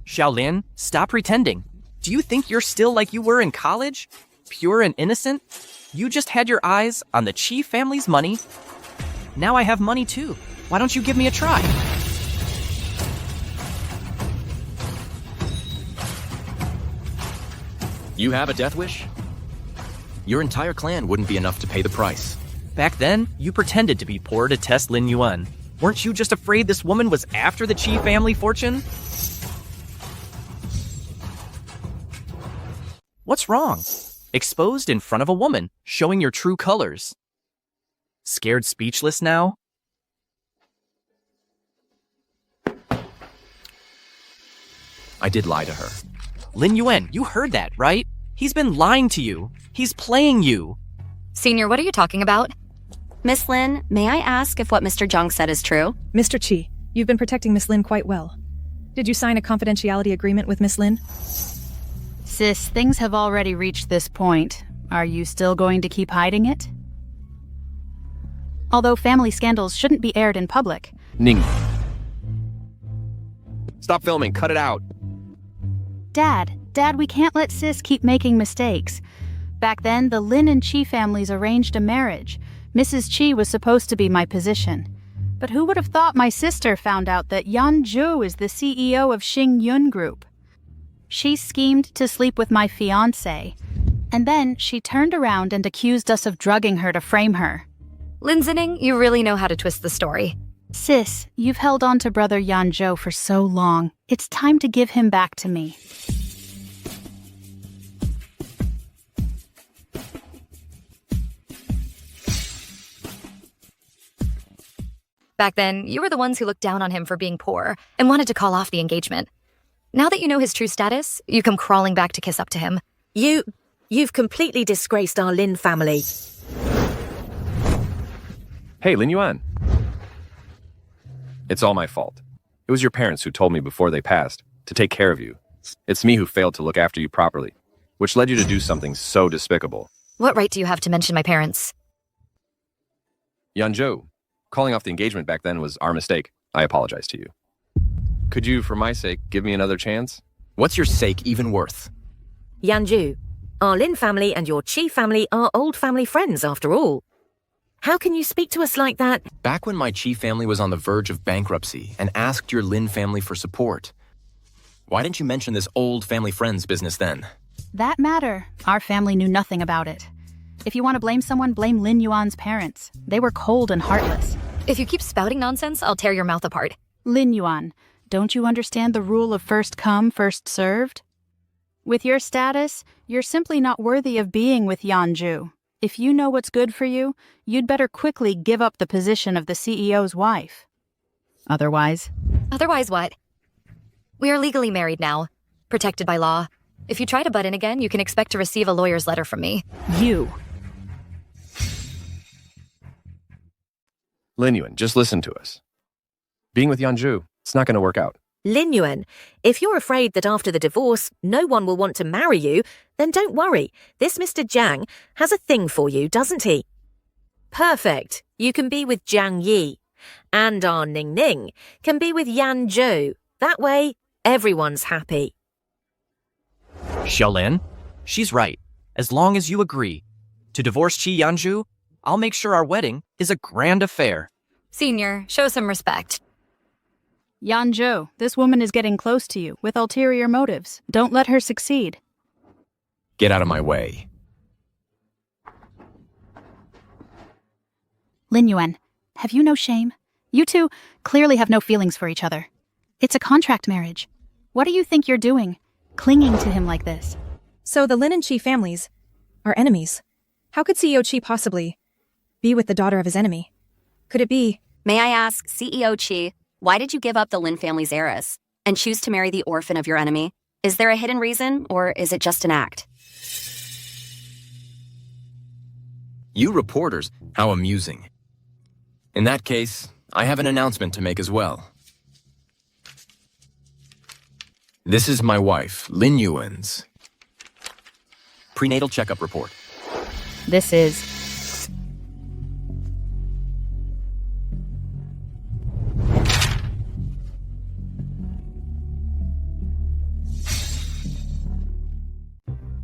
Xiaolin, stop pretending. Do you think you're still like you were in college? Pure and innocent? You just had your eyes on the Qi family's money. Now I have money too. Why don't you give me a try? You have a death wish? Your entire clan wouldn't be enough to pay the price. Back then, you pretended to be poor to test Lin Yan. Weren't you just afraid this woman was after the Qi family fortune? What's wrong? Exposed in front of a woman, showing your true colors. Scared speechless now? I did lie to her. Lin Yan, you heard that, right? He's been lying to you. He's playing you. Senior, what are you talking about? Miss Lin, may I ask if what Mr. Zhang said is true? Mr. Qi, you've been protecting Miss Lin quite well. Did you sign a confidentiality agreement with Miss Lin? Sis, things have already reached this point. Are you still going to keep hiding it? Although family scandals shouldn't be aired in public. Ning. Stop filming, cut it out. Dad, we can't let Sis keep making mistakes. Back then, the Lin and Qi families arranged a marriage. Mrs. Qi was supposed to be my position. But who would have thought my sister found out that Yanzhou is the CEO of Xingyun Group? She schemed to sleep with my fiancé, and then she turned around and accused us of drugging her to frame her. Lin Zining, you really know how to twist the story. Sis, you've held on to brother Yanzhou for so long. It's time to give him back to me. Back then, you were the ones who looked down on him for being poor and wanted to call off the engagement. Now that you know his true status, you come crawling back to kiss up to him. You've completely disgraced our Lin family. Hey, Lin Yan. It's all my fault. It was your parents who told me before they passed to take care of you. It's me who failed to look after you properly, which led you to do something so despicable. What right do you have to mention my parents? Yanzhou, calling off the engagement back then was our mistake. I apologize to you. Could you, for my sake, give me another chance? What's your sake even worth? Yanzhou, our Lin family and your Qi family are old family friends after all. How can you speak to us like that? Back when my Qi family was on the verge of bankruptcy and asked your Lin family for support, why didn't you mention this old family friends business then? That matter, our family knew nothing about it. If you want to blame someone, blame Lin Yuan's parents. They were cold and heartless. If you keep spouting nonsense, I'll tear your mouth apart. Lin Yuan, don't you understand the rule of first come, first served? With your status, you're simply not worthy of being with Yanzhou. If you know what's good for you, you'd better quickly give up the position of the CEO's wife. Otherwise... Otherwise what? We are legally married now, protected by law. If you try to butt in again, you can expect to receive a lawyer's letter from me. You. Lin Yan, just listen to us. Being with Yanzhou, it's not going to work out. Lin Yan, if you're afraid that after the divorce, no one will want to marry you, then don't worry. This Mr. Jang has a thing for you, doesn't he? Perfect. You can be with Jang Yi. And our Ning Ning can be with Yanzhou. That way, everyone's happy. Xiaolin, she's right. As long as you agree to divorce Qi Yanzhou, I'll make sure our wedding is a grand affair. Senior, show some respect. Yanzhou, this woman is getting close to you with ulterior motives. Don't let her succeed. Get out of my way. Lin Yuan, have you no shame? You two clearly have no feelings for each other. It's a contract marriage. What do you think you're doing, clinging to him like this? So the Lin and Qi families are enemies. How could CEO Qi possibly be with the daughter of his enemy? Could it be... May I ask, CEO Qi, why did you give up the Lin family's heiress and choose to marry the orphan of your enemy? Is there a hidden reason, or is it just an act? You reporters, how amusing. In that case, I have an announcement to make as well. This is my wife, Lin Yuan's prenatal checkup report. This is...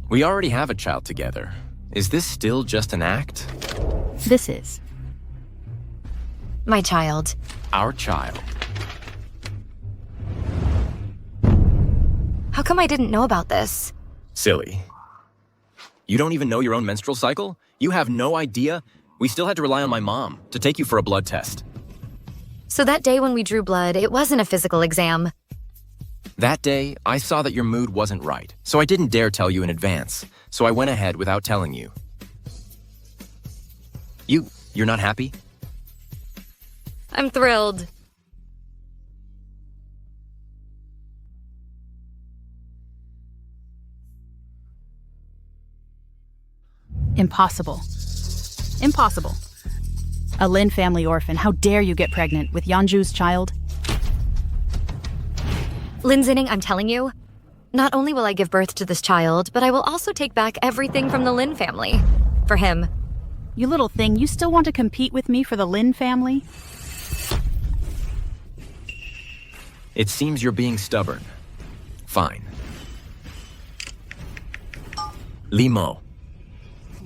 We already have a child together. Is this still just an act? This is... My child. Our child. How come I didn't know about this? Silly. You don't even know your own menstrual cycle? You have no idea? We still had to rely on my mom to take you for a blood test. So that day when we drew blood, it wasn't a physical exam. That day, I saw that your mood wasn't right, so I didn't dare tell you in advance. So I went ahead without telling you. You're not happy? I'm thrilled. Impossible. Impossible. A Lin family orphan, how dare you get pregnant with Yanzhou's child? Lin Zinning, I'm telling you, not only will I give birth to this child, but I will also take back everything from the Lin family. For him. You little thing, you still want to compete with me for the Lin family? It seems you're being stubborn. Fine. Limo.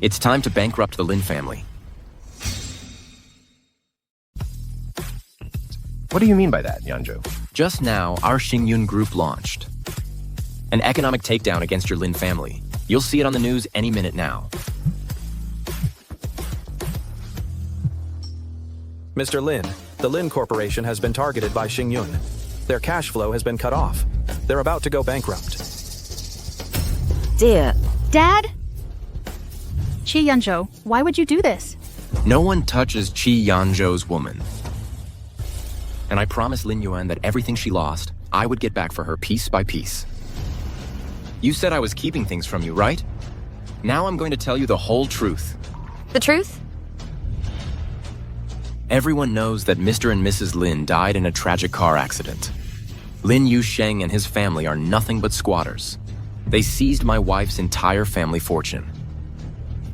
It's time to bankrupt the Lin family. What do you mean by that, Yanzhou? Just now, our Xingyun group launched an economic takedown against your Lin family. You'll see it on the news any minute now. Mr. Lin, the Lin Corporation has been targeted by Xingyun. Their cash flow has been cut off. They're about to go bankrupt. Dear. Dad? Qi Yanzhou, why would you do this? No one touches Qi Yanzhou's woman. And I promised Lin Yuan that everything she lost, I would get back for her piece by piece. You said I was keeping things from you, right? Now I'm going to tell you the whole truth. The truth? Everyone knows that Mr. and Mrs. Lin died in a tragic car accident. Lin Yusheng and his family are nothing but squatters. They seized my wife's entire family fortune.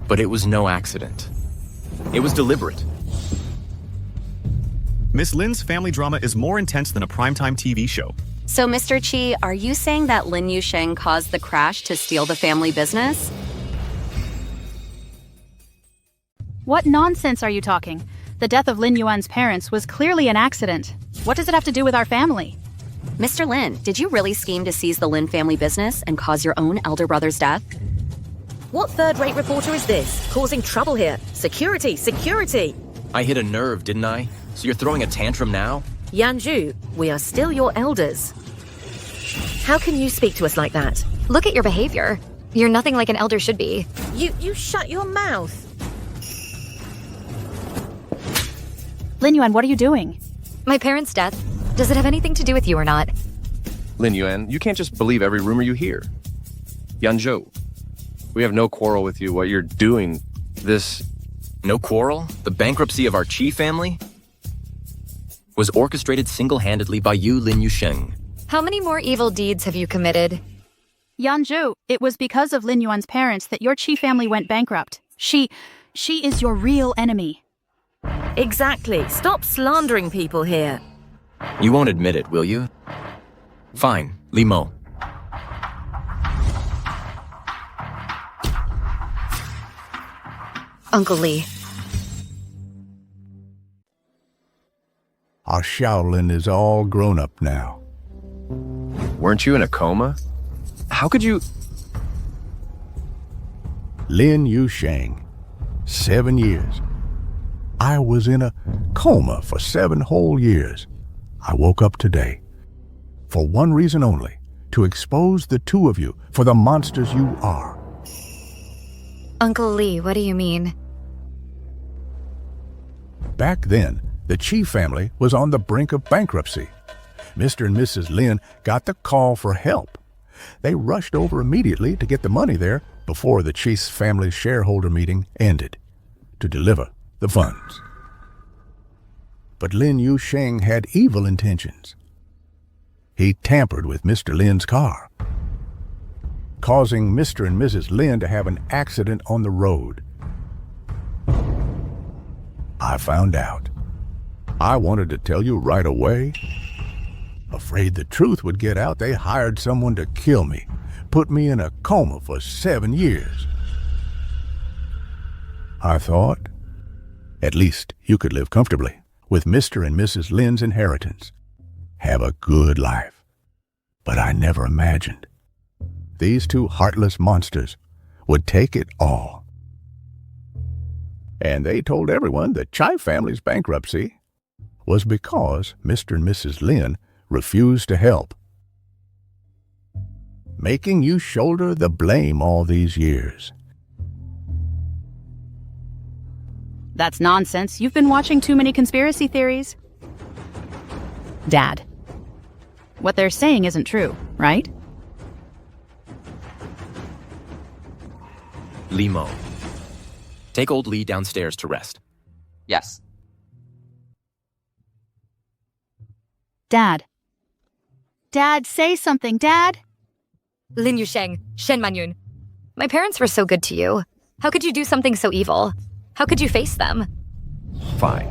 But it was no accident. It was deliberate. Miss Lin's family drama is more intense than a primetime TV show. So, Mr. Chi, are you saying that Lin Yusheng caused the crash to steal the family business? What nonsense are you talking? The death of Lin Yuan's parents was clearly an accident. What does it have to do with our family? Mr. Lin, did you really scheme to seize the Lin family business and cause your own elder brother's death? What third-rate reporter is this? Causing trouble here. Security, security! I hit a nerve, didn't I? So you're throwing a tantrum now? Yanzhou, we are still your elders. How can you speak to us like that? Look at your behavior. You're nothing like an elder should be. You shut your mouth. Lin Yuan, what are you doing? My parents' death. Does it have anything to do with you or not? Lin Yuan, you can't just believe every rumor you hear. Yanzhou, we have no quarrel with you. What you're doing, this... No quarrel? The bankruptcy of our Qi family? Was orchestrated single-handedly by you, Lin Yusheng. How many more evil deeds have you committed? Yanzhou, it was because of Lin Yuan's parents that your Qi family went bankrupt. She is your real enemy. Exactly. Stop slandering people here. You won't admit it, will you? Fine, Li Mo. Uncle Li. Our Shaolin is all grown up now. Weren't you in a coma? How could you... Lin Yusheng, 7 years. I was in a coma for 7 whole years. I woke up today. For one reason only, to expose the two of you for the monsters you are. Uncle Li, what do you mean? Back then, the Qi family was on the brink of bankruptcy. Mr. and Mrs. Lin got the call for help. They rushed over immediately to get the money there before the Qi family shareholder meeting ended, to deliver the funds. But Lin Yusheng had evil intentions. He tampered with Mr. Lin's car, causing Mr. and Mrs. Lin to have an accident on the road. I found out. I wanted to tell you right away. Afraid the truth would get out, they hired someone to kill me, put me in a coma for 7 years. I thought, at least you could live comfortably with Mr. and Mrs. Lin's inheritance. Have a good life. But I never imagined these two heartless monsters would take it all. And they told everyone the Chai family's bankruptcy was because Mr. and Mrs. Lin refused to help, making you shoulder the blame all these years. That's nonsense. You've been watching too many conspiracy theories. Dad, what they're saying isn't true, right? Li Mo. Take old Li downstairs to rest. Yes. Dad. Dad, say something, Dad! Lin Yusheng, Shen Manyun. My parents were so good to you. How could you do something so evil? How could you face them? Fine.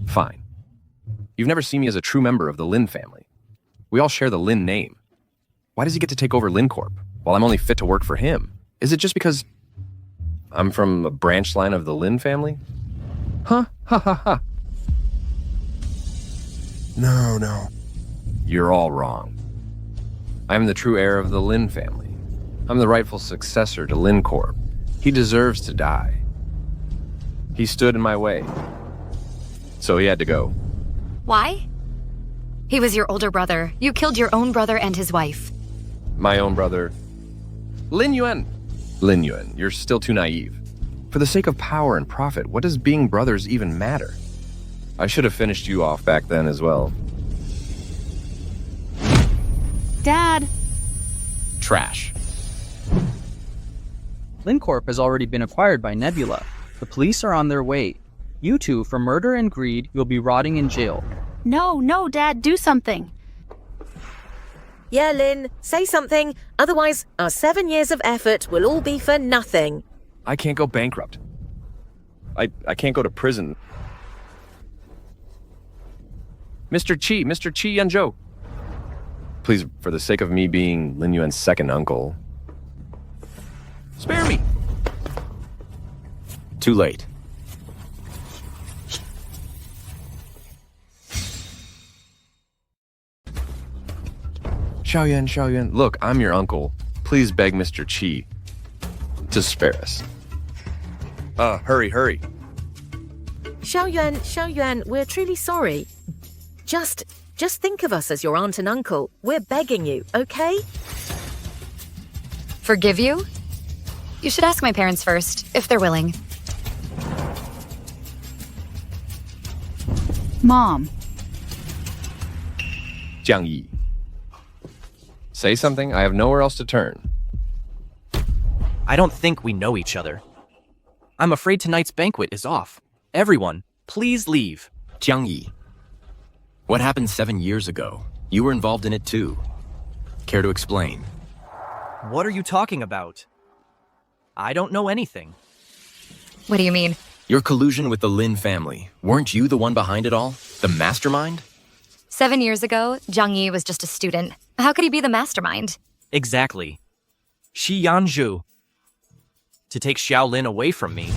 Fine. You've never seen me as a true member of the Lin family. We all share the Lin name. Why does he get to take over Lin Corp, while I'm only fit to work for him? Is it just because I'm from a branch line of the Lin family? Huh? Ha ha ha. No. You're all wrong. I'm the true heir of the Lin family. I'm the rightful successor to Lin Corp. He deserves to die. He stood in my way, so he had to go. Why? He was your older brother. You killed your own brother and his wife. My own brother. Lin Yuan. Lin Yuan, you're still too naive. For the sake of power and profit, what does being brothers even matter? I should have finished you off back then as well. Dad! Trash. LinCorp has already been acquired by Nebula. The police are on their way. You two, for murder and greed, you'll be rotting in jail. No, Dad, do something. Yeah, Lin, say something. Otherwise, our 7 years of effort will all be for nothing. I can't go bankrupt. I can't go to prison. Mr. Chi, Yanzhou. Please, for the sake of me being Lin Yuan's second uncle. Spare me! Too late. Xiaoyuan, look, I'm your uncle. Please beg Mr. Chi to spare us. Hurry. Xiaoyuan, we're truly sorry. Just think of us as your aunt and uncle. We're begging you, okay? Forgive you? You should ask my parents first, if they're willing. Mom. Jang Yi. Say something, I have nowhere else to turn. I don't think we know each other. I'm afraid tonight's banquet is off. Everyone, please leave. Jang Yi. What happened 7 years ago? You were involved in it too. Care to explain? What are you talking about? I don't know anything. What do you mean? Your collusion with the Lin family. Weren't you the one behind it all? The mastermind? 7 years ago, Jang Yi was just a student. How could he be the mastermind? Exactly. Yanzhou. To take Xiaolin away from me.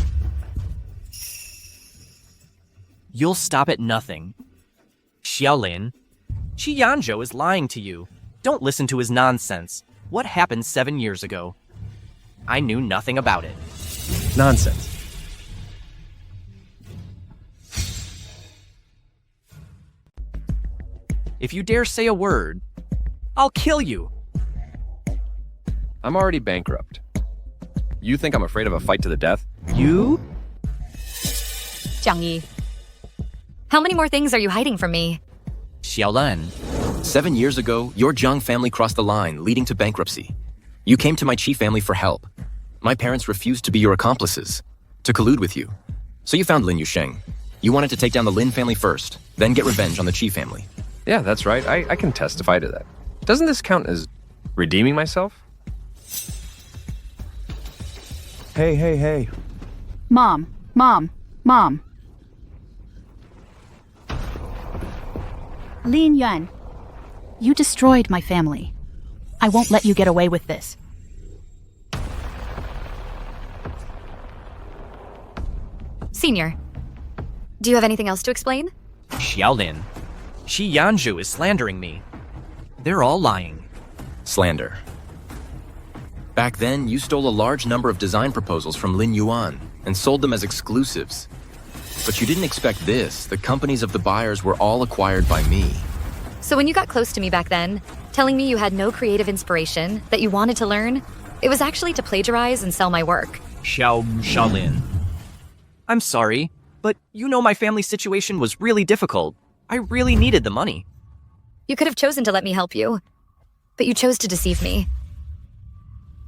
You'll stop at nothing. Xiaolin, Yanzhou is lying to you. Don't listen to his nonsense. What happened 7 years ago? I knew nothing about it. Nonsense. If you dare say a word, I'll kill you. I'm already bankrupt. You think I'm afraid of a fight to the death? You? Jang Yi. How many more things are you hiding from me? Xiaolin. 7 years ago, your Zhang family crossed the line, leading to bankruptcy. You came to my Qi family for help. My parents refused to be your accomplices, to collude with you. So you found Lin Yusheng. You wanted to take down the Lin family first, then get revenge on the Qi family. Yeah, that's right. I can testify to that. Doesn't this count as redeeming myself? Hey. Mom. Lin Yan, you destroyed my family. I won't let you get away with this. Senior, do you have anything else to explain? Xiaolin. Yanzhou is slandering me. They're all lying. Slander. Back then, you stole a large number of design proposals from Lin Yuan and sold them as exclusives. But you didn't expect this. The companies of the buyers were all acquired by me. So when you got close to me back then, telling me you had no creative inspiration, that you wanted to learn, it was actually to plagiarize and sell my work. Xiaolin. I'm sorry, but you know my family situation was really difficult. I really needed the money. You could have chosen to let me help you, but you chose to deceive me.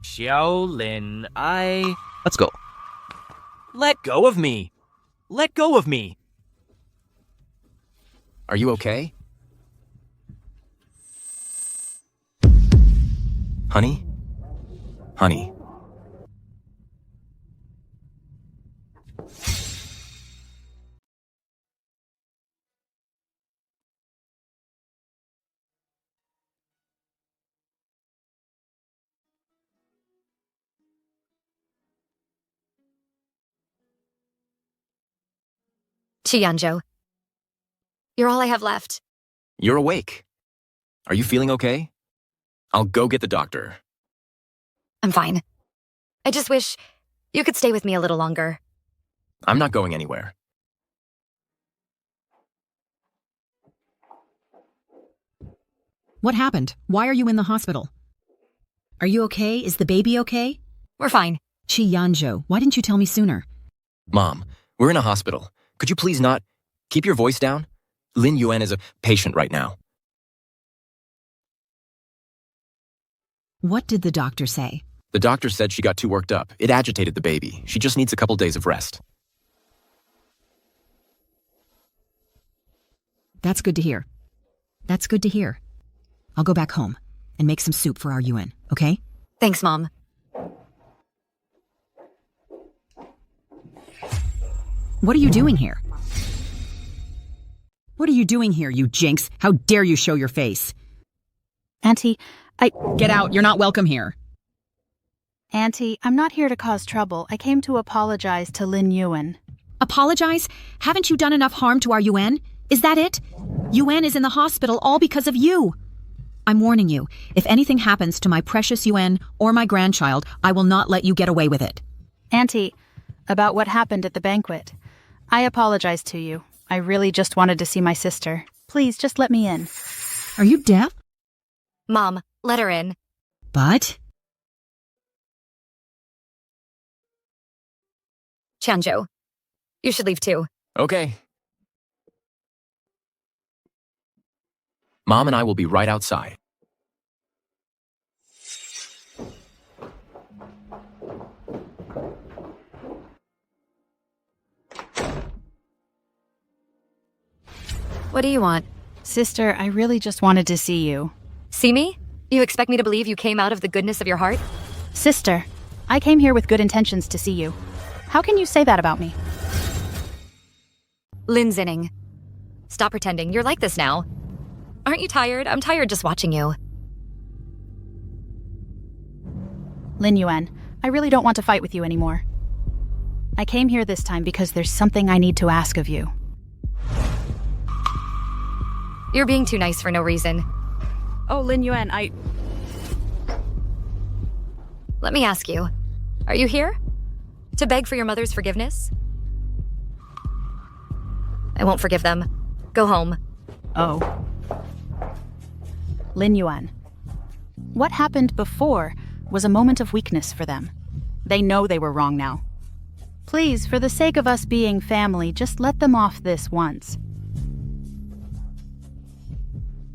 Xiaolin, Let's go. Let go of me! Let go of me! Are you okay? Honey? Honey. Yanzhou. You're all I have left. You're awake. Are you feeling okay? I'll go get the doctor. I'm fine. I just wish you could stay with me a little longer. I'm not going anywhere. What happened? Why are you in the hospital? Are you okay? Is the baby okay? We're fine. Yanzhou, why didn't you tell me sooner? Mom, we're in a hospital. Could you please not... Keep your voice down? Lin Yuan is a patient right now. What did the doctor say? The doctor said she got too worked up. It agitated the baby. She just needs a couple days of rest. That's good to hear. That's good to hear. I'll go back home and make some soup for our Yuan, okay? Thanks, Mom. What are you doing here? What are you doing here, you jinx? How dare you show your face? Auntie, Get out, you're not welcome here. Auntie, I'm not here to cause trouble. I came to apologize to Lin Yan. Apologize? Haven't you done enough harm to our Yuan? Is that it? Yuan is in the hospital all because of you. I'm warning you, if anything happens to my precious Yuan or my grandchild, I will not let you get away with it. Auntie, about what happened at the banquet. I apologize to you. I really just wanted to see my sister. Please, just let me in. Are you deaf? Mom, let her in. But? Yanzhou, you should leave too. Okay. Mom and I will be right outside. What do you want? Sister, I really just wanted to see you. See me? You expect me to believe you came out of the goodness of your heart? Sister, I came here with good intentions to see you. How can you say that about me? Lin Yan, stop pretending. You're like this now. Aren't you tired? I'm tired just watching you. Lin Yan, I really don't want to fight with you anymore. I came here this time because there's something I need to ask of you. You're being too nice for no reason. Oh, Lin Yan, Let me ask you. Are you here? To beg for your mother's forgiveness? I won't forgive them. Go home. Oh. Lin Yan. What happened before was a moment of weakness for them. They know they were wrong now. Please, for the sake of us being family, just let them off this once.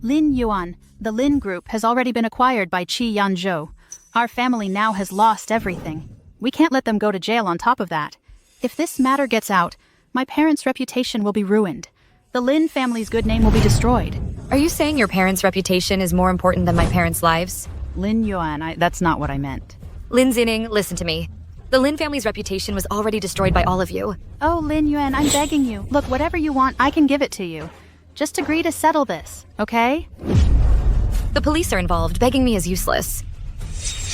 Lin Yan, the Lin Group, has already been acquired by Yanzhou. Our family now has lost everything. We can't let them go to jail on top of that. If this matter gets out, my parents' reputation will be ruined. The Lin family's good name will be destroyed. Are you saying your parents' reputation is more important than my parents' lives? Lin Yan, that's not what I meant. Lin Yan, listen to me. The Lin family's reputation was already destroyed by all of you. Oh, Lin Yan, I'm begging you. Look, whatever you want, I can give it to you. Just agree to settle this, okay? The police are involved. Begging me is useless.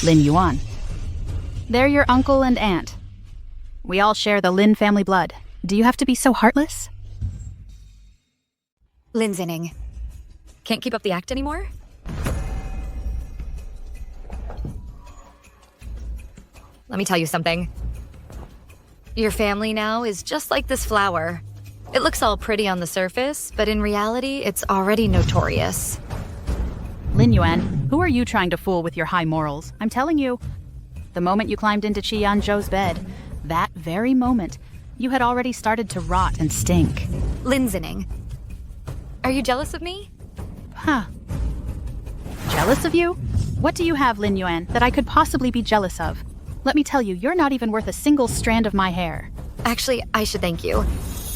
Lin Yan. They're your uncle and aunt. We all share the Lin family blood. Do you have to be so heartless? Lin Yan. Can't keep up the act anymore? Let me tell you something. Your family now is just like this flower. It looks all pretty on the surface, but in reality, it's already notorious. Lin Yan, who are you trying to fool with your high morals? I'm telling you, the moment you climbed into Yanzhou's bed, that very moment, you had already started to rot and stink. Lin Yan, are you jealous of me? Huh. Jealous of you? What do you have, Lin Yan, that I could possibly be jealous of? Let me tell you, you're not even worth a single strand of my hair. Actually, I should thank you.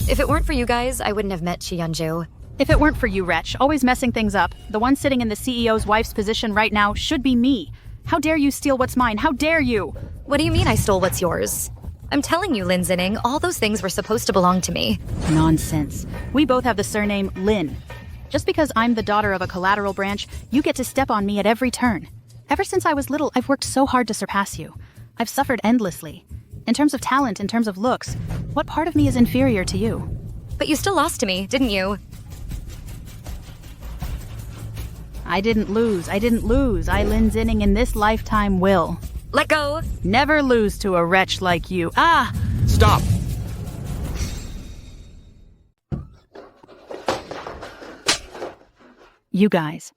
If it weren't for you guys, I wouldn't have met Yanzhou. If it weren't for you, wretch, always messing things up, the one sitting in the CEO's wife's position right now should be me. How dare you steal what's mine? How dare you? What do you mean I stole what's yours? I'm telling you, Lin Yan, all those things were supposed to belong to me. Nonsense. We both have the surname Lin. Just because I'm the daughter of a collateral branch, you get to step on me at every turn. Ever since I was little, I've worked so hard to surpass you. I've suffered endlessly. In terms of talent, in terms of looks, what part of me is inferior to you? But you still lost to me, didn't you? I didn't lose. I Lin Yan in this lifetime will. Let go! Never lose to a wretch like you. Ah! Stop! You guys.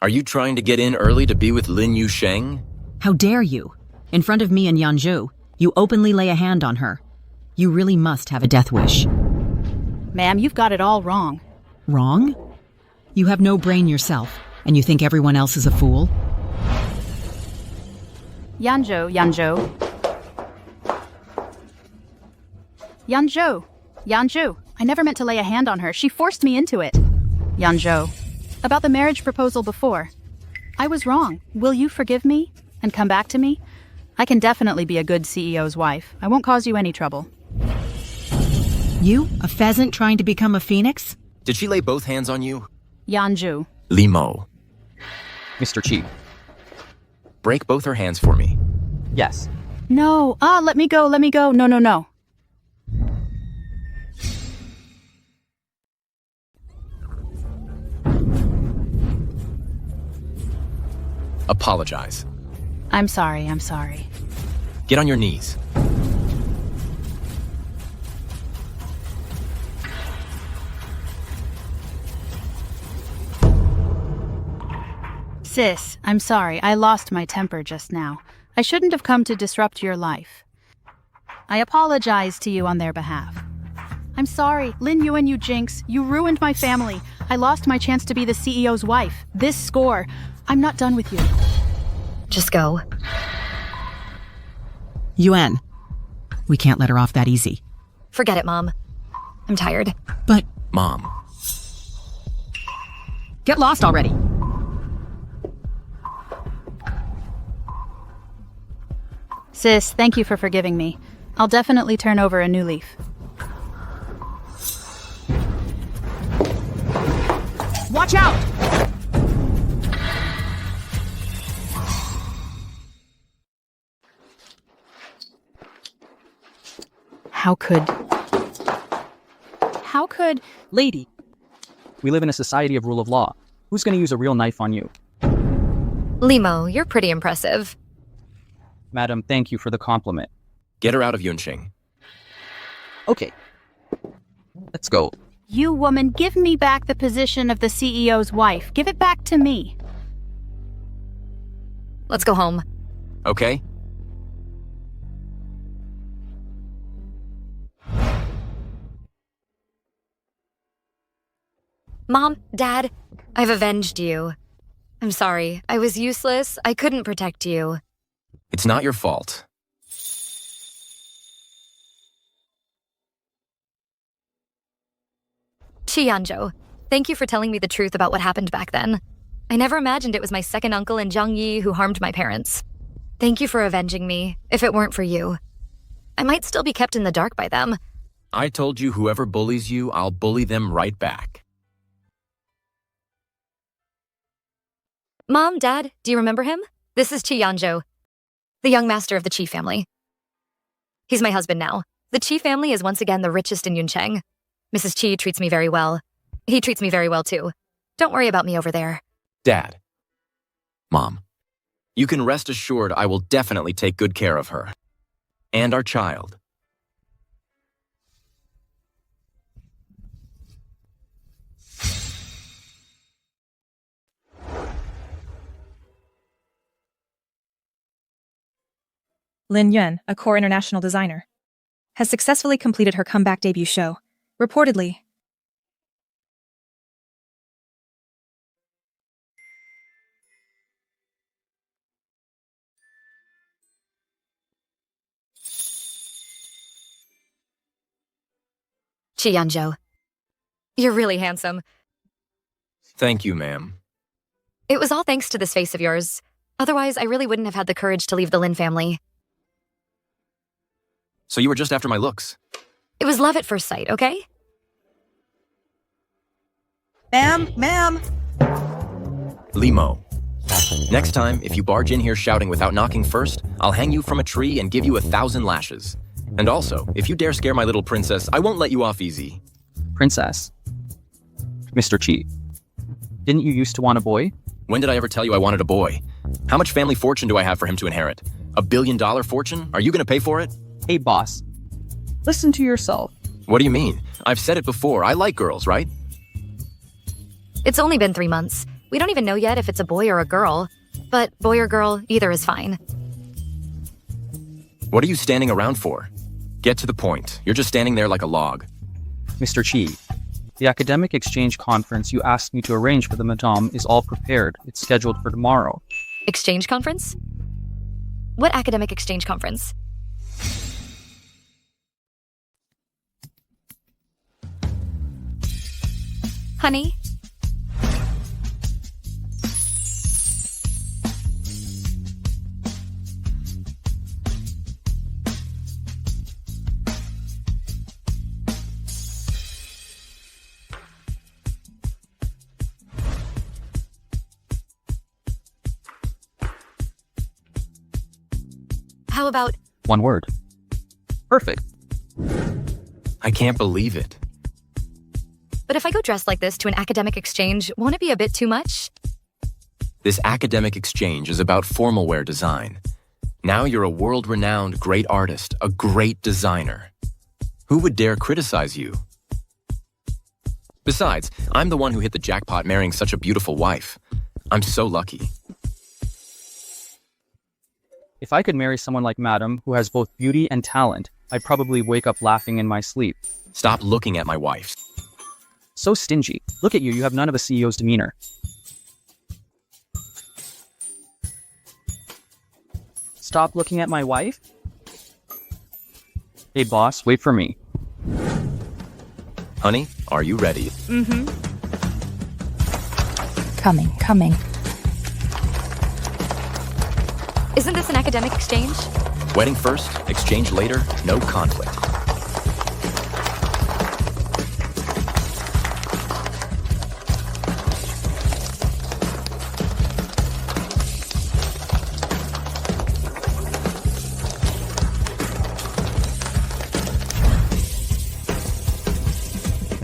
Are you trying to get in early to be with Lin Yusheng? How dare you? In front of me and Yanzhou, you openly lay a hand on her. You really must have a death wish. Ma'am, you've got it all wrong. Wrong? You have no brain yourself, and you think everyone else is a fool? Yanzhou. Yanzhou, I never meant to lay a hand on her. She forced me into it. Yanzhou. About the marriage proposal before. I was wrong. Will you forgive me and come back to me? I can definitely be a good CEO's wife. I won't cause you any trouble. You? A pheasant trying to become a phoenix? Did she lay both hands on you? Yanzhou. Limo. Mr. Chi. Break both her hands for me. Yes. No. Let me go. No. Apologize. I'm sorry. Get on your knees. Sis, I'm sorry. I lost my temper just now. I shouldn't have come to disrupt your life. I apologize to you on their behalf. I'm sorry. Lin Yan, you jinx. You ruined my family. I lost my chance to be the CEO's wife. This score. I'm not done with you. Just go. Yuan. We can't let her off that easy. Forget it, Mom. I'm tired. But... Mom. Get lost already. Sis, thank you for forgiving me. I'll definitely turn over a new leaf. Watch out! How could... Lady. We live in a society of rule of law. Who's going to use a real knife on you? Limo, you're pretty impressive. Madam, thank you for the compliment. Get her out of Yunqing. Okay. Let's go. You woman, give me back the position of the CEO's wife. Give it back to me. Let's go home. Okay? Mom, Dad, I've avenged you. I'm sorry. I was useless. I couldn't protect you. It's not your fault. Yanzhou, thank you for telling me the truth about what happened back then. I never imagined it was my second uncle and Jang Yi who harmed my parents. Thank you for avenging me, if it weren't for you. I might still be kept in the dark by them. I told you whoever bullies you, I'll bully them right back. Mom, Dad, do you remember him? This is Yanzhou, the young master of the Qi family. He's my husband now. The Qi family is once again the richest in Yuncheng. Mrs. Qi treats me very well. He treats me very well, too. Don't worry about me over there. Dad. Mom. You can rest assured I will definitely take good care of her. And our child. Lin Yan, a core international designer, has successfully completed her comeback debut show. Reportedly, Yanzhou, you're really handsome. Thank you, ma'am. It was all thanks to this face of yours. Otherwise, I really wouldn't have had the courage to leave the Lin family. So you were just after my looks? It was love at first sight, okay? Ma'am! Limo. Next time, if you barge in here shouting without knocking first, I'll hang you from a tree and give you 1,000 lashes. And also, if you dare scare my little princess, I won't let you off easy. Princess. Mr. Chi. Didn't you used to want a boy? When did I ever tell you I wanted a boy? How much family fortune do I have for him to inherit? $1 billion fortune? Are you gonna pay for it? Hey, boss. Listen to yourself. What do you mean? I've said it before. I like girls, right? It's only been 3 months. We don't even know yet if it's a boy or a girl. But boy or girl, either is fine. What are you standing around for? Get to the point. You're just standing there like a log. Mr. Chi, the academic exchange conference you asked me to arrange for the madame is all prepared. It's scheduled for tomorrow. Exchange conference? What academic exchange conference? Honey? How about... One word. Perfect. I can't believe it. But if I go dressed like this to an academic exchange, won't it be a bit too much? This academic exchange is about formal wear design. Now you're a world-renowned great artist, a great designer. Who would dare criticize you? Besides, I'm the one who hit the jackpot marrying such a beautiful wife. I'm so lucky. If I could marry someone like Madam, who has both beauty and talent, I'd probably wake up laughing in my sleep. Stop looking at my wife. So stingy. Look at you, you have none of a CEO's demeanor. Stop looking at my wife? Hey boss, wait for me. Honey, are you ready? Mm-hmm. Coming. Isn't this an academic exchange? Wedding first, exchange later, no conflict.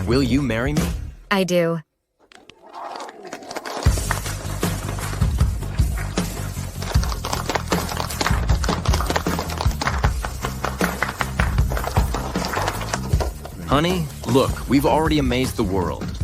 Will you marry me? I do. Honey, look, we've already amazed the world.